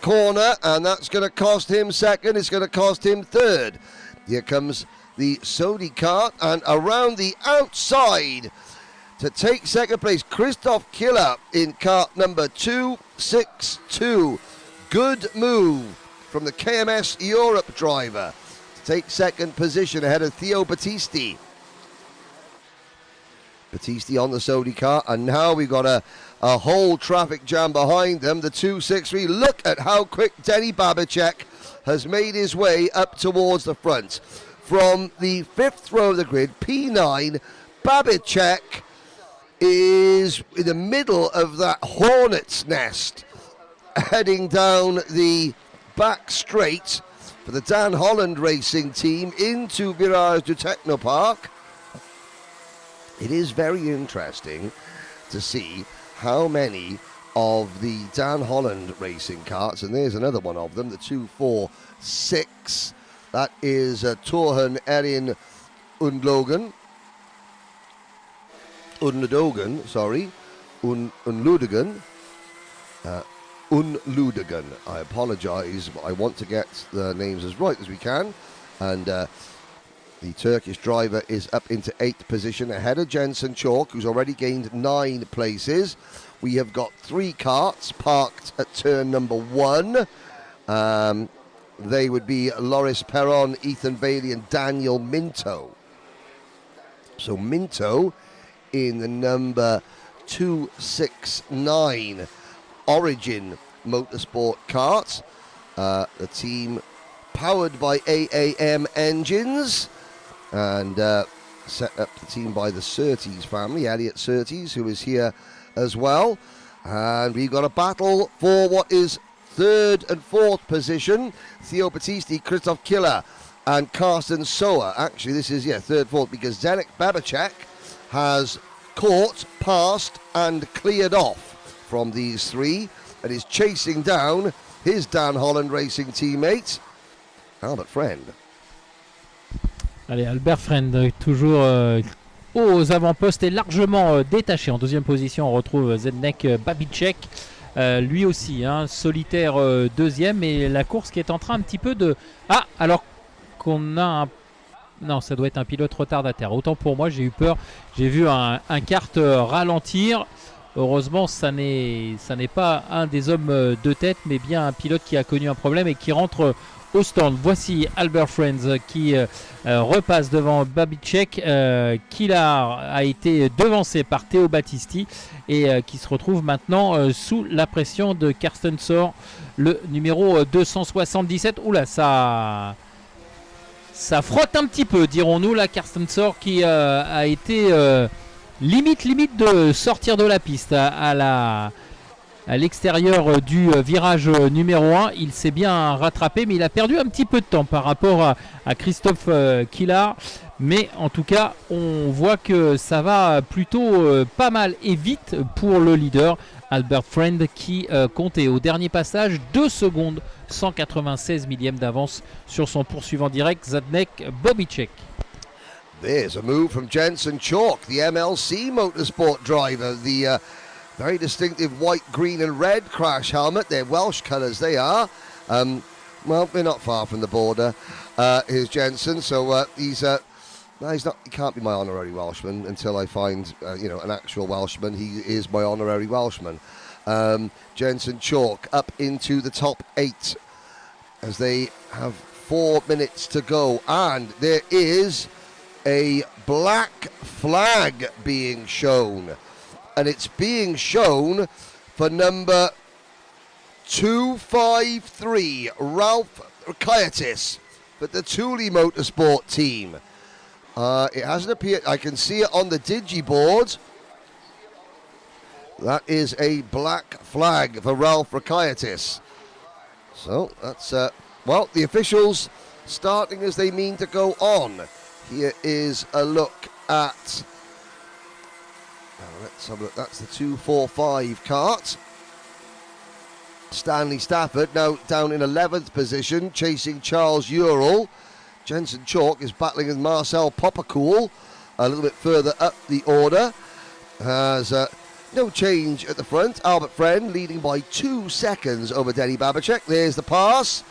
corner, and that's going to cost him second. It's going to cost him third. Here comes the Sodi kart, and around the outside to take second place, Krzysztof Kila in kart number 262. Good move from the KMS Europe driver to take second position ahead of Theo Battisti. Battisti on the Sodi kart, and now we've got a whole traffic jam behind them, the 263. Look at how quick Denny Babicek has made his way up towards the front. From the fifth row of the grid, P9, Babicek is in the middle of that hornet's nest, heading down the back straight for the Dan Holland Racing team into Virage du Technopark. It is very interesting to see how many of the Dan Holland Racing karts, and there's another one of them, the 246, that is Turhan Erin Unludogan, Unludogan. I apologise, but I want to get the names as right as we can. And The Turkish driver is up into 8th position ahead of Jensen Chalk, who's already gained 9 places. We have got 3 karts parked at turn number 1. They would be Loris Perron, Ethan Bailey and Daniel Minto. So Minto in the number 269 Origin Motorsport kart. The team powered by AAM engines and set up the team by the Surtees family, Elliot Surtees, who is here as well. And we've got a battle for what is 3rd and 4th position. Theo Battisti, Christoph Killer and Carsten Soa. Actually, this is, 3rd, 4th, because Zdeněk Babacek has caught, passed and cleared off from these 3 and is chasing down his Dan Holland Racing teammate, Albert Friend. Allez, Albert Friend, toujours aux avant-postes et largement détaché. En 2e position, on retrouve Zdeněk Babicek. Lui aussi, solitaire 2e. Et la course qui est en train un petit peu de... Ah, alors qu'on a un... Non, ça doit être un pilote retardataire. Autant pour moi, j'ai eu peur. J'ai vu un kart ralentir. Heureusement, ça n'est pas un des hommes de tête, mais bien un pilote qui a connu un problème et qui rentre au stand. Voici Albert Friends qui repasse devant Babicek. Killard a été devancé par Theo Battisti et qui se retrouve maintenant sous la pression de Carsten Sohr, le numéro 277. Oula, ça frotte un petit peu, dirons-nous, là, Carsten Sohr qui a été limite de sortir de la piste à l'extérieur du virage numéro 1. Il s'est bien rattrapé, mais il a perdu un petit peu de temps par rapport à Christophe Killard. Mais en tout cas, on voit que ça va plutôt pas mal et vite pour le leader, Albert Friend, qui comptait au dernier passage 2 secondes 196 millièmes d'avance sur son poursuivant direct, Zdeněk Babicek. There's a move from Jensen Chalk, the MLC Motorsport driver, the very distinctive white, green and red crash helmet. They're Welsh colours, they are. Well, we're not far from the border. Here's Jensen, so he's not. He can't be my honorary Welshman until I find, an actual Welshman. He is my honorary Welshman. Jensen Chalk up into the top 8 as they have 4 minutes to go, and there is a black flag being shown, and it's being shown for number 253 Ralph Kaiatis for the Thule Motorsport team. It hasn't appeared. I can see it on the digiboard. That is a black flag for Ralph Kaiatis. So that's well, the officials starting as they mean to go on. Here is a look at. Let's have a look. That's the 245 kart. Stanley Stafford now down in 11th position, chasing Charles Ural. Jensen Chalk is battling with Marcel Poppercool a little bit further up the order. Has no change at the front. Albert Friend leading by 2 seconds over Denny Babicek. There's the pass.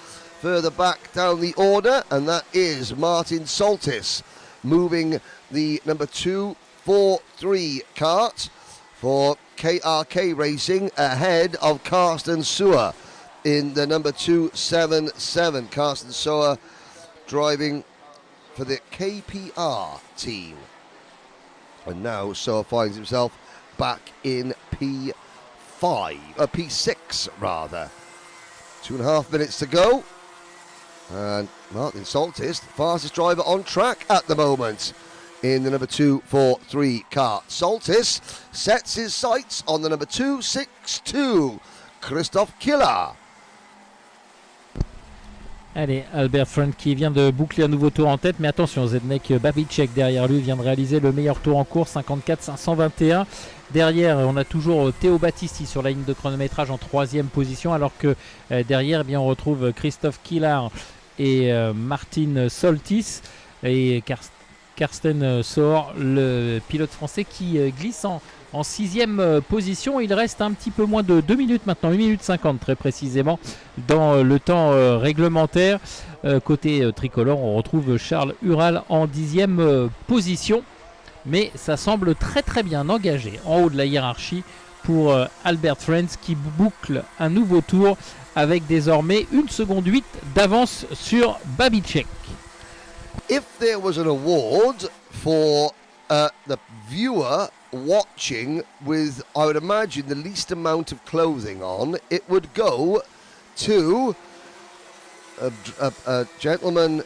Further back down the order, and that is Martin Soltis moving the number 243 kart for KRK Racing ahead of Carsten Soa in the number 277. Carsten Soa driving for the KPR team. And now Soa finds himself back in P6 rather. 2.5 minutes to go. And Martin Soltis, the fastest driver on track at the moment in the number 243 kart. Soltis sets his sights on the number 262, Christoph Killer. Allez, Albert Friend qui vient de boucler un nouveau tour en tête, mais attention, Zdeněk Babicek derrière lui vient de réaliser le meilleur tour en course, 54-521. Derrière, on a toujours Theo Battisti sur la ligne de chronométrage en 3e position, alors que derrière, eh bien, on retrouve Christophe Killard et Martin Soltis et Carsten Sohr, le pilote français qui glisse en 6e position. Il reste un petit peu moins de 2 minutes maintenant, 1 minute 50 très précisément dans le temps réglementaire. Côté tricolore, on retrouve Charles Ural en 10e position. Mais ça semble très très bien engagé en haut de la hiérarchie pour Albert Friends qui boucle un nouveau tour avec désormais 1 seconde 8 d'avance sur Babicek. If there was an award for the viewer watching with, I would imagine, the least amount of clothing on, it would go to a gentleman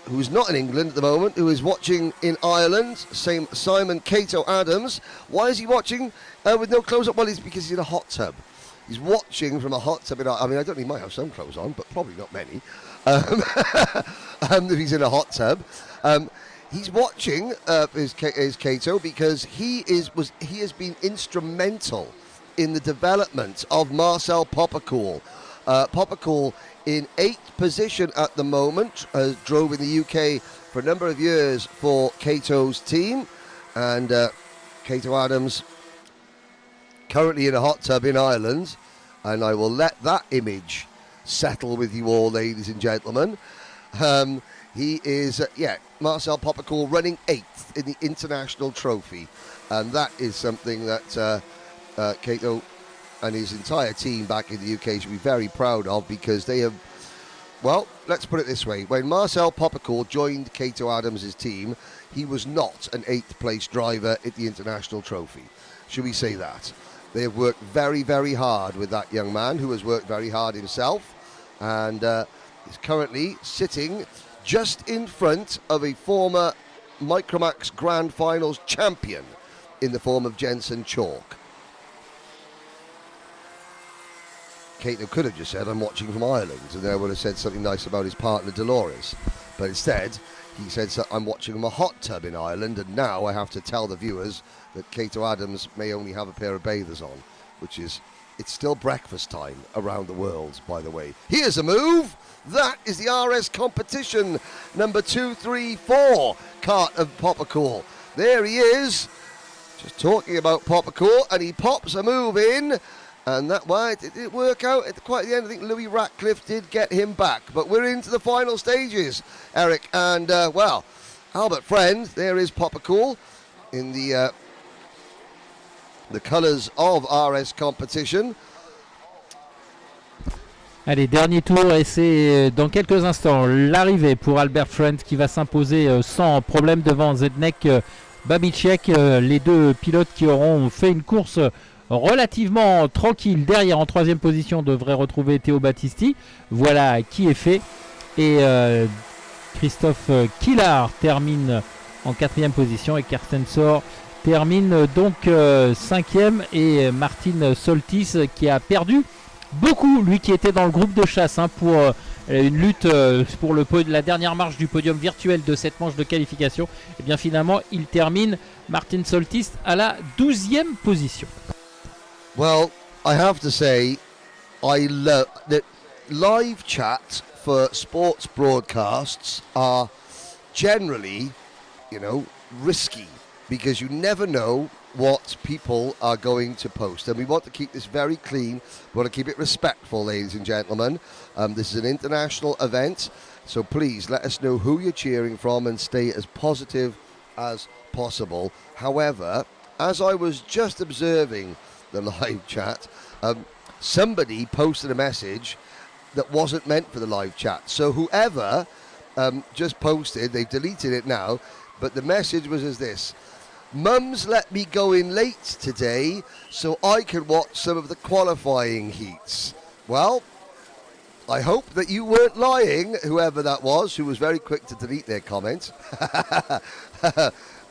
who's not in England at the moment, who is watching in Ireland, Simon Cato Adams. Why is he watching with no clothes on? Well, it's because he's in a hot tub. He's watching from a hot tub. I mean, I don't think he might have some clothes on, but probably not many. If he's in a hot tub. He's watching is Cato because he has been instrumental in the development of Marcel Poppercool. Poppercool in 8th position at the moment, drove in the UK for a number of years for Cato's team, and Cato Adams currently in a hot tub in Ireland, and I will let that image settle with you all, ladies and gentlemen. He is, Marcel Poppercool running 8th in the international trophy, and that is something that Cato and his entire team back in the UK should be very proud of, because they have, well, let's put it this way. When Marcel Poppercool joined Cato Adams' team, he was not an 8th place driver at the international trophy. Should we say that? They have worked very, very hard with that young man, who has worked very hard himself, and is currently sitting just in front of a former Micromax Grand Finals champion in the form of Jensen Chalk. Cato could have just said, I'm watching from Ireland, and then I would have said something nice about his partner Dolores. But instead, he said, I'm watching from a hot tub in Ireland, and now I have to tell the viewers that Cato Adams may only have a pair of bathers on, which is, it's still breakfast time around the world, by the way. Here's a move. That is the RS competition, number 234, Kart of Poppercool. There he is, just talking about Poppercool, and he pops a move in. And that way, it didn't work out at quite the end. I think Louis Ratcliffe did get him back. But we're into the final stages, Eric. And, Albert Friend, there is Poppercool in the colours of RS Competition. Allez, dernier tour, et c'est dans quelques instants l'arrivée pour Albert Friend qui va s'imposer sans problème devant Zdeněk Babicek. Les deux pilotes qui auront fait une course relativement tranquille. Derrière, en 3e position, devrait retrouver Théo Battisti. Voilà qui est fait. Et Christophe Killard termine en 4e position. Et Karsten Sor termine donc 5e. Et Martin Soltis qui a perdu beaucoup, lui qui était dans le groupe de chasse pour une lutte pour la dernière marche du podium virtuel de cette manche de qualification. Et bien finalement, il termine, Martin Soltis, à la 12e position. Well, I have to say, I love that live chat for sports broadcasts are generally, risky, because you never know what people are going to post, and we want to keep this very clean. We want to keep it respectful, ladies and gentlemen. This is an international event, so please let us know who you're cheering from and stay as positive as possible. However, as I was just observing the live chat, somebody posted a message that wasn't meant for the live chat. So whoever just posted, they've deleted it now, but the message was as this: Mum's let me go in late today so I can watch some of the qualifying heats. Well, I hope that you weren't lying, whoever that was, who was very quick to delete their comment.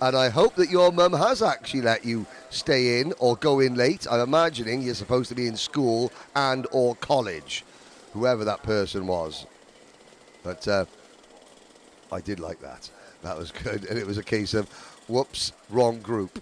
And I hope that your mum has actually let you stay in or go in late. I'm imagining you're supposed to be in school and or college, whoever that person was. But I did like that. That was good. And it was a case of, whoops, wrong group.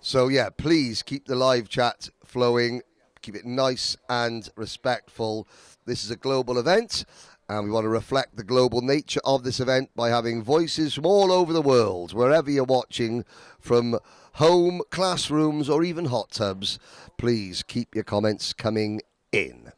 So, yeah, please keep the live chat flowing. keep it nice and respectful. This is a global event, and we want to reflect the global nature of this event by having voices from all over the world, wherever you're watching, from home, classrooms, or even hot tubs. Please keep your comments coming in.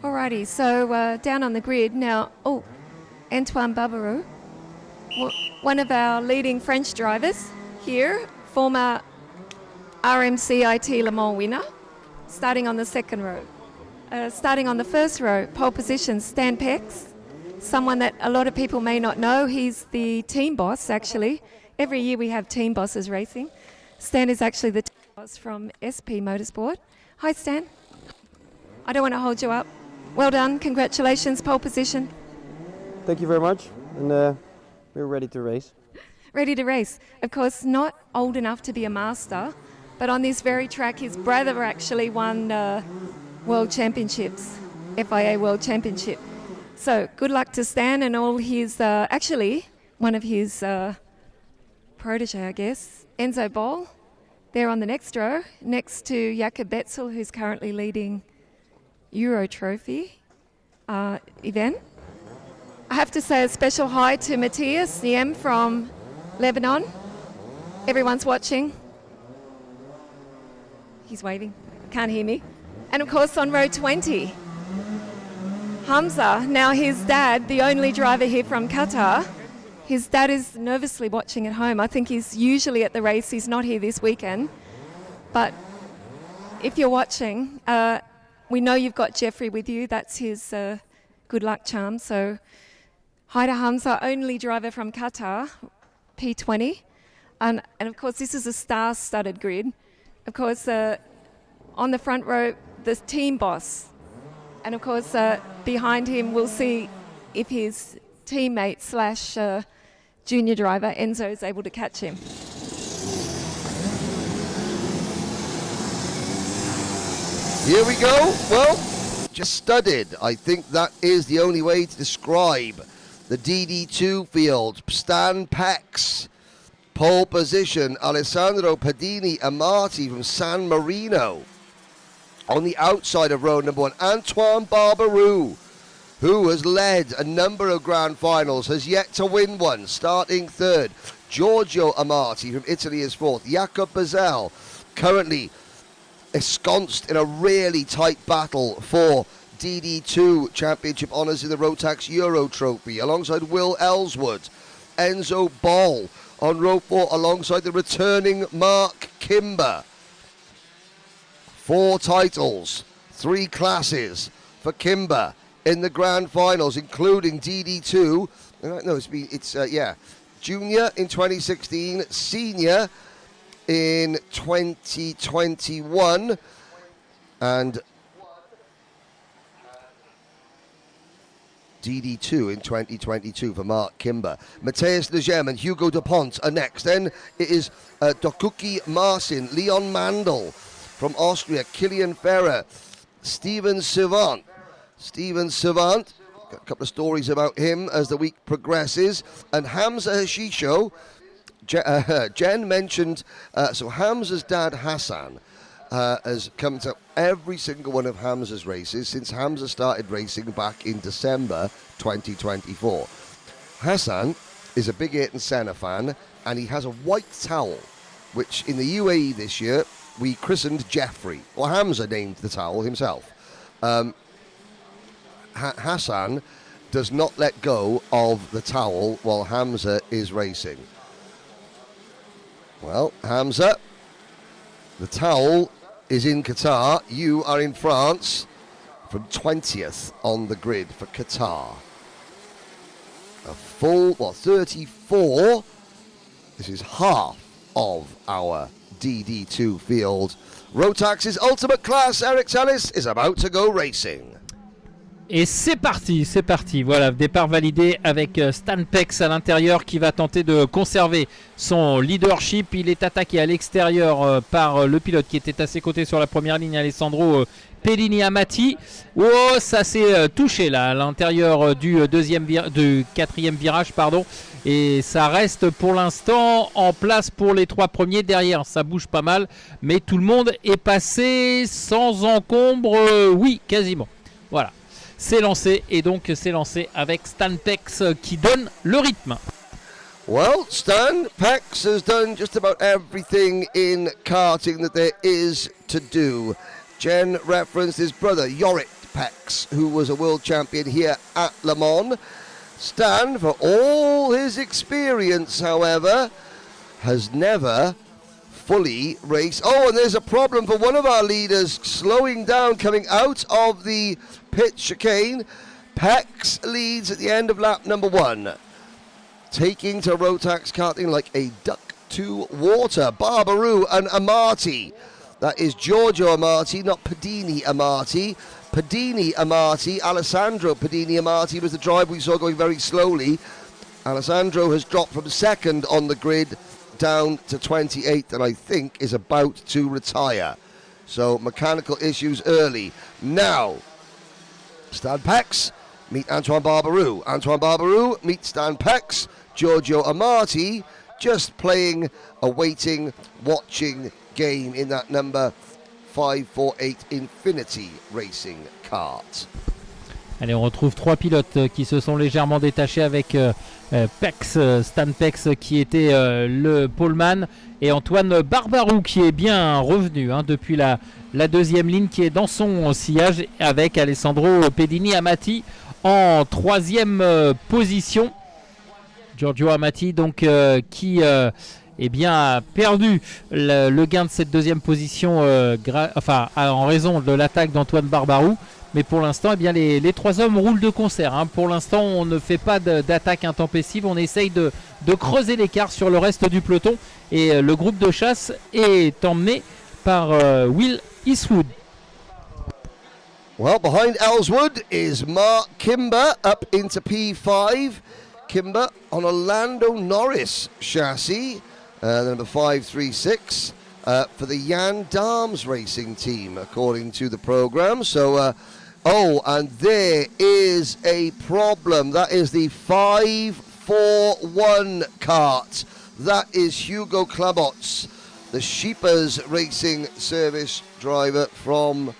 Alrighty, so down on the grid now. Oh, Antoine Barbaroux, one of our leading French drivers here, former RMCIT Le Mans winner, starting on the second row. Starting on the first row, pole position, Stan Pex, someone that a lot of people may not know. He's the team boss, actually. Every year we have team bosses racing. Stan is actually the team boss from SP Motorsport. Hi, Stan. I don't want to hold you up. Well done. Congratulations, pole position. Thank you very much. And we're ready to race. Ready to race. Of course, not old enough to be a master, but on this very track, his brother actually won World Championships, FIA World Championship. So good luck to Stan and all his, actually, one of his protege, I guess, Enzo Boll, there on the next row, next to Jakob Betzel, who's currently leading Euro Trophy event. I have to say a special hi to Matthias Niem from Lebanon. Everyone's watching. He's waving. Can't hear me. And of course on row 20, Hamza. Now his dad, the only driver here from Qatar, his dad is nervously watching at home. I think he's usually at the race. He's not here this weekend. But if you're watching, we know you've got Jeffrey with you. That's his good luck charm. So hi to Hamza, only driver from Qatar, P20. And of course, this is a star-studded grid. Of course, on the front row, the team boss. And of course, behind him, we'll see if his teammate slash junior driver, Enzo, is able to catch him. Here we go. Well, just studded. I think that is the only way to describe the DD2 field. Stan Pex, pole position. Alessandro Padini Amati from San Marino. On the outside of row number one, Antoine Barbaroux, who has led a number of grand finals, has yet to win one, starting third. Giorgio Amati from Italy is fourth. Jakob Betzel, currently ensconced in a really tight battle for DD2 Championship honours in the Rotax Euro Trophy alongside Will Ellswood. Enzo Ball on row 4 alongside the returning Mark Kimber. 4 titles, 3 classes for Kimber in the grand finals, including DD2. No, it's junior in 2016, senior in 2021, and DD2 in 2022 for Mark Kimber. Matthias Legem and Hugo Dupont are next. Then it is Dokuki Marcin, Leon Mandel from Austria, Kilian Ferrer, Steven Savant. Got a couple of stories about him as the week progresses. And Hamza Hashisho, Jen mentioned, so Hamza's dad Hassan has come to every single one of Hamza's races since Hamza started racing back in December 2024. Hassan is a big Ayrton Senna fan, and he has a white towel, which in the UAE this year we christened Jeffrey, or Hamza named the towel himself. Hassan does not let go of the towel while Hamza is racing. Well, Hamza, the towel is in Qatar. You are in France from 20th on the grid for Qatar. A full, 34. This is half of our DD2 field. Rotax's ultimate class, Eric Tellis, is about to go racing. Et c'est parti. Voilà, départ validé avec Stan Pex à l'intérieur qui va tenter de conserver son leadership. Il est attaqué à l'extérieur par le pilote qui était à ses côtés sur la première ligne, Alessandro Pedini Amati. Oh, ça s'est touché là à l'intérieur du quatrième virage, pardon. Et ça reste pour l'instant en place pour les 3 premiers. Derrière, ça bouge pas mal, mais tout le monde est passé sans encombre. Oui, quasiment. Voilà. C'est lancé, et donc c'est lancé avec Stan Pex qui donne le rythme. Well, Stan Pex has done just about everything in karting that there is to do. Jen referenced his brother, Jorrit Pex, who was a world champion here at Le Mans. Stan, for all his experience, however, has never fully raced. Oh, and there's a problem for one of our leaders slowing down, coming out of the pit chicane. Pex leads at the end of lap number 1, taking to Rotax karting like a duck to water. Barbarou and Amati. That is Giorgio Amati, not Pedini Amati. Pedini Amati, Alessandro Pedini Amati was the driver we saw going very slowly. Alessandro has dropped from 2nd on the grid down to 28th, and I think is about to retire. So mechanical issues early. Now, Stan Pex meet Antoine Barbarou. Antoine Barbarou meet Stan Pex. Giorgio Amati just playing a waiting, watching game in that number 548 Infinity Racing kart. Allez, on retrouve 3 pilotes qui se sont légèrement détachés avec Stan Pex qui était le poleman, et Antoine Barbarou qui est bien revenu depuis la deuxième ligne, qui est dans son sillage avec Alessandro Pedini Amati en 3e position. Giorgio Amati donc qui a perdu le gain de cette 2e position en raison de l'attaque d'Antoine Barbarou. Mais pour l'instant, les 3 hommes roulent de concert. Pour l'instant, on ne fait pas d'attaque intempestive. On essaye de creuser l'écart sur le reste du peloton. Et le groupe de chasse est emmené par Will Eastwood. Well, behind Ellswood is Mark Kimber up into P5. Kimber on a Lando Norris chassis, the number 536. For the Jan Darms racing team, according to the program. So, and there is a problem. That is the 541 kart. That is Hugo Klabots, the Sheepers Racing Service driver from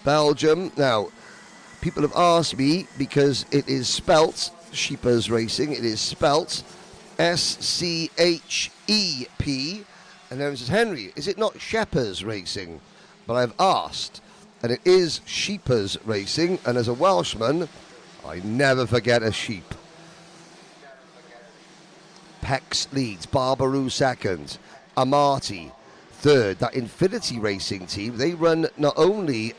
Belgium. Now, people have asked me, because it is spelt Sheepers Racing, it is spelt SCHEP. And then it says, Henry, is it not Shepherds Racing? But I've asked, and it is Sheepers Racing, and as a Welshman, I never forget a sheep. Pex leads, Barbaroo second, Amati third. That Infinity Racing team, they run not only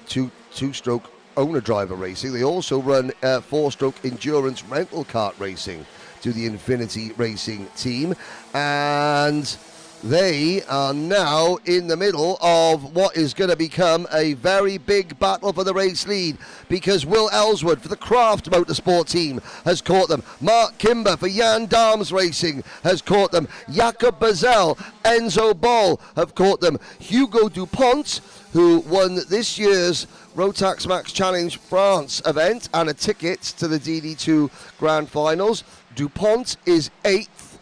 two-stroke owner-driver racing, they also run four-stroke endurance rental kart racing to the Infinity Racing team, and they are now in the middle of what is going to become a very big battle for the race lead, because Will Ellswood for the Craft Motorsport team has caught them. Mark Kimber for Jan Darms Racing has caught them. Jakob Bazel, Enzo Ball have caught them. Hugo Dupont, who won this year's Rotax Max Challenge France event and a ticket to the DD2 Grand Finals. Dupont is 8th.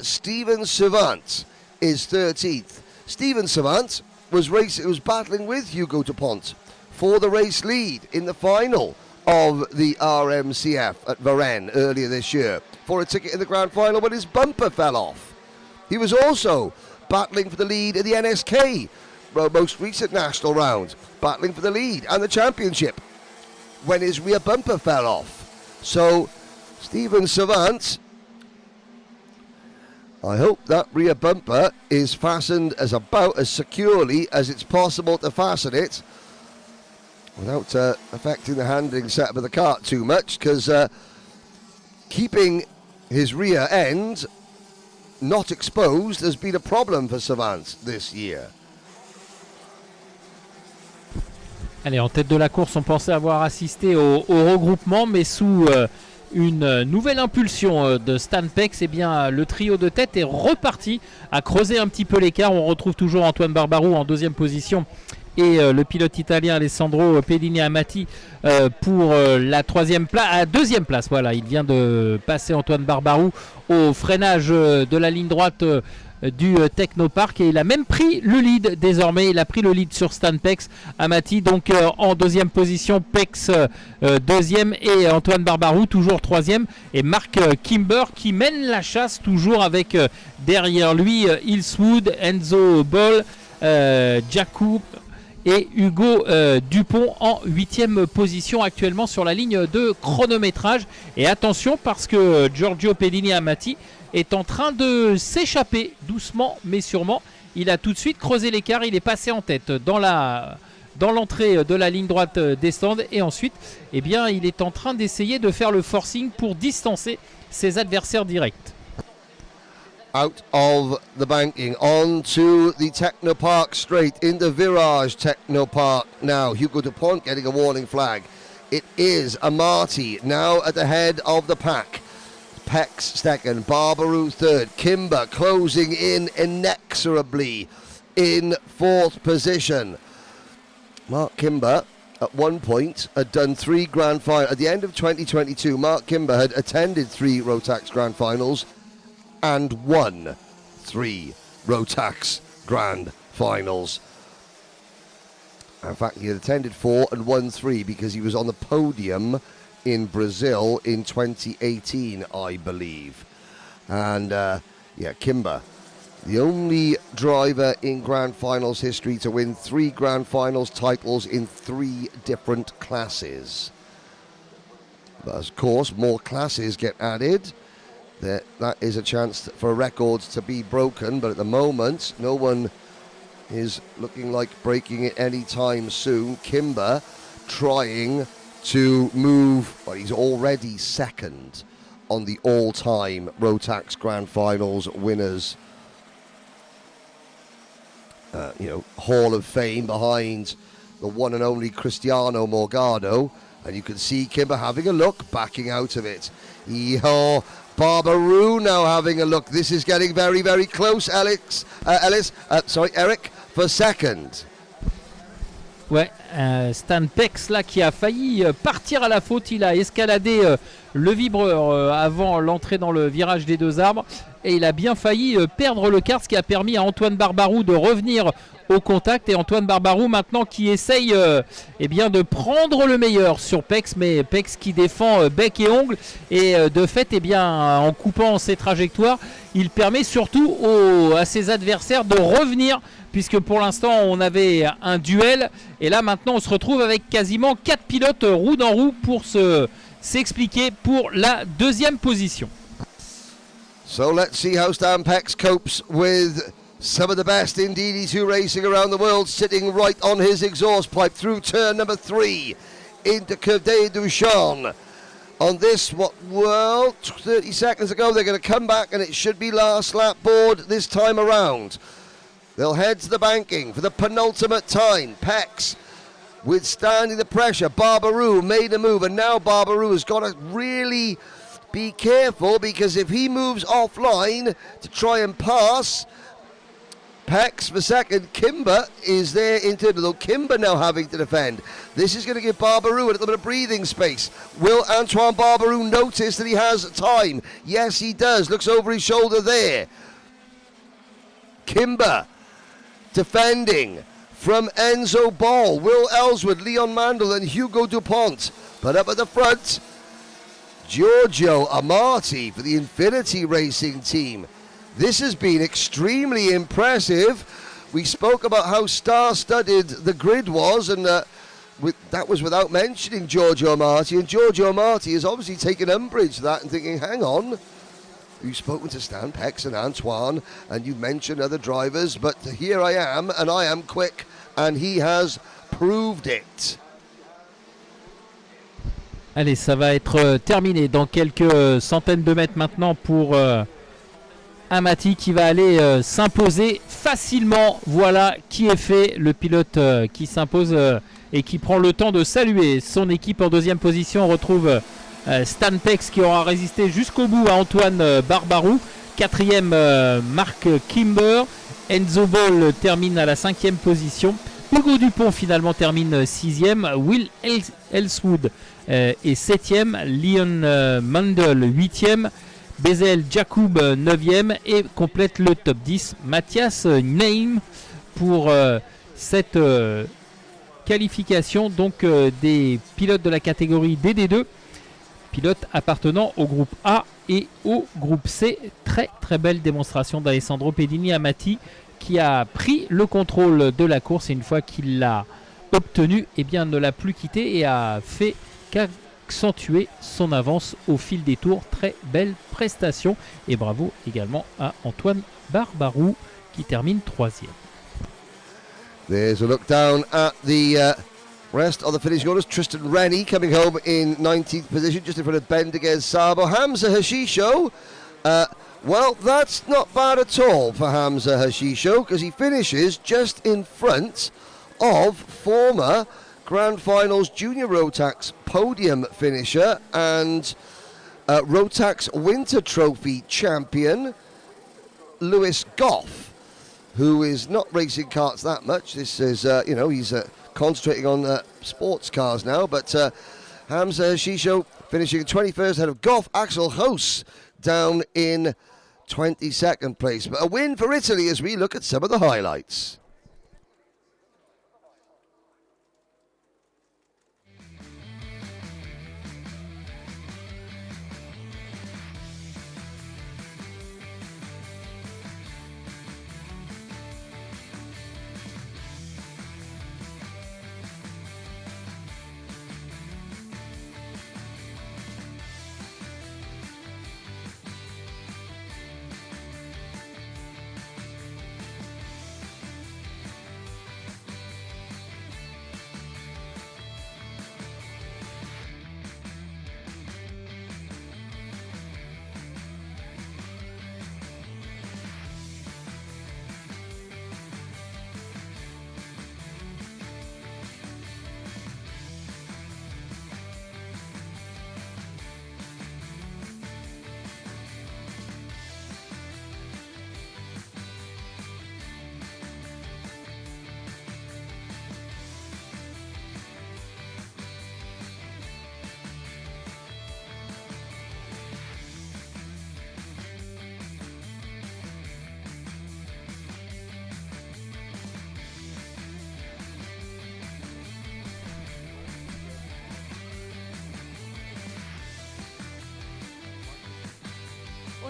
Steven Savant is 13th. Steven Savant was battling with Hugo Dupont for the race lead in the final of the RMCF at Varennes earlier this year for a ticket in the grand final, but his bumper fell off. He was also battling for the lead in the NSK most recent national round, battling for the lead and the championship when his rear bumper fell off. So Steven Savant, I hope that rear bumper is fastened about as securely as it's possible to fasten it without affecting the handling setup of the kart too much, because keeping his rear end not exposed has been a problem for Savant this year. Allez, en tête de la course, on pensait avoir assisté au regroupement, mais sous une nouvelle impulsion de Stan Pex, eh bien, le trio de tête est reparti à creuser un petit peu l'écart. On retrouve toujours Antoine Barbarou en deuxième position et le pilote italien Alessandro Pedini Amati pour la deuxième place. Voilà, il vient de passer Antoine Barbarou au freinage de la ligne droite du Technopark, et il a même pris le lead désormais. Il a pris le lead sur Stan Pex. Amati donc en deuxième position, Pex deuxième et Antoine Barbarou toujours troisième, et Mark Kimber qui mène la chasse toujours avec derrière lui Hillswood, Enzo Ball, Jakub et Hugo Dupont en 8e position actuellement sur la ligne de chronométrage. Et attention, parce que Giorgio Pedini Amati est en train de s'échapper doucement mais sûrement. Il a tout de suite creusé l'écart, il est passé en tête dans l'entrée de la ligne droite des stands, et ensuite eh bien, il est en train d'essayer de faire le forcing pour distancer ses adversaires directs. Out of the banking, on to the Technopark straight, in the Virage Technopark now. Hugo Dupont getting a warning flag. It is Amati now at the head of the pack. Pex second, Barbaroo third, Kimber closing in inexorably in fourth position. Mark Kimber at one point had done 3 grand finals. At the end of 2022, Mark Kimber had attended 3 Rotax grand finals and won 3 Rotax grand finals. In fact, he had attended 4 and won 3 because he was on the podium in Brazil in 2018, I believe. And Kimber, the only driver in Grand Finals history to win 3 Grand Finals titles in 3 different classes. But of course, more classes get added. That is a chance for records to be broken, but at the moment, no one is looking like breaking it anytime soon. Kimber trying to move, well, he's already second on the all-time Rotax Grand Finals winners Hall of Fame, behind the one and only Cristiano Morgado. And you can see Kimber having a look, backing out of it. Barbaroo now having a look. This is getting very, very close. Eric for second. Ouais, Stan Pex là qui a failli partir à la faute. Il a escaladé le vibreur avant l'entrée dans le virage des 2 arbres, et il a bien failli perdre le kart, ce qui a permis à Antoine Barbarou de revenir au contact. Et Antoine Barbarou maintenant qui essaye eh bien, de prendre le meilleur sur Pex, mais Pex qui défend bec et ongle. Et de fait, eh bien, en coupant ses trajectoires, il permet surtout à ses adversaires de revenir, puisque pour l'instant on avait un duel. Et là maintenant on se retrouve avec quasiment 4 pilotes roue dans roue pour s'expliquer pour la deuxième position. So let's see how Stan Pex copes with some of the best in DD2 racing around the world, sitting right on his exhaust pipe through turn number 3 into Curve de Duchamp. On this, 30 seconds ago, they're going to come back and it should be last lap board this time around. They'll head to the banking for the penultimate time. Pex withstanding the pressure. Barbarou made a move, and now Barbarou has got to really be careful, because if he moves offline to try and pass Pex for second, Kimber is there into the Kimber now having to defend. This is going to give Barbarou a little bit of breathing space. Will Antoine Barbarou notice that he has time? Yes, he does. Looks over his shoulder there. Kimber defending from Enzo Ball, Will Ellswood, Leon Mandel and Hugo DuPont. But up at the front, Giorgio Amati for the Infinity Racing team. This has been extremely impressive. We spoke about how star-studded the grid was, and that was without mentioning Giorgio Amati. And Giorgio Amati has obviously taken umbrage to that and thinking, hang on, you've spoken to Stan Pex and Antoine, and you mentioned other drivers, but here I am, and I am quick, and he has proved it. Allez, ça va être terminé dans quelques centaines de mètres maintenant pour Amati qui va aller s'imposer facilement. Voilà qui est fait, le pilote qui s'impose et qui prend le temps de saluer son équipe. En deuxième position, on retrouve Stan Pex qui aura résisté jusqu'au bout à Antoine Barbarou. Quatrième, Marc Kimber. Enzo Ball termine à la 5e position. Hugo Dupont finalement termine 6e. Will Ellswood est 7e. Leon Mandel 8e. Bezel Jacob 9e et complète le top 10 Mathias Neim pour cette qualification donc des pilotes de la catégorie DD2, pilotes appartenant au groupe A et au groupe C. Très très belle démonstration d'Alessandro Pedini Amati qui a pris le contrôle de la course, et une fois qu'il l'a obtenu, eh bien, ne l'a plus quitté et a fait qu'accentuer son avance au fil des tours. Très belle prestation et bravo également à Antoine Barbarou qui termine 3e. There's a look down at the rest of the finishing orders. Tristan Rennie coming home in 19th position, just in front of Bendigez Sabo. Hamza Hashisho, well, that's not bad at all for Hamza Hashisho, because he finishes just in front of former Grand Finals Junior Rotax podium finisher and Rotax Winter Trophy champion Lewis Goff, who is not racing karts that much. This is, he's concentrating on sports cars now, but Hamza Hashisho finishing 21st ahead of Goff. Axel Hoos down in 22nd place. But a win for Italy as we look at some of the highlights.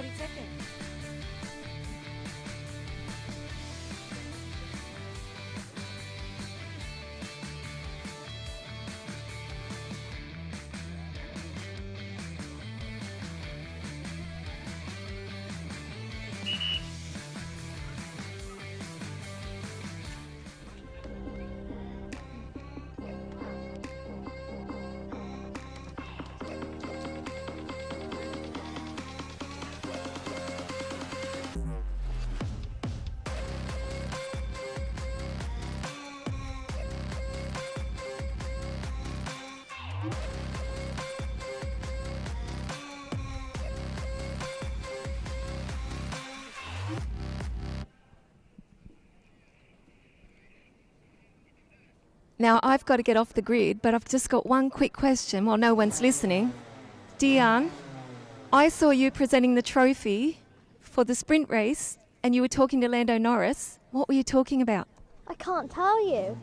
40 seconds. Now, I've got to get off the grid, but I've just got one quick question while no one's listening. Diane, I saw you presenting the trophy for the sprint race and you were talking to Lando Norris. What were you talking about? I can't tell you.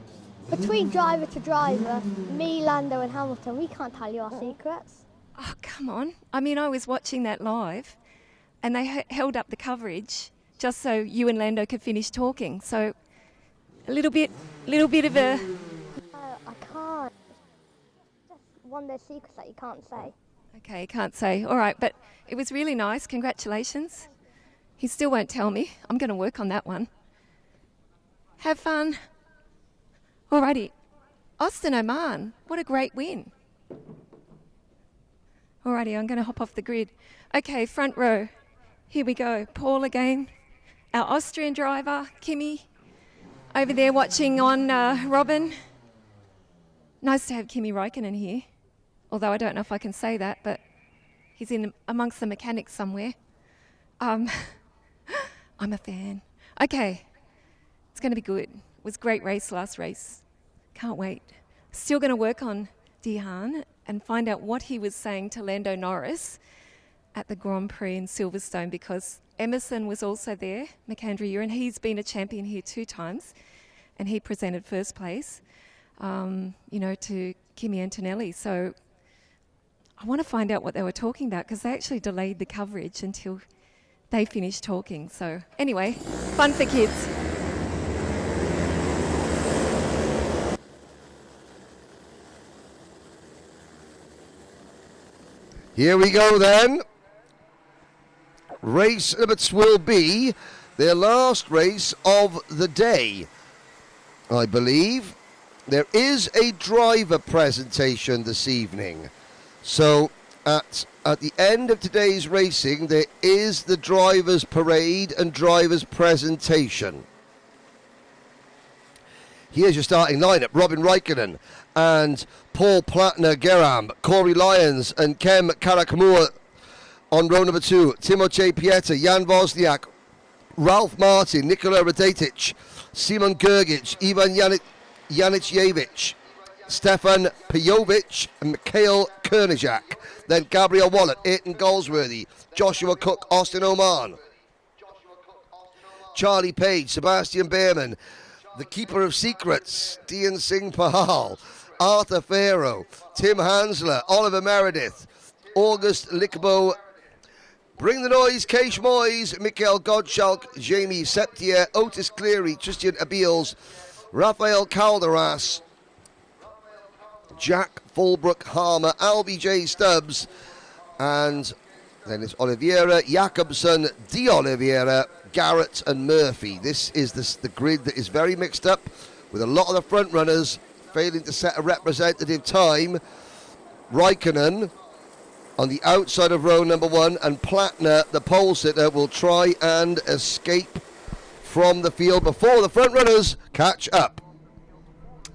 Between driver to driver, me, Lando and Hamilton, we can't tell you our secrets. Oh, come on. I mean, I was watching that live and they held up the coverage just so you and Lando could finish talking. So a little bit of a... I can't. Just one of those secrets that you can't say. Okay, can't say. All right, but it was really nice. Congratulations. He still won't tell me. I'm going to work on that one. Have fun. Alrighty. Austin Oman, what a great win. Alrighty, I'm going to hop off the grid. Okay, front row. Here we go. Paul again. Our Austrian driver, Kimi, over there watching on Robin. Nice to have Kimi Räikkönen here. Although I don't know if I can say that, but he's in amongst the mechanics somewhere. I'm a fan. Okay, it's going to be good. It was a great race last race. Can't wait. Still going to work on Dihan and find out what he was saying to Lando Norris at the Grand Prix in Silverstone, because Emerson was also there, McAndrew Uren. He's been a champion here 2 times and he presented first place, to Kimi Antonelli. So I want to find out what they were talking about, because they actually delayed the coverage until they finished talking. So anyway, fun for kids. Here we go then. Race limits will be their last race of the day, I believe. There is a driver presentation this evening. So at the end of today's racing, there is the drivers' parade and drivers' presentation. Here's your starting lineup: Robin Räikkönen and Paul Plattner-Geram, Corey Lyons and Kem Karakamura on row number 2, Timothée Pieta, Jan Wozniak, Ralph Martin, Nikola Radetic, Simon Gergic, Ivan Janickiewicz, Stefan Pejovic and Mikhail Kernijak. Then Gabriel Wallet, Ayrton Goldsworthy, Joshua Cook, Austin Oman, Charlie Page, Sebastian Behrman, the Keeper of Secrets, Dian Singh Pahal, Arthur Farrow, Tim Hansler, Oliver Meredith, August Lickbo, Bring the Noise, Keish Moyes, Mikhail Godschalk, Jamie Septier, Otis Cleary, Tristan Abeels, Rafael Calderas, Jack Fulbrook Harmer, Albie J. Stubbs, and then it's Oliveira, Jakobsen, De Oliveira, Garrett and Murphy. This is the grid that is very mixed up, with a lot of the front runners failing to set a representative time. Räikkönen on the outside of row number 1, and Plattner, the pole sitter, will try and escape from the field before the front runners catch up.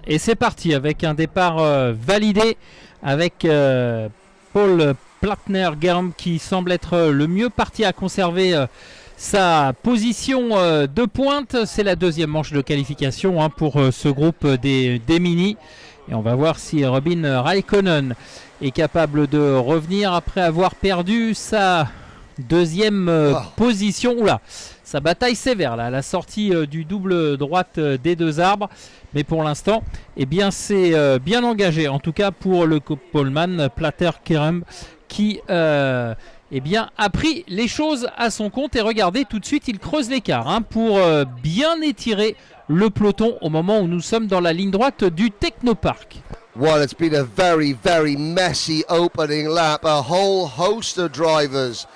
Et c'est parti avec un départ validé avec Paul Plattner-Geram qui semble être le mieux parti à conserver sa position de pointe. C'est la deuxième manche de qualification pour ce groupe des Mini. Et on va voir si Robin Räikkönen est capable de revenir après avoir perdu sa deuxième position. Oula, sa bataille sévère là, à la sortie du double droite des 2 arbres. Mais pour l'instant, eh bien, c'est bien engagé. En tout cas pour le poleman Plattner-Geram qui eh bien, a pris les choses à son compte. Et regardez, tout de suite, il creuse l'écart pour bien étirer le peloton au moment où nous sommes dans la ligne droite du Technopark. Well, it's been a very, very messy opening lap. A whole host of drivers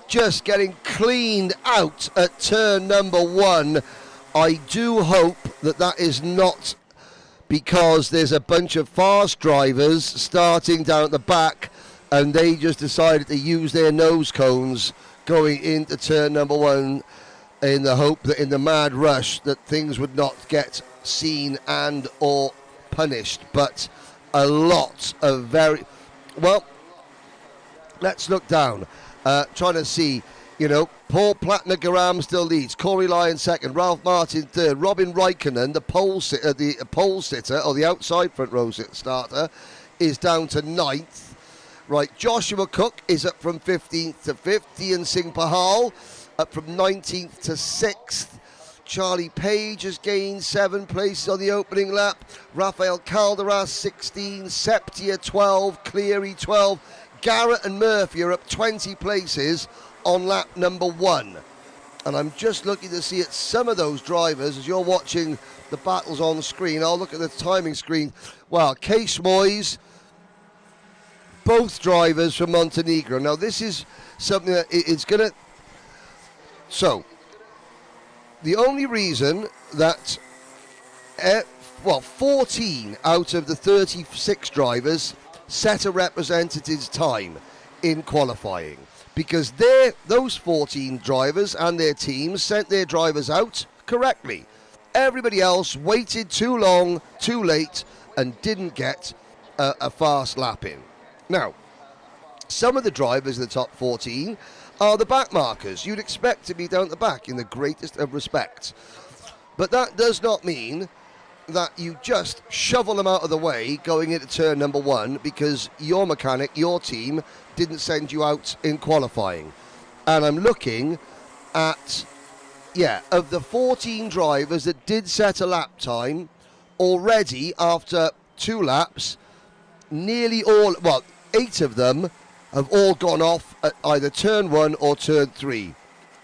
just getting cleaned out at turn number 1. I do hope that is not because there's a bunch of fast drivers starting down at the back and they just decided to use their nose cones going into turn number 1 in the hope that in the mad rush that things would not get seen and or punished. But a lot of very... Well, let's look down. Trying to see, Paul Plattner-Garam still leads. Corey Lyon second. Ralph Martin third. Robin Raikkonen, the pole sitter, or the outside front row starter, is down to 9th. Right, Joshua Cook is up from 15th to 5th. Ian Singh Pahal up from 19th to 6th. Charlie Page has gained 7 places on the opening lap. Rafael Calderas 16, Septia 12, Cleary 12. Garrett and Murphy are up 20 places on lap number 1. And I'm just looking to see at some of those drivers as you're watching the battles on screen. I'll look at the timing screen. Well, Case Moyes, both drivers from Montenegro. Now this is something that it's going to... So, the only reason that 14 out of the 36 drivers set a representative's time in qualifying, because those 14 drivers and their teams sent their drivers out correctly. Everybody else waited too long, too late, and didn't get a fast lap in. Now, some of the drivers in the top 14 are the back markers. You'd expect to be down at the back in the greatest of respect. But that does not mean that you just shovel them out of the way going into turn number 1 because your mechanic, your team, didn't send you out in qualifying. And I'm looking at, of the 14 drivers that did set a lap time, already after 2 laps, nearly all, 8 of them have all gone off at either turn 1 or turn 3.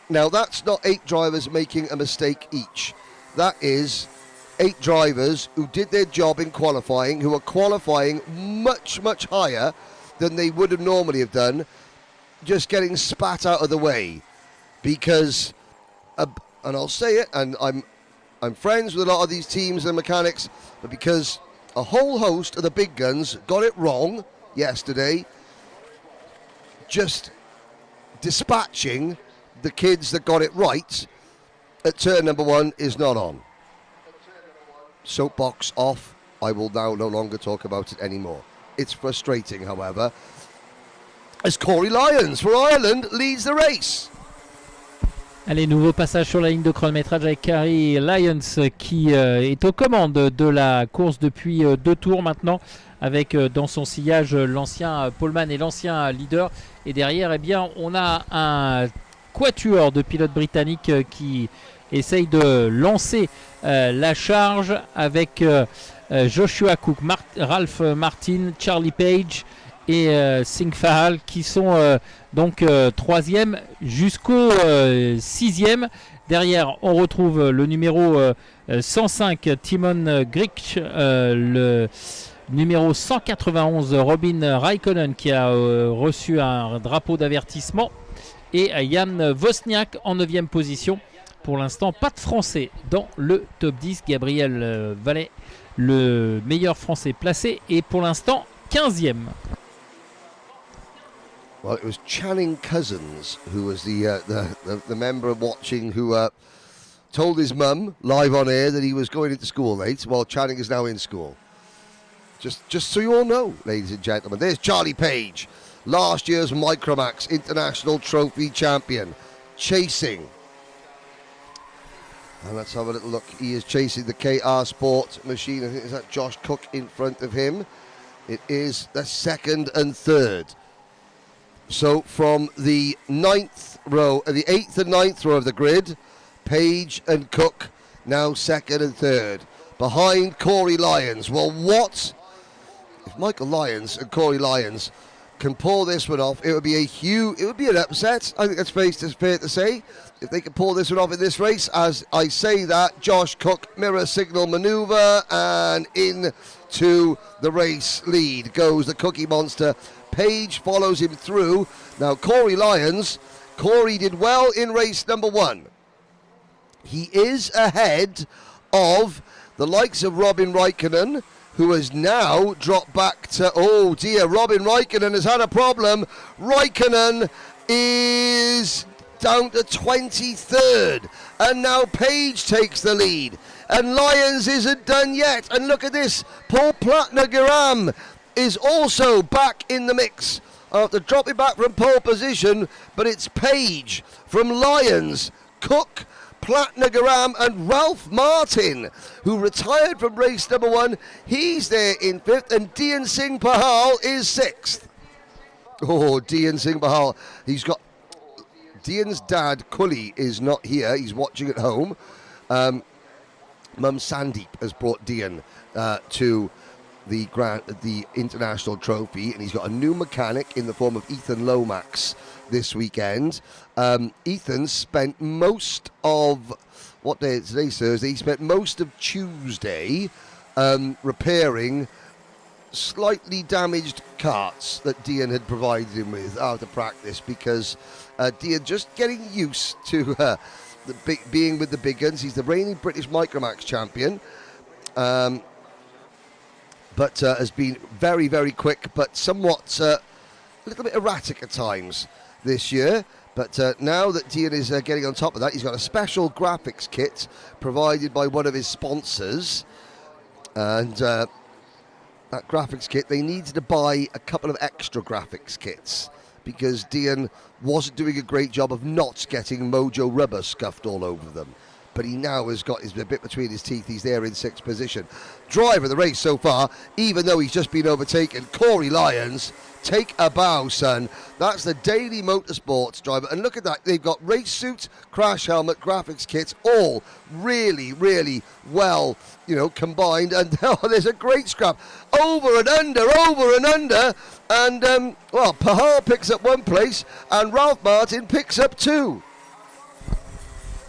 Now that's not 8 drivers making a mistake each. That is 8 drivers who did their job in qualifying, who are qualifying much, much higher than they would have normally have done, just getting spat out of the way. Because, and I'll say it, and I'm friends with a lot of these teams and mechanics, but because a whole host of the big guns got it wrong yesterday, just dispatching the kids that got it right at turn number 1 is not on. Soapbox off. I will now no longer talk about it anymore. It's frustrating, however, as Corey Lyons for Ireland leads the race. Allez, nouveau passage sur la ligne de chronométrage avec Corey Lyons qui est aux commandes de la course depuis 2 tours maintenant, avec dans son sillage l'ancien poleman et l'ancien leader. Et derrière, on a un quatuor de pilotes britanniques qui essaye de lancer la charge avec Joshua Cook, Ralph Martin, Charlie Page et Singh Fahal qui sont donc 3e jusqu'au 6e. Derrière, on retrouve le numéro 105 Timon Grich, le numéro 191 Robin Raikkonen qui a reçu un drapeau d'avertissement, et Jan Wozniak en 9e position. Pour l'instant, pas de Français dans le top 10. Gabriel Vallet, le meilleur Français placé, est pour l'instant 15e. Well, it was Channing Cousins who was the member watching who told his mum live on air that he was going into school late. Well, Channing is now in school. Just so you all know, ladies and gentlemen. There's Charlie Page, last year's Micromax International Trophy champion, chasing. And let's have a little look. He is chasing the KR Sport machine. I think is that Josh Cook in front of him. It is the 2nd and 3rd. So from the 9th row, the 8th and 9th row of the grid, Page and Cook now 2nd and 3rd. Behind Corey Lyons. Well, what if Michael Lyons and Corey Lyons can pull this one off, it would be an upset. I think that's fair to say. If they can pull this one off in this race, as I say that, Josh Cook mirror signal maneuver, and into the race lead goes the Cookie Monster. Page follows him through. Now Corey did well in race number 1. He is ahead of the likes of Robin Raikkonen, who has now dropped back to, oh dear, Robin Raikkonen has had a problem. Raikkonen is down to 23rd, and now Page takes the lead, and Lyons isn't done yet. And look at this, Paul Plattner-Garam is also back in the mix after dropping back from pole position, but it's Page from Lyons, Cook, Plattner-Garam and Ralph Martin, who retired from race number 1. He's there in 5th, and Dian Singh Pahal is 6th. Oh, Dian Singh Pahal. Dian's dad, Kully, is not here. He's watching at home. Mum Sandeep has brought Dian to the international trophy, and he's got a new mechanic in the form of Ethan Lomax this weekend. Ethan spent most of, what day is today, Thursday? He spent most of Tuesday repairing slightly damaged carts that Dian had provided him with after practice, because Dian just getting used to being with the big guns. He's the reigning British Micromax champion, but has been very, very quick, but somewhat a little bit erratic at times this year. But now that Dian is getting on top of that, he's got a special graphics kit provided by one of his sponsors, and that graphics kit, they needed to buy a couple of extra graphics kits because Dian wasn't doing a great job of not getting Mojo rubber scuffed all over them. But he now has got his bit between his teeth. He's there in 6th position. Driver of the race so far, even though he's just been overtaken, Corey Lyons. Take a bow, son. That's the Daily Motorsports driver. And look at that. They've got race suit, crash helmet, graphics kits, all really, really well, combined. And there's a great scrap. Over and under. And, Pahal picks up 1 place and Ralph Martin picks up 2.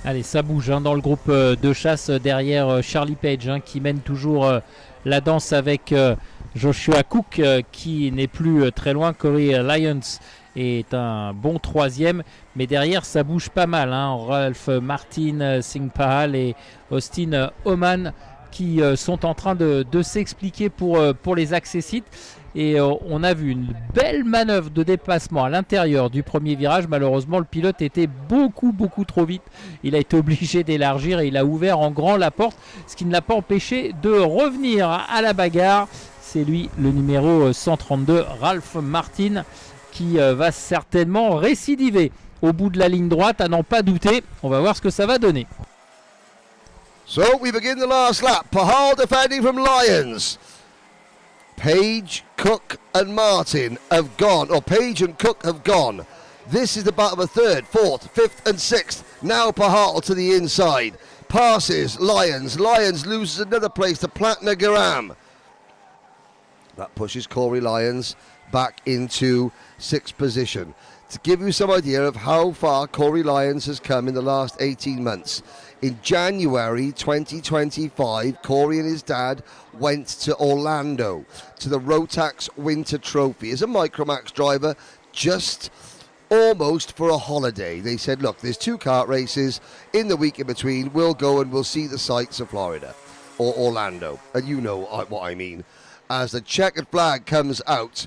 Allez, ça bouge dans le groupe de chasse derrière Charlie Page qui mène toujours la danse avec Joshua Cook qui n'est plus très loin. Corey Lyons est un bon 3e, mais derrière ça bouge pas mal. Ralph Martin, Singh Pahal et Austin Oman qui sont en train de s'expliquer pour les accessites. Et on a vu une belle manœuvre de déplacement à l'intérieur du premier virage. Malheureusement, le pilote était beaucoup trop vite. Il a été obligé d'élargir et il a ouvert en grand la porte, ce qui ne l'a pas empêché de revenir à la bagarre. C'est lui, le numéro 132, Ralph Martin, qui va certainement récidiver au bout de la ligne droite, à n'en pas douter. On va voir ce que ça va donner. So we begin the last lap. Pahal defending from Lyons. Page, Cook and Martin have gone, or Page and Cook have gone. This is the battle of 3rd, 4th, 5th and 6th. Now Pahal to the inside. Passes Lyons. Lyons loses another place to Plattner-Garam. That pushes Corey Lyons back into 6th position. To give you some idea of how far Corey Lyons has come in the last 18 months. In January 2025, Corey and his dad went to Orlando to the Rotax Winter Trophy as a Micromax driver, just almost for a holiday. They said, look, there's 2 kart races in the week in between. We'll go and we'll see the sights of Florida or Orlando. And you know what I mean. As the checkered flag comes out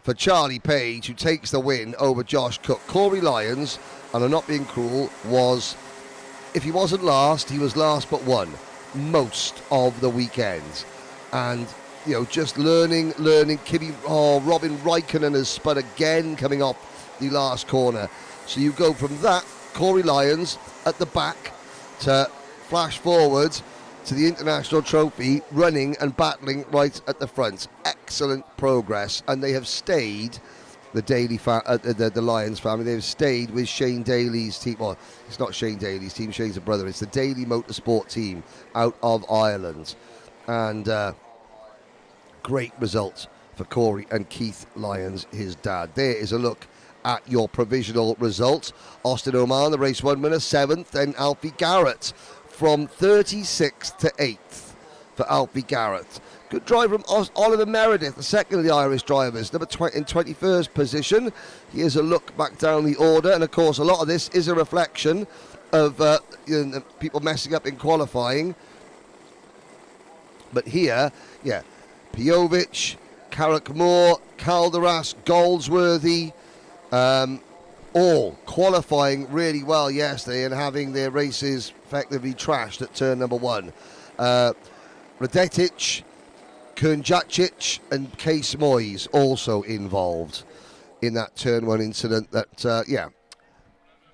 for Charlie Page, who takes the win over Josh Cook. Corey Lyons, and I'm not being cruel, was, if he wasn't last, he was last but 1 most of the weekends. And, just learning. Robin Raikkonen has spun again coming off the last corner. So you go from that, Corey Lyons at the back, to flash forward to the international trophy, running and battling right at the front. Excellent progress, and they have stayed, the Lyons family, they've stayed with Shane Daly's team. Well, it's not Shane Daly's team, Shane's a brother, it's the Daly Motorsport team out of Ireland. And great result for Corey and Keith Lyons, his dad. There is a look at your provisional results. Austin Oman, the race 1 winner, 7th, and Alfie Garrett from 36th to 8th for Alfie Garrett. Good drive from Oliver Meredith, the second of the Irish drivers, number 20 in 21st position. Here's a look back down the order, and of course a lot of this is a reflection of people messing up in qualifying. But here, yeah, Piovic, Carrickmore, Calderas, Goldsworthy, all qualifying really well yesterday and having their races effectively trashed at turn number 1. Radetic, Kernjacic and Case Moyes also involved in that turn 1 incident that,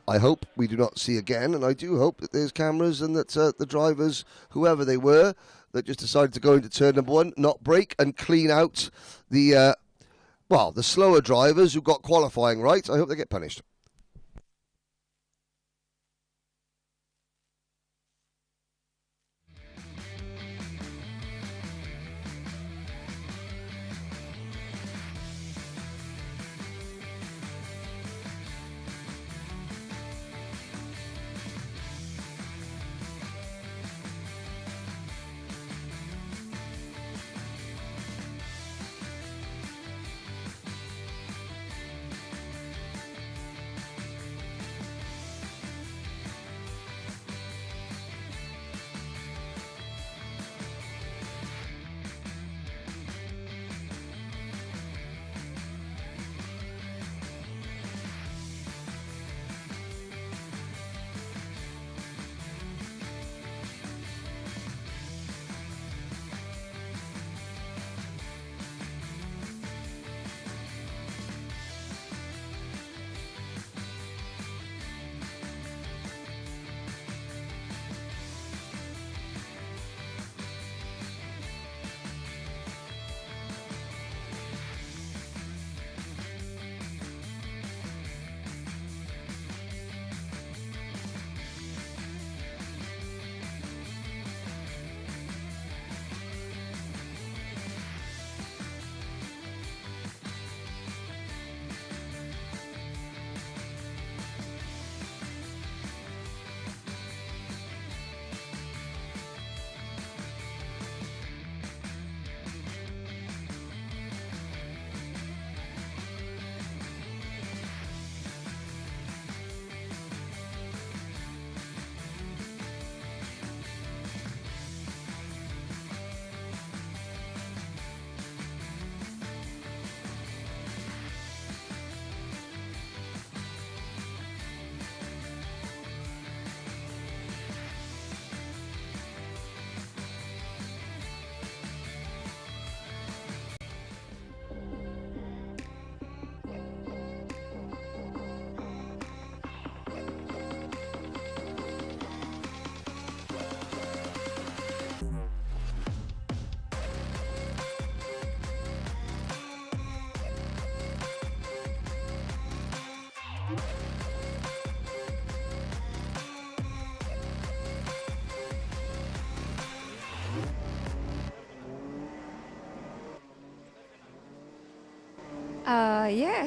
I hope we do not see again, and I do hope that there's cameras and that the drivers, whoever they were, that just decided to go into turn number 1, not brake and clean out the slower drivers who got qualifying right. I hope they get punished.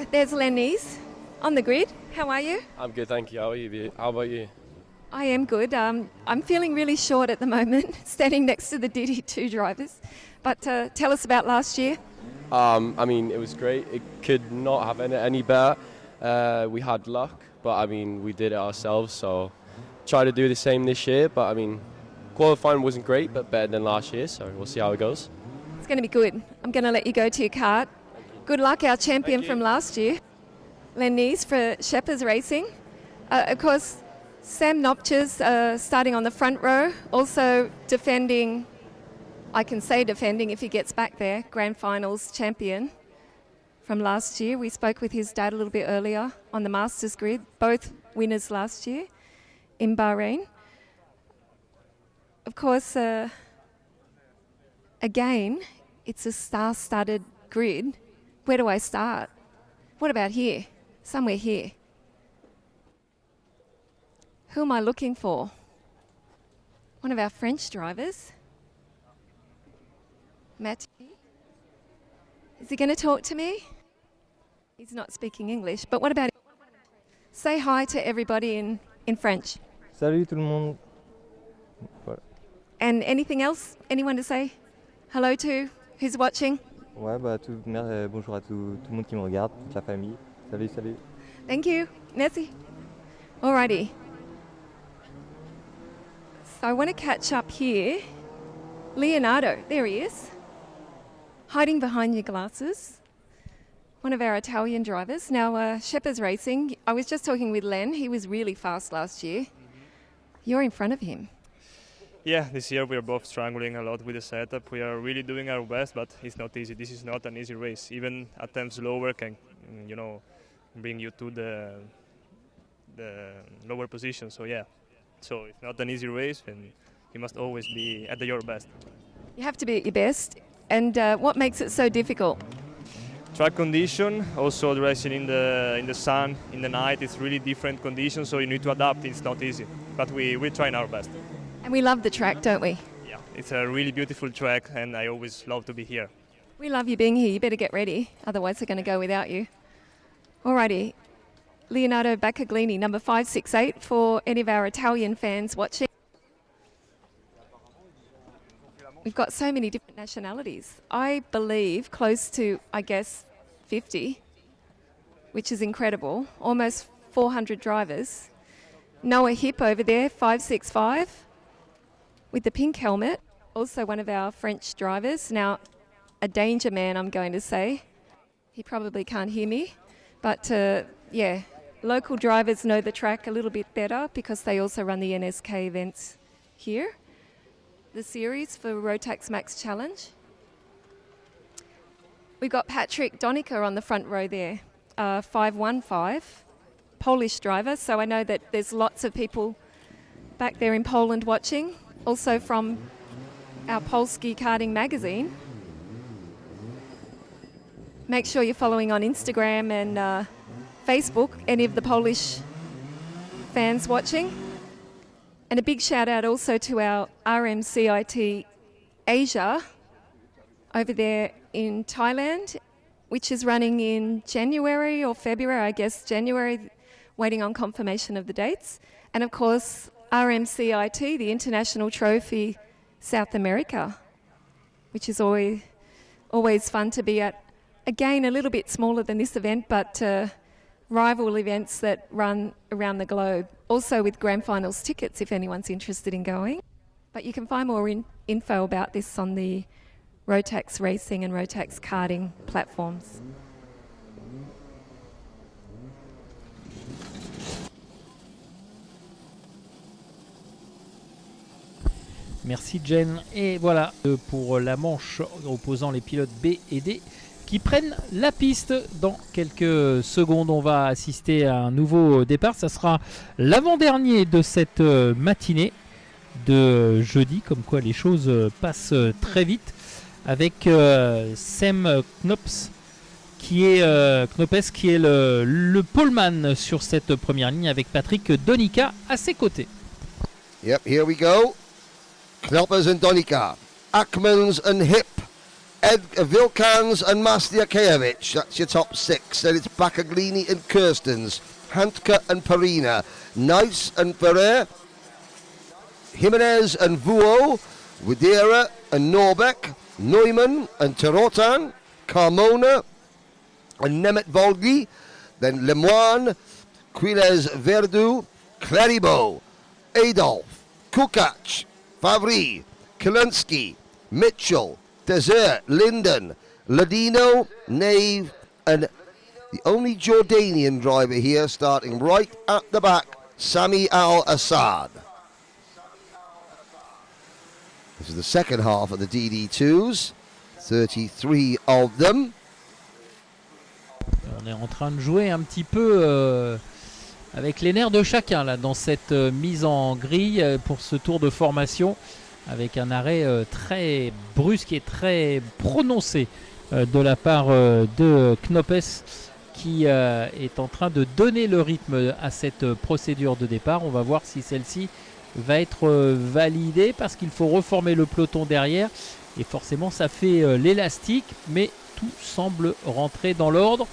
There's Lenny's on the grid. How are you? I'm good, thank you. How are you? How about you? I am good. I'm feeling really short at the moment, standing next to the DD2 drivers. But tell us about last year. I mean, it was great. It could not have any better. We had luck, but I mean, we did it ourselves. So try to do the same this year. But I mean, qualifying wasn't great, but better than last year. So we'll see how it goes. It's going to be good. I'm going to let you go to your kart. Good luck, our champion from last year, Len Nees for Shepherd's Racing. Of course, Sam Nopches starting on the front row, also defending, I can say defending if he gets back there, Grand Finals champion from last year. We spoke with his dad a little bit earlier on the Masters grid, both winners last year in Bahrain. Of course, again, it's a star-studded grid. Where do I start? What about here? Somewhere here. Who am I looking for? One of our French drivers. Mathieu. Is he going to talk to me? He's not speaking English, but what about... Say hi to everybody in French. Salut tout le monde. Voilà. And anything else? Anyone to say hello to? Who's watching? Ouais, bah, bonjour à tout le monde qui me regarde, toute la famille. Salut, salut. Thank you. Merci. Alrighty. So I want to catch up here. Leonardo, there he is. Hiding behind your glasses. One of our Italian drivers. Now, Shepherd's Racing, I was just talking with Len. He was really fast last year. You're in front of him. Yeah, this year we are both struggling a lot with the setup. We are really doing our best, but it's not easy. This is not an easy race. Even at times lower can, bring you to the lower position. So yeah, so it's not an easy race, and you must always be at your best. You have to be at your best. And what makes it so difficult? Track condition, also the racing in the sun, in the night, it's really different conditions, so you need to adapt. It's not easy, but we're trying our best. And we love the track, don't we? Yeah, it's a really beautiful track, and I always love to be here. We love you being here. You better get ready, otherwise they're going to go without you. Alrighty, Leonardo Baccaglini, number 568 for any of our Italian fans watching. We've got so many different nationalities. I believe close to, 50, which is incredible. Almost 400 drivers. Noah Hip over there, 565, with the pink helmet. Also one of our French drivers. Now, a danger man, I'm going to say. He probably can't hear me. But, local drivers know the track a little bit better because they also run the NSK events here. The series for Rotax Max Challenge. We've got Patrick Donica on the front row there, 515, Polish driver. So I know that there's lots of people back there in Poland watching. Also from our Polski Karting magazine. Make sure you're following on Instagram and Facebook, any of the Polish fans watching. And a big shout out also to our RMCIT Asia over there in Thailand, which is running in January or February, January, waiting on confirmation of the dates. And of course, RMCIT, the International Trophy South America, which is always fun to be at. Again, a little bit smaller than this event, but rival events that run around the globe. Also with grand finals tickets if anyone's interested in going. But you can find more info about this on the Rotax Racing and Rotax Karting platforms. Merci Jen. Et voilà pour la manche opposant les pilotes B et D qui prennent la piste. Dans quelques secondes, on va assister à un nouveau départ. Ça sera l'avant-dernier de cette matinée de jeudi, comme quoi les choses passent très vite, avec Sam Knops qui est le poleman sur cette première ligne, avec Patrick Donica à ses côtés. Yep, here we go. Knoppers and Donica, Ackmans and Hip, Vilkans and Mastiakevich. That's your top six. Then it's Baccaglini and Kirstens, Handke and Perina, Nice and Ferrer, Jimenez and Vuo, Widera and Norbeck, Neumann and Terotan, Carmona and Nemet Volgi, then Lemoine, Quiles Verdu, Claribo, Adolf, Kukac, Favri, Kalinski, Mitchell, Desert, Linden, Ladino, Nave, and the only Jordanian driver here starting right at the back, Sami Al-Assad. This is the second half of the DD2s, 33 of them. On est en train de jouer un petit peu avec les nerfs de chacun là, dans cette mise en grille pour ce tour de formation, avec un arrêt très brusque et très prononcé de la part de Knoppes, qui est en train de donner le rythme à cette procédure de départ. On va voir si celle-ci va être validée, parce qu'il faut reformer le peloton derrière, et forcément ça fait l'élastique, mais tout semble rentrer dans l'ordre.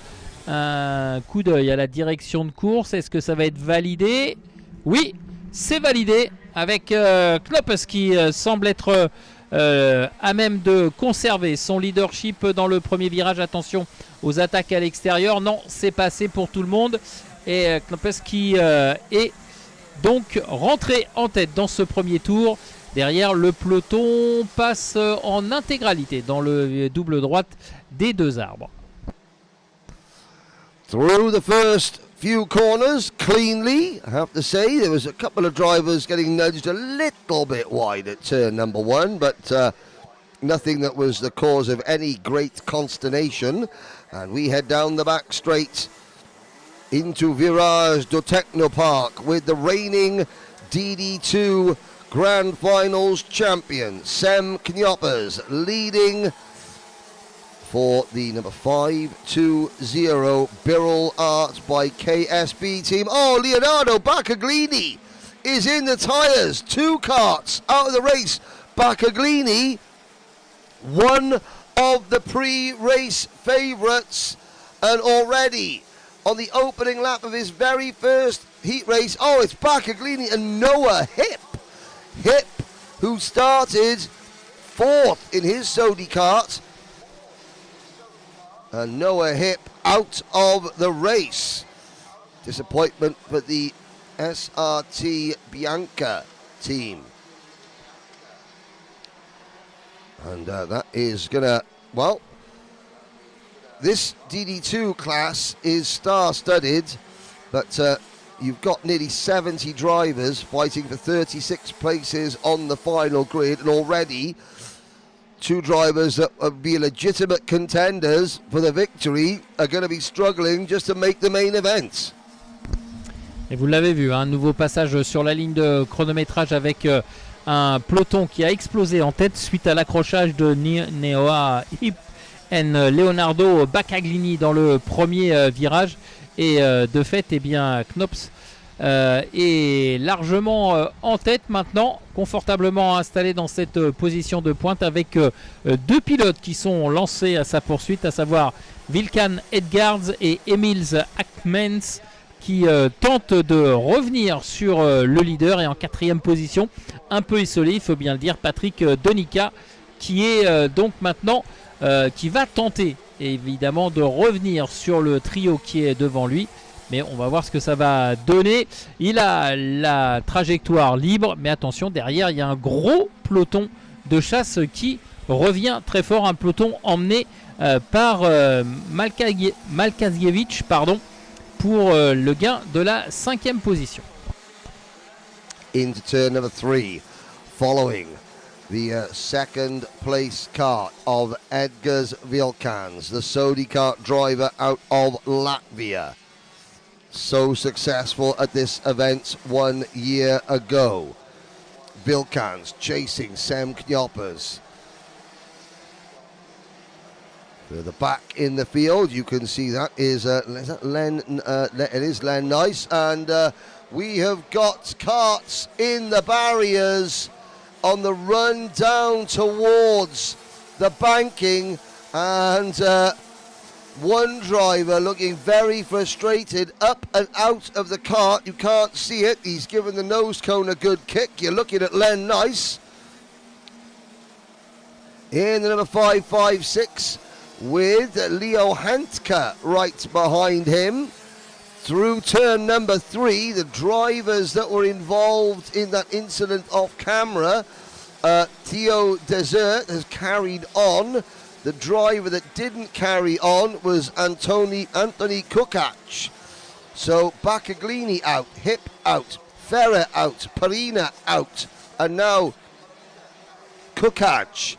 Un coup d'œil à la direction de course. Est-ce que ça va être validé? Oui, c'est validé avec Knoppes qui semble être à même de conserver son leadership dans le premier virage. Attention aux attaques à l'extérieur. Non, c'est passé pour tout le monde. Et Knoppes qui est donc rentré en tête dans ce premier tour. Derrière, le peloton passe en intégralité dans le double droite des deux arbres. Through the first few corners cleanly, I have to say. There was a couple of drivers getting nudged a little bit wide at turn number 1, but nothing that was the cause of any great consternation. And we head down the back straight into Virage do Technopark with the reigning DD2 Grand Finals champion, Sem Knoppes, leading for the number 520 Birrell Art by KSB team. Oh, Leonardo Baccaglini is in the tyres. 2 karts out of the race. Baccaglini, one of the pre-race favourites, and already on the opening lap of his very first heat race, oh, it's Baccaglini and Noah Hip, who started 4th in his Sodi kart. And Noah Hip out of the race. Disappointment for the SRT Bianca team. And that is gonna, well, this DD2 class is star-studded, but you've got nearly 70 drivers fighting for 36 places on the final grid, and already 2 drivers that would be legitimate contenders for the victory are going to be struggling just to make the main event. Et vous l'avez vu, un nouveau passage sur la ligne de chronométrage avec un peloton qui a explosé en tête suite à l'accrochage de Noah Hip et Leonardo Baccaglini dans le premier virage. Et de fait, eh bien, Knoppes est largement en tête maintenant, confortablement installé dans cette position de pointe avec 2 pilotes qui sont lancés à sa poursuite, à savoir Vilkan Edgards et Emils Akmens, qui tentent de revenir sur le leader. Et en 4e position, un peu esselé, il faut bien le dire, Patrick Donica, qui est donc maintenant qui va tenter évidemment de revenir sur le trio qui est devant lui. Mais on va voir ce que ça va donner. Il a la trajectoire libre, mais attention, derrière, il y a un gros peloton de chasse qui revient très fort. Un peloton emmené par Malkaziewicz, pour le gain de la 5e position. Into turn number 3, following the second place kart of Edgars Vilkans, the Sodi kart driver out of Latvia. So successful at this event 1 year ago. Vilkans chasing Sem Knoppes. Further back in the field, you can see that is Len. It is Len Nice, and we have got karts in the barriers on the run down towards the banking, and one driver looking very frustrated up and out of the kart. You can't see it. He's given the nose cone a good kick. You're looking at Len Nice in the number 556 with Leo Handke right behind him. Through turn number 3, the drivers that were involved in that incident off camera, Theo Desert has carried on. The driver that didn't carry on was Anthony Kukac. So Baccaglini out, Hip out, Ferrer out, Perina out, and now Kukac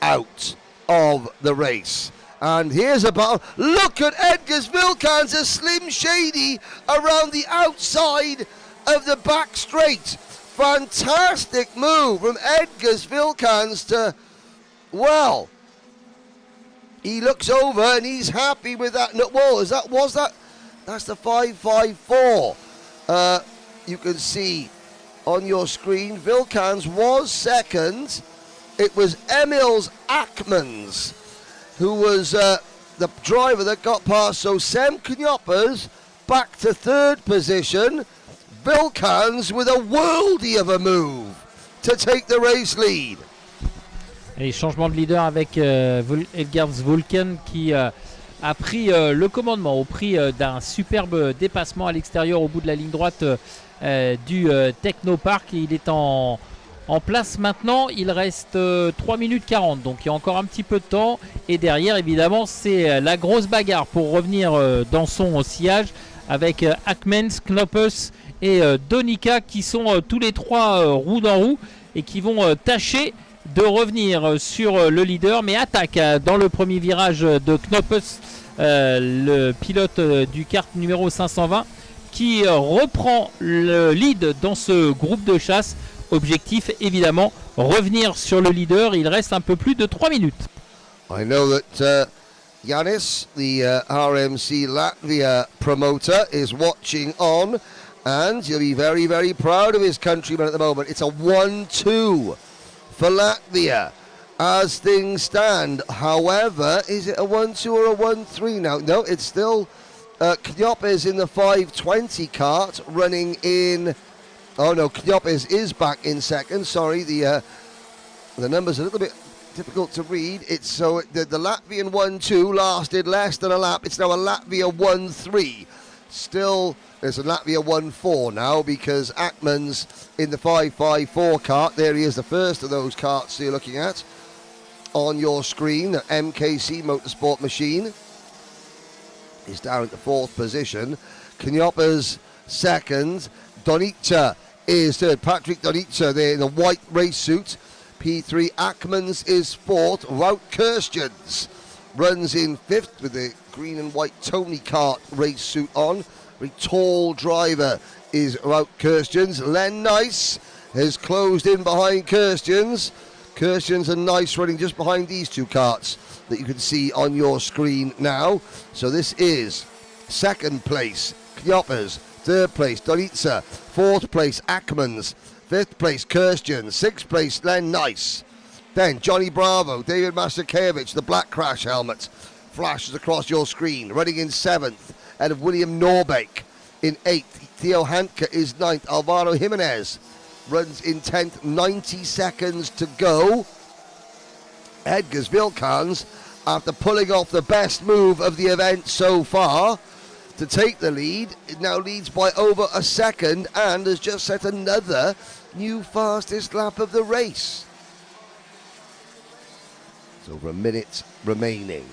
out of the race. And here's a battle. Look at Edgars Vilkans, a Slim Shady around the outside of the back straight. Fantastic move from Edgars Vilkans to, well, he looks over and he's happy with that. Whoa, that's the 554. You can see on your screen, Vilkans was second. It was Emils Akmens who was the driver that got past. So Sem Knoppers back to third position. Vilkans with a worldie of a move to take the race lead. Et changement de leader avec Edgard Vulcan qui a pris le commandement au prix d'un superbe dépassement à l'extérieur au bout de la ligne droite du Technopark. Il est en place maintenant, il reste 3 minutes 40, donc il y a encore un petit peu de temps. Et derrière, évidemment, c'est la grosse bagarre pour revenir dans son sillage avec Akmens, Knoppers et Donica qui sont tous les trois roue dans roue et qui vont tâcher de revenir sur le leader, mais attaque dans le premier virage de Knoppers, le pilote du kart numéro 520 qui reprend le lead dans ce groupe de chasse. Objectif évidemment, revenir sur le leader. Il reste un peu plus de 3 minutes. I know that Yanis, the RMC Latvia promoter, is watching on, and he'll be very, very proud of his countryman at the moment. It's a 1-2 for Latvia as things stand. However, is it a 1-2 or a 1-3 now? No, it's still Knoppers in the 520 kart running in. Oh no, Knoppers is back in second. Sorry, the numbers are a little bit difficult to read. It's so the Latvian 1-2 lasted less than a lap. It's now a Latvia 1-3. Still, there's a Latvia 1-4 now because Akmans in the 554 kart. There he is, the first of those karts you're looking at on your screen. The MKC Motorsport machine is down at the fourth position. Knoppers second. Donica is third. Patrick Donica there in the white race suit. P3. Akmans is fourth. Wout Kirstjens runs in fifth with the green and white Tony Kart race suit on. Very tall driver is Wout Kirstjens. Len Nice has closed in behind Kirstjens. Kirstjens and Nice running just behind these two karts that you can see on your screen now. So this is second place Knoppers, third place Donica, fourth place Akmans, fifth place Kirstjens, sixth place Len Nice. Then Johnny Bravo, David Masakevich, the black crash helmet flashes across your screen, running in seventh, and of William Norbeck in eighth. Theo Handke is ninth. Alvaro Jimenez runs in 10th, 90 seconds to go. Edgars Vilkans, after pulling off the best move of the event so far to take the lead, it now leads by over a second and has just set another new fastest lap of the race. It's over a minute remaining.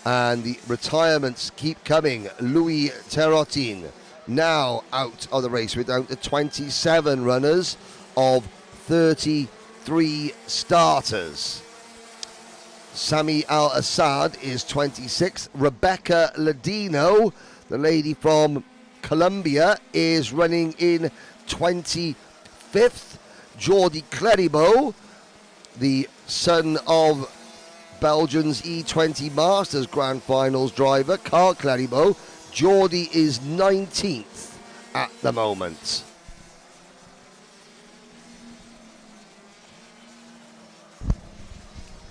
And the retirements keep coming. Louis Terrotin now out of the race. We're down to 27 runners of 33 starters. Sami Al-Assad is 26th. Rebecca Ladino, the lady from Colombia, is running in 25th. Jordi Cleribo, the son of Belgium's E20 Masters Grand Finals driver, Carl Cleribo. Jordi is 19th at the moment.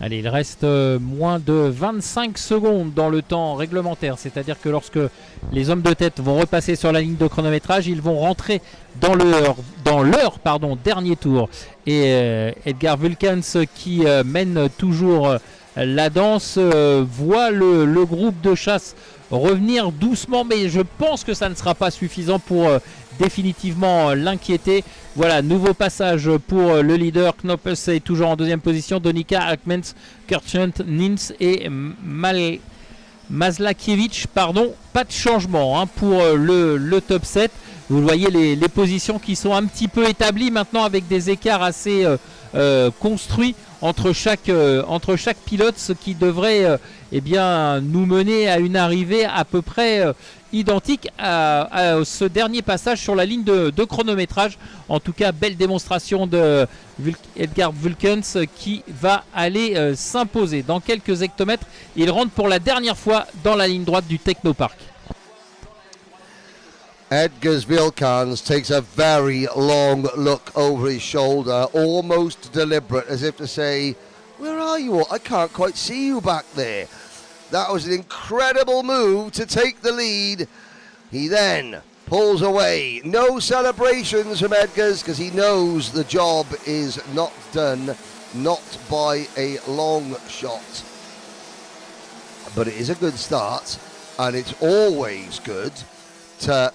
Allez, il reste moins de 25 secondes dans le temps réglementaire, c'est-à-dire que lorsque les hommes de tête vont repasser sur la ligne de chronométrage, ils vont rentrer dans leur dernier tour. Et Edgars Vulkans, qui mène toujours la danse, voit le groupe de chasse revenir doucement, mais je pense que ça ne sera pas suffisant pour définitivement l'inquiéter. Voilà, nouveau passage pour le leader. Knoppers est toujours en deuxième position. Donica, Akmens, Kirchent, Nins et Mazlakiewicz. Pas de changement pour le top 7. Vous voyez les positions qui sont un petit peu établies maintenant avec des écarts assez construits entre chaque pilote, ce qui devrait nous mener à une arrivée à peu près identique à ce dernier passage sur la ligne de chronométrage. En tout cas, belle démonstration de Edgars Vulkans qui va aller s'imposer. Dans quelques hectomètres, il rentre pour la dernière fois dans la ligne droite du Technopark. Edgars Vilkans takes a very long look over his shoulder, almost deliberate, as if to say, where are you all? I can't quite see you back there. That was an incredible move to take the lead. He then pulls away. No celebrations from Edgars because he knows the job is not done, not by a long shot. But it is a good start, and it's always good to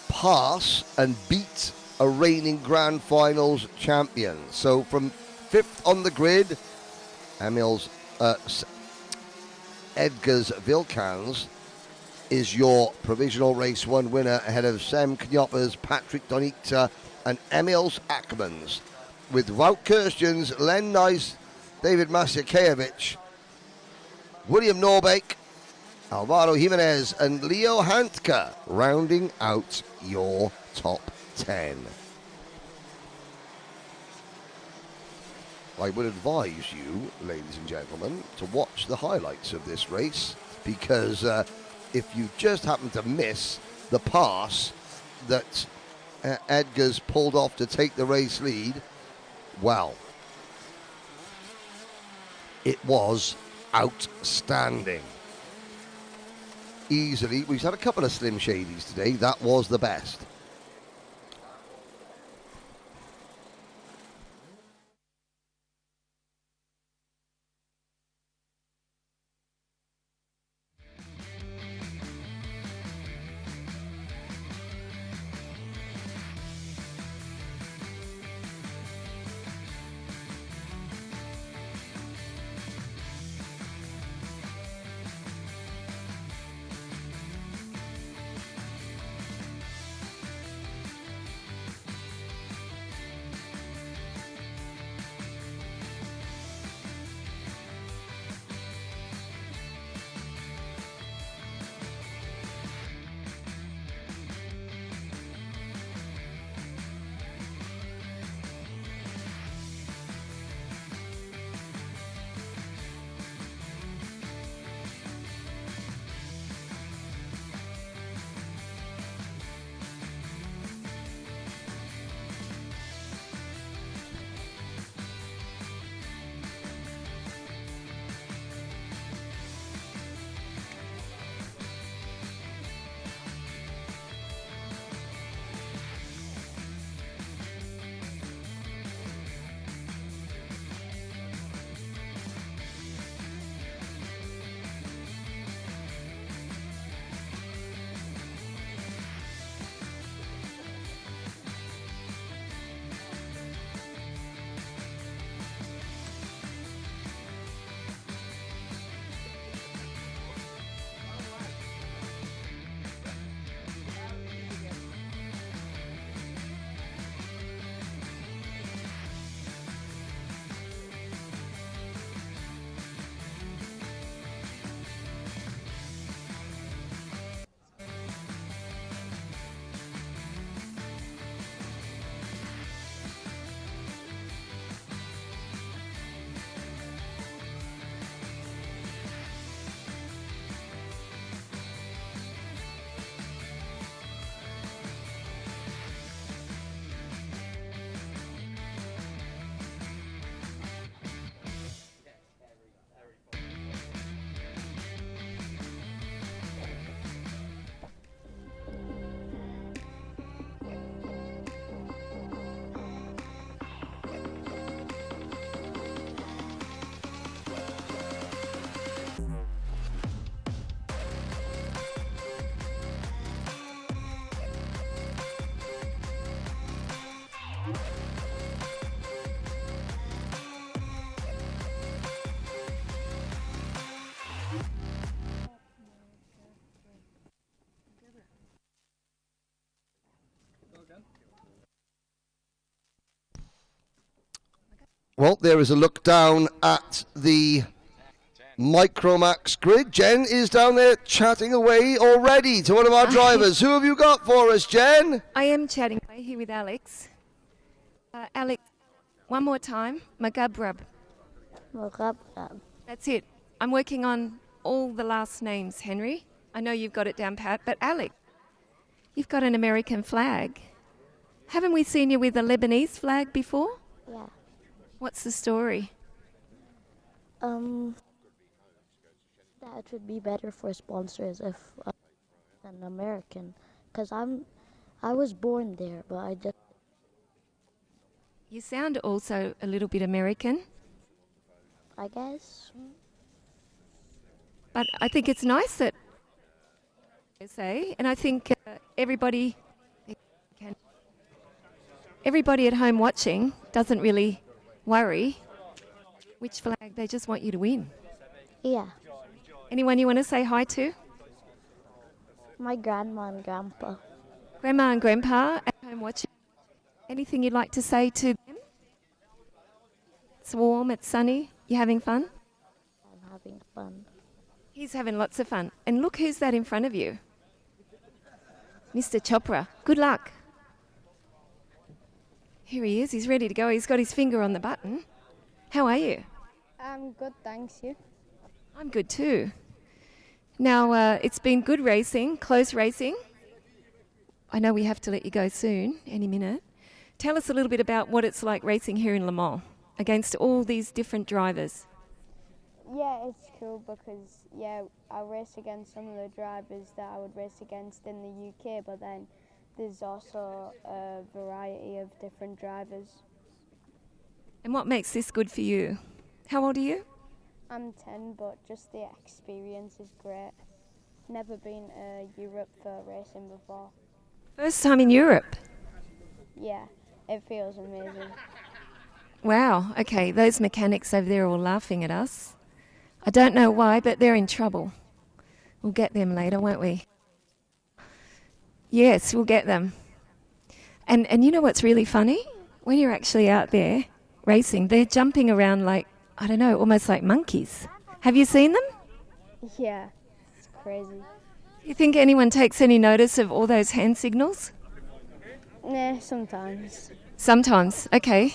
pass and beat a reigning Grand Finals champion. So from 5th on the grid, Edgars Vilkans is your provisional race 1 winner ahead of Sem Knyoppers, Patrick Donikta and Emils Akmans, with Wout Kirstjens, Len Nice, David Masakevich, William Norbeek, Alvaro Jimenez and Leo Handke rounding out your top 10. I would advise you, ladies and gentlemen, to watch the highlights of this race, because if you just happen to miss the pass that Edgars pulled off to take the race lead, well, it was outstanding. Easily, we've had a couple of Slim Shadys today, that was the best. Well, there is a look down at the Micromax grid. Jen is down there chatting away already to one of our drivers. Who have you got for us, Jen? I am chatting away here with Alex. Alex, one more time. Magabrab. Magabrab. That's it. I'm working on all the last names, Henry. I know you've got it down pat, but Alex, you've got an American flag. Haven't we seen you with a Lebanese flag before? Yeah. What's the story? that it would be better for sponsors if an American, because I was born there, but I just. You sound also a little bit American. I guess. But I think it's nice that they say, and I think everybody at home watching doesn't really worry which flag, they just want you to win. Yeah. Anyone you want to say hi to? My grandma and grandpa. Grandma and grandpa at home watching. Anything you'd like to say to them? It's warm, it's sunny. You having fun? I'm having fun. He's having lots of fun. And look who's that in front of you. Mr. Chopra. Good luck. Here he is. He's ready to go. He's got his finger on the button. How are you? I'm good, thanks. You? I'm good too. Now, it's been good racing, close racing. I know we have to let you go soon, any minute. Tell us a little bit about what it's like racing here in Le Mans against all these different drivers. Yeah, it's cool because, I race against some of the drivers that I would race against in the UK, but then there's also a variety of different drivers. And what makes this good for you? How old are you? I'm 10, but just the experience is great. Never been to Europe for racing before. First time in Europe? Yeah, it feels amazing. Wow, okay, those mechanics over there are all laughing at us. I don't know why, but they're in trouble. We'll get them later, won't we? Yes, we'll get them. And you know what's really funny? When you're actually out there racing, they're jumping around like, I don't know, almost like monkeys. Have you seen them? Yeah, it's crazy. You think anyone takes any notice of all those hand signals? Nah, sometimes. Sometimes, okay.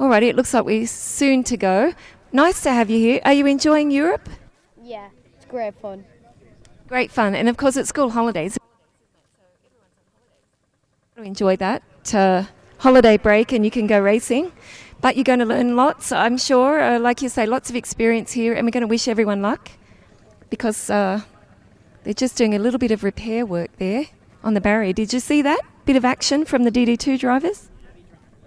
Alrighty, it looks like we're soon to go. Nice to have you here. Are you enjoying Europe? Yeah, it's great fun. Great fun, and of course it's school holidays. Enjoy that holiday break, and you can go racing. But you're going to learn lots, I'm sure. Like you say, lots of experience here, and we're going to wish everyone luck because they're just doing a little bit of repair work there on the barrier. Did you see that? Bit of action from the DD2 drivers?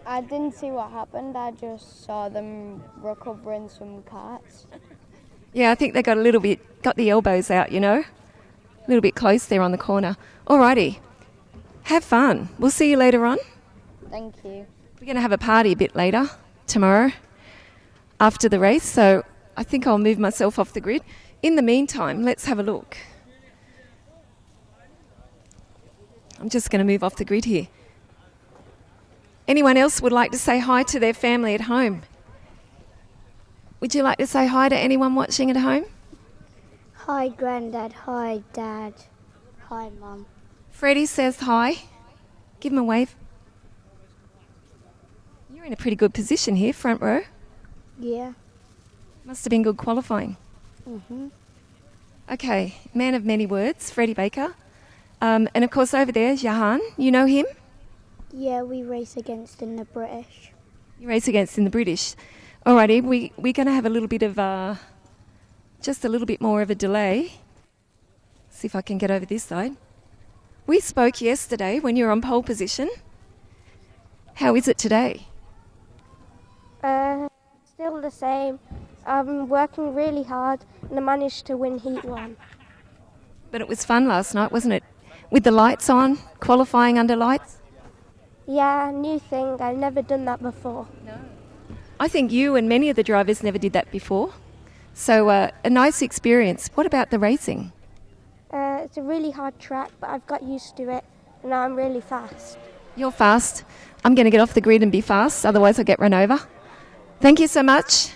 I didn't see what happened. I just saw them recovering some carts. Yeah, I think they got the elbows out, you know. A little bit close there on the corner. Alrighty. Have fun. We'll see you later on. Thank you. We're going to have a party a bit later tomorrow after the race, so I think I'll move myself off the grid. In the meantime, let's have a look. I'm just going to move off the grid here. Anyone else would like to say hi to their family at home? Would you like to say hi to anyone watching at home? Hi, Grandad. Hi, Dad. Hi, Mum. Freddie says hi. Give him a wave. You're in a pretty good position here, front row. Yeah. Must have been good qualifying. Okay, man of many words, Freddie Baker. And of course over there, Jahan, you know him? Yeah, we race against in the British. You race against in the British. Alrighty, we're going to have a little bit of, just a little bit more of a delay. See if I can get over this side. We spoke yesterday when you were on pole position. How is it today? Still the same. I'm working really hard and I managed to win Heat 1. But it was fun last night, wasn't it? With the lights on, qualifying under lights? Yeah, new thing. I've never done that before. No. I think you and many of the drivers never did that before. So a nice experience. What about the racing? It's a really hard track, but I've got used to it and now I'm really fast. You're fast. I'm going to get off the grid and be fast, otherwise I'll get run over. Thank you so much.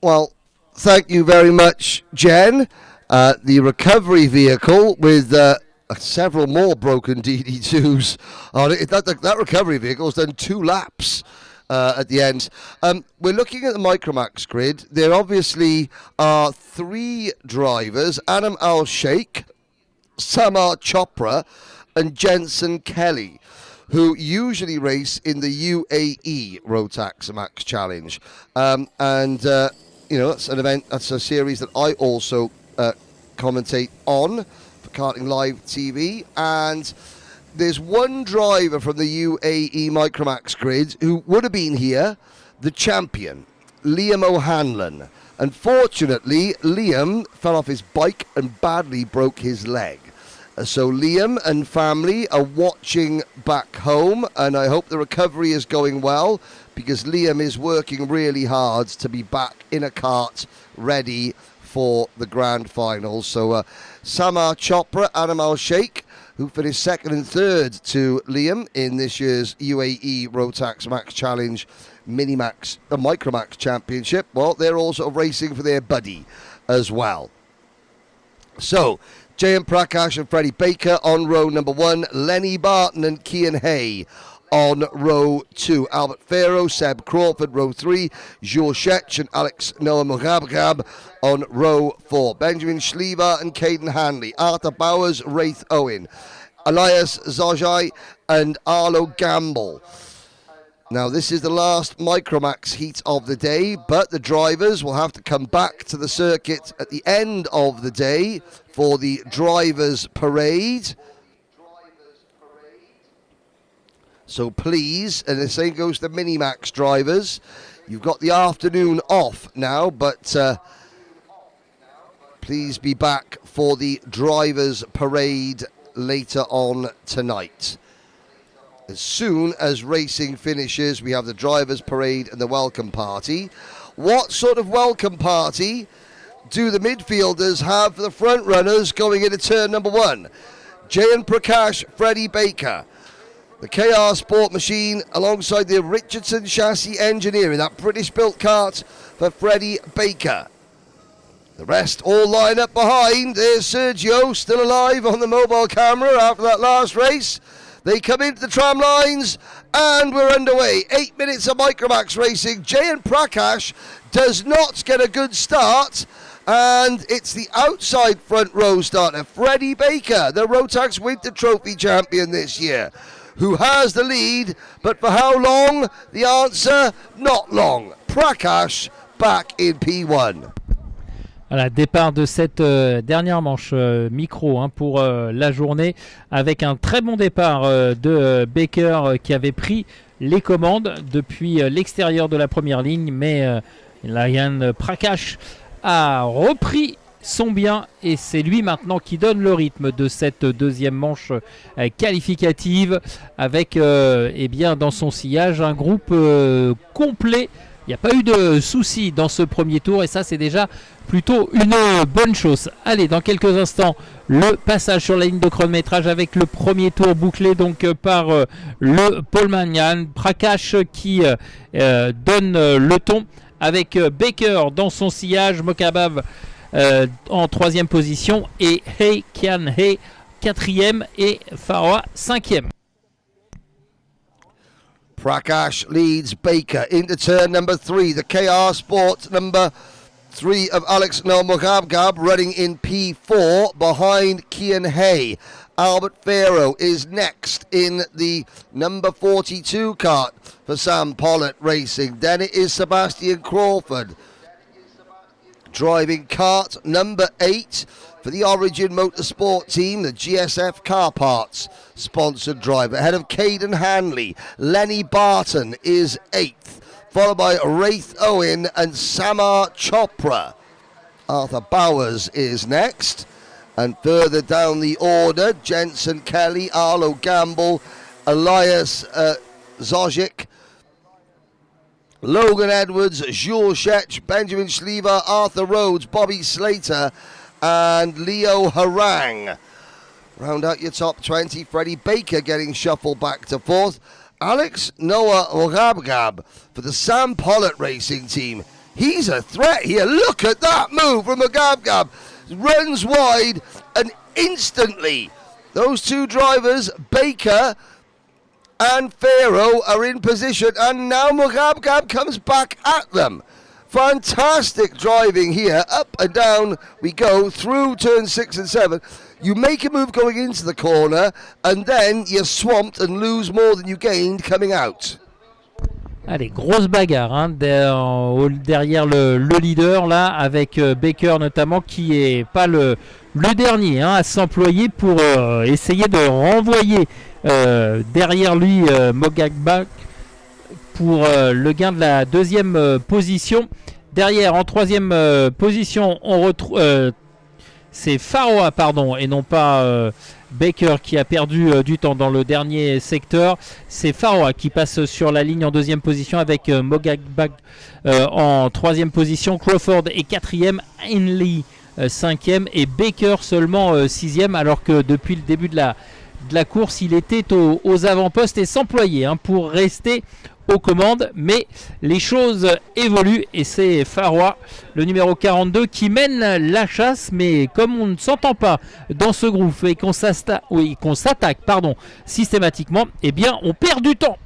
Well, thank you very much, Jen. The recovery vehicle with several more broken DD2s on it. That recovery vehicle has done 2 laps at the end. We're looking at the Micromax grid. There obviously are 3 drivers: Anam Al Sheikh, Samar Chopra, and Jensen Kelly. who usually race in the UAE Rotax Max Challenge. That's an event, that's a series that I also commentate on for Karting Live TV. And there's one driver from the UAE Micromax grid who would have been here, the champion, Liam O'Hanlon. Unfortunately, Liam fell off his bike and badly broke his leg. So Liam and family are watching back home, and I hope the recovery is going well, because Liam is working really hard to be back in a kart ready for the grand final. So Samar Chopra, Animal Sheikh, who finished second and third to Liam in this year's UAE Rotax Max Challenge Micromax Championship, well, they're also racing for their buddy as well. So, Jayan Prakash and Freddie Baker on row number 1, Lenny Barton and Kian Hay on row 2, Albert Farrow, Seb Crawford, row 3, Jules Shech and Alex Noah Mughabghab on row 4, Benjamin Schlever and Caden Hanley, Arthur Bowers, Wraith Owen, Elias Zojai and Arlo Gamble. Now, this is the last Micromax heat of the day, but the drivers will have to come back to the circuit at the end of the day for the drivers' parade. So please, and the same goes to the Minimax drivers, you've got the afternoon off now, but please be back for the drivers' parade later on tonight. As soon as racing finishes, we have the drivers' parade and the welcome party. What sort of welcome party do the midfielders have for the front runners going into turn number 1? Jayan Prakash, Freddie Baker. The KR Sport Machine alongside the Richardson Chassis Engineering, that British-built kart for Freddie Baker. The rest all line up behind. There's Sergio, still alive on the mobile camera after that last race. They come into the tram lines, and we're underway. 8 minutes of Micromax racing. Jayan Prakash does not get a good start, and it's the outside front row starter, Freddie Baker, the Rotax Winter Trophy champion this year, who has the lead, but for how long? The answer, not long. Prakash back in P1. Voilà, départ de cette dernière manche micro pour la journée, avec un très bon départ de Baker qui avait pris les commandes depuis l'extérieur de la première ligne, mais Jayan Prakash a repris son bien et c'est lui maintenant qui donne le rythme de cette deuxième manche qualificative, avec dans son sillage un groupe complet. Il n'y a pas eu de soucis dans ce premier tour et ça c'est déjà plutôt une bonne chose. Allez, dans quelques instants, le passage sur la ligne de chronométrage avec le premier tour bouclé donc par le poleman Prakash qui donne le ton avec Baker dans son sillage, Mokabab en troisième position et Hey Kian Hey quatrième et Faroa cinquième. Prakash leads Baker into turn number 3. The KR Sport number 3 of Alex Noel Mughabghab running in P4 behind Kian Hay. Albert Farrow is next in the number 42 kart for Sam Pollitt Racing. Then it is Sebastian Crawford driving kart number 8 for the Origin Motorsport team, the GSF Car Parts sponsored driver. Ahead of Caden Hanley, Lenny Barton is 8th, followed by Wraith Owen and Samar Chopra. Arthur Bowers is next. And further down the order, Jensen Kelly, Arlo Gamble, Elias Zojic, Logan Edwards, Jules Shech, Benjamin Schlever, Arthur Rhodes, Bobby Slater, and Leo Harang. Round out your top 20. Freddie Baker getting shuffled back to 4th. Alex Noah Mughabghab for the Sam Pollitt Racing team. He's a threat here. Look at that move from Mughabghab. Runs wide and instantly those two drivers, Baker and Farrow, are in position, and now Mughabghab comes back at them. Fantastic driving here. Up and down we go through turn 6 and 7. You make a move going into the corner, and then you're swamped and lose more than you gained coming out. Allez, grosse bagarre hein, derrière le leader là, avec Baker notamment, qui est pas le dernier hein, à s'employer pour essayer de renvoyer derrière lui Mogagbak pour le gain de la deuxième position. Derrière, en troisième position, on retrouve c'est Faroa pardon, et non pas Baker qui a perdu du temps dans le dernier secteur. C'est Faroa qui passe sur la ligne en deuxième position avec Mogagbag en troisième position. Crawford est quatrième, Henley cinquième et Baker seulement sixième, alors que depuis le début de la course il était aux avant-postes et s'employait hein, pour rester aux commandes, mais les choses évoluent et c'est Faroa, le numéro 42, qui mène la chasse, mais comme on ne s'entend pas dans ce groupe et qu'on s'attaque systématiquement, eh bien on perd du temps.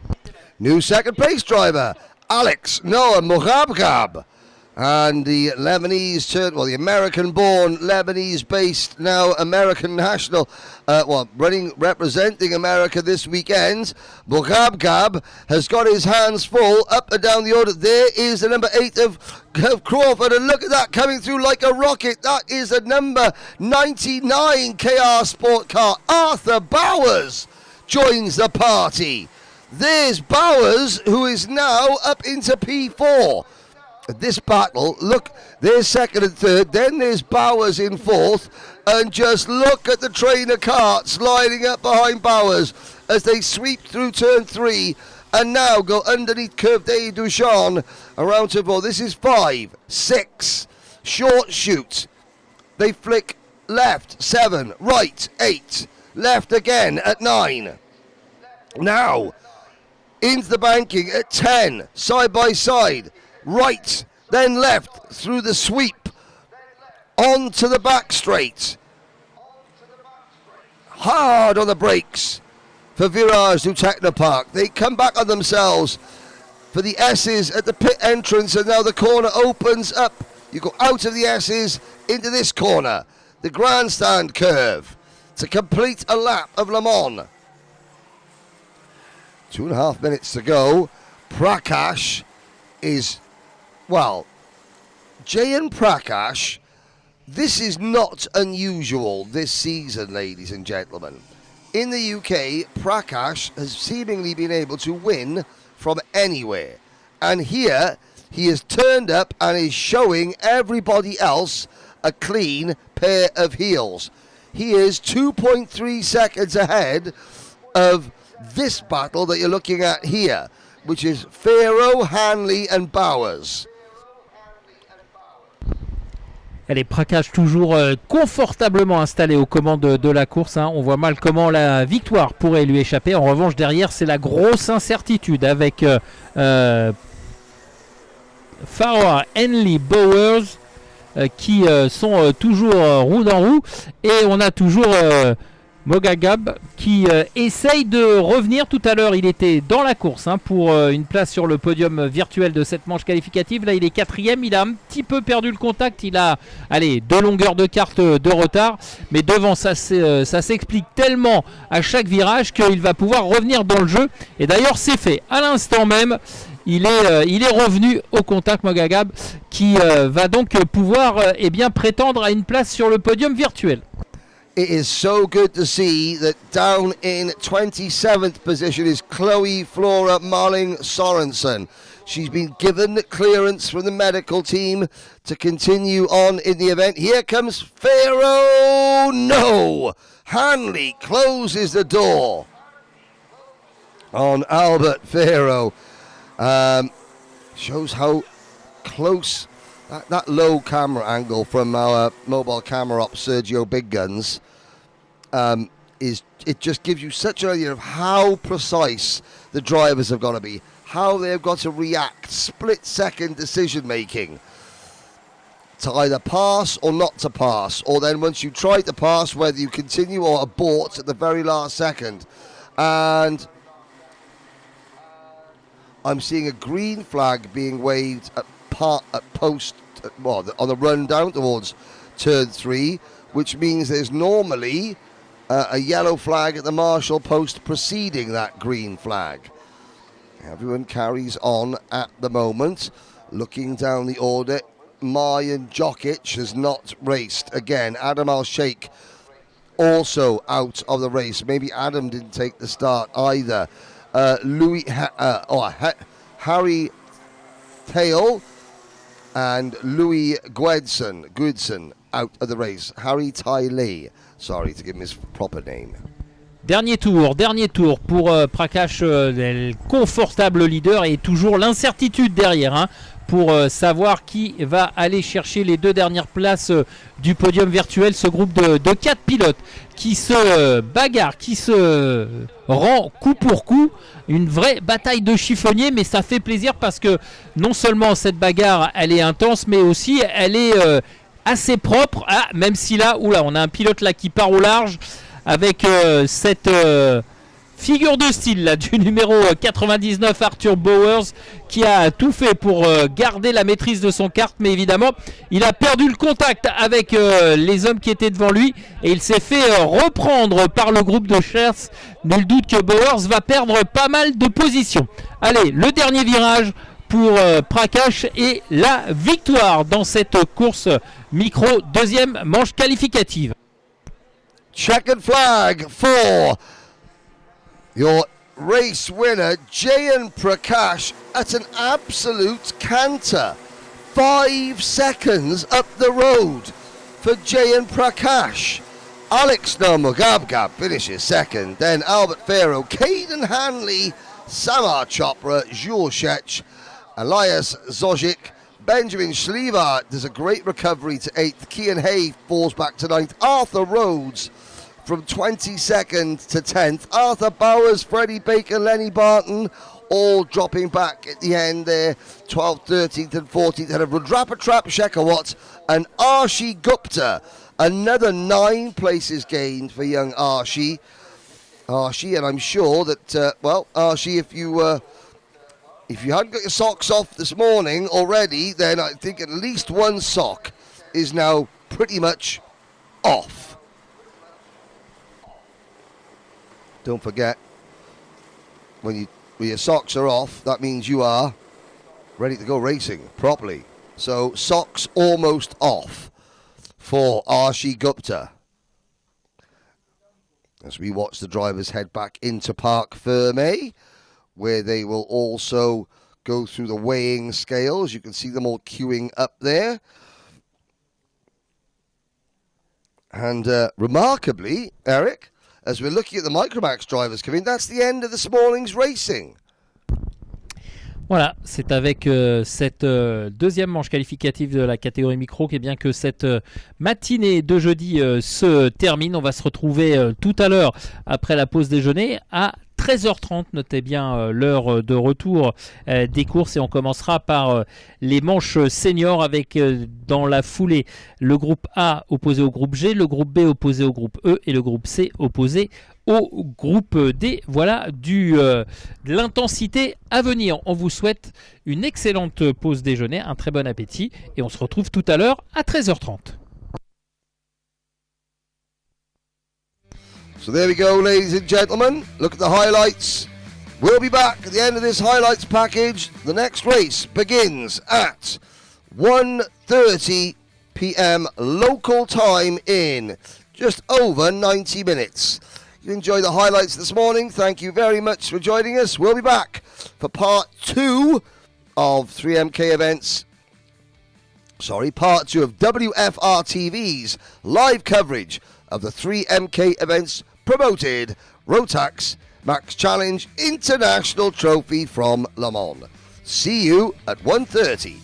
New second place driver, Alex Noah Mohabgab. And the Lebanese turned, well, the American-born, Lebanese-based, now American national, representing America this weekend. Mohabgab has got his hands full up and down the order. There is the number 8 of Crawford, and look at that coming through like a rocket. That is a number 99 KR Sport car. Arthur Bowers joins the party. There's Bowers, who is now up into P4. This battle, look, there's second and third, then there's Bowers in fourth, and just look at the train of carts lining up behind Bowers as they sweep through turn 3 and now go underneath Curve des Duchamps around turn 4. This is 5, 6, short shoot. They flick left, 7, right, 8, left again at 9. Now, into the banking at 10, side by side. Right, then left through the sweep, onto the back straight. Hard on the brakes for Virage du Technopark. They come back on themselves for the S's at the pit entrance, and now the corner opens up. You go out of the S's into this corner, the grandstand curve, to complete a lap of Le Mans. 2.5 minutes to go. Prakash is... Well, Jayan Prakash, this is not unusual this season, ladies and gentlemen. In the UK, Prakash has seemingly been able to win from anywhere. And here, he has turned up and is showing everybody else a clean pair of heels. He is 2.3 seconds ahead of this battle that you're looking at here, which is Pharaoh, Hanley and Bowers. Allez, Prakash toujours confortablement installé aux commandes de la course. Hein. On voit mal comment la victoire pourrait lui échapper. En revanche, derrière, c'est la grosse incertitude avec Faroa, Henley, Bowers qui sont toujours roue dans roue. Et on a toujours Mogagab qui essaye de revenir. Tout à l'heure il était dans la course hein, pour une place sur le podium virtuel de cette manche qualificative. Là il est quatrième, il a un petit peu perdu le contact, il a 2 longueurs de carte de retard, mais devant ça s'explique tellement à chaque virage qu'il va pouvoir revenir dans le jeu, et d'ailleurs c'est fait à l'instant même. Il est revenu au contact, Mogagab, qui va donc pouvoir prétendre à une place sur le podium virtuel. It is so good to see that down in 27th position is Chloe Flora Marling Sorensen. She's been given clearance from the medical team to continue on in the event. Here comes Pharaoh. No! Hanley closes the door on Albert Pharaoh. Shows how close that low camera angle from our mobile camera op Sergio Big Guns it just gives you such an idea of how precise the drivers have got to be, how they've got to react, split-second decision making to either pass or not to pass, or then once you try to pass, whether you continue or abort at the very last second. And I'm seeing a green flag being waved at on the run down towards turn 3, which means there's normally a yellow flag at the marshal post preceding that green flag. Everyone carries on at the moment. Looking down the order, Marjan Djokic has not raced again. Adam Al-Sheikh also out of the race. Maybe Adam didn't take the start either. Harry Tail and Louis Goodson out of the race. Harry Tailey, sorry to give him his proper name. Dernier tour pour Prakash, le confortable leader, et toujours l'incertitude derrière, hein, pour savoir qui va aller chercher les 2 dernières places du podium virtuel. Ce groupe de 4 pilotes qui se bagarrent, qui se rend coup pour coup. Une vraie bataille de chiffonniers, mais ça fait plaisir parce que non seulement cette bagarre elle est intense, mais aussi elle est assez propre. Ah, même si là, on a un pilote là qui part au large avec cette figure de style là, du numéro 99 Arthur Bowers, qui a tout fait pour garder la maîtrise de son kart, mais évidemment il a perdu le contact avec les hommes qui étaient devant lui et il s'est fait reprendre par le groupe de Scherz. Nul doute que Bowers va perdre pas mal de positions. Allez, le dernier virage pour Prakash et la victoire dans cette course micro, deuxième manche qualificative. Checkered flag for your race winner, Jayan Prakash, at an absolute canter. 5 seconds up the road for Jayan Prakash. Alex Nomugabgab finishes second, then Albert Farrow, Caden Hanley, Samar Chopra, Jules Shech, Elias Zojic, Benjamin Schlievart does a great recovery to 8th. Kian Hay falls back to 9th. Arthur Rhodes from 22nd to 10th. Arthur Bowers, Freddie Baker, Lenny Barton, all dropping back at the end there. 12th, 13th and 14th. And Rudrapatrap Shekhawat and Arshi Gupta. Another 9 places gained for young Arshi. And I'm sure that, Arshi, if you hadn't got your socks off this morning already, then I think at least one sock is now pretty much off. Don't forget, when your socks are off, that means you are ready to go racing properly. So socks almost off for Arshi Gupta. As we watch the drivers head back into Parc Fermé, where they will also go through the weighing scales. You can see them all queuing up there. And remarkably, Eric, as we're looking at the Micromax drivers coming, that's the end of this morning's racing. Voilà, c'est avec cette deuxième manche qualificative de la catégorie micro que bien que cette matinée de jeudi se termine. On va se retrouver tout à l'heure après la pause déjeuner à 13h30, notez bien l'heure de retour des courses, et on commencera par les manches seniors avec dans la foulée le groupe A opposé au groupe G, le groupe B opposé au groupe E et le groupe C opposé au groupe D. Voilà de l'intensité à venir. On vous souhaite une excellente pause déjeuner, un très bon appétit, et on se retrouve tout à l'heure à 13h30. So there we go, ladies and gentlemen. Look at the highlights. We'll be back at the end of this highlights package. The next race begins at 1:30 p.m. local time in just over 90 minutes. You enjoyed the highlights this morning. Thank you very much for joining us. We'll be back for part 2 of 3MK events. Part 2 of WFR TV's live coverage of the 3MK events promoted Rotax Max Challenge International Trophy from Le Mans. See you at 1:30.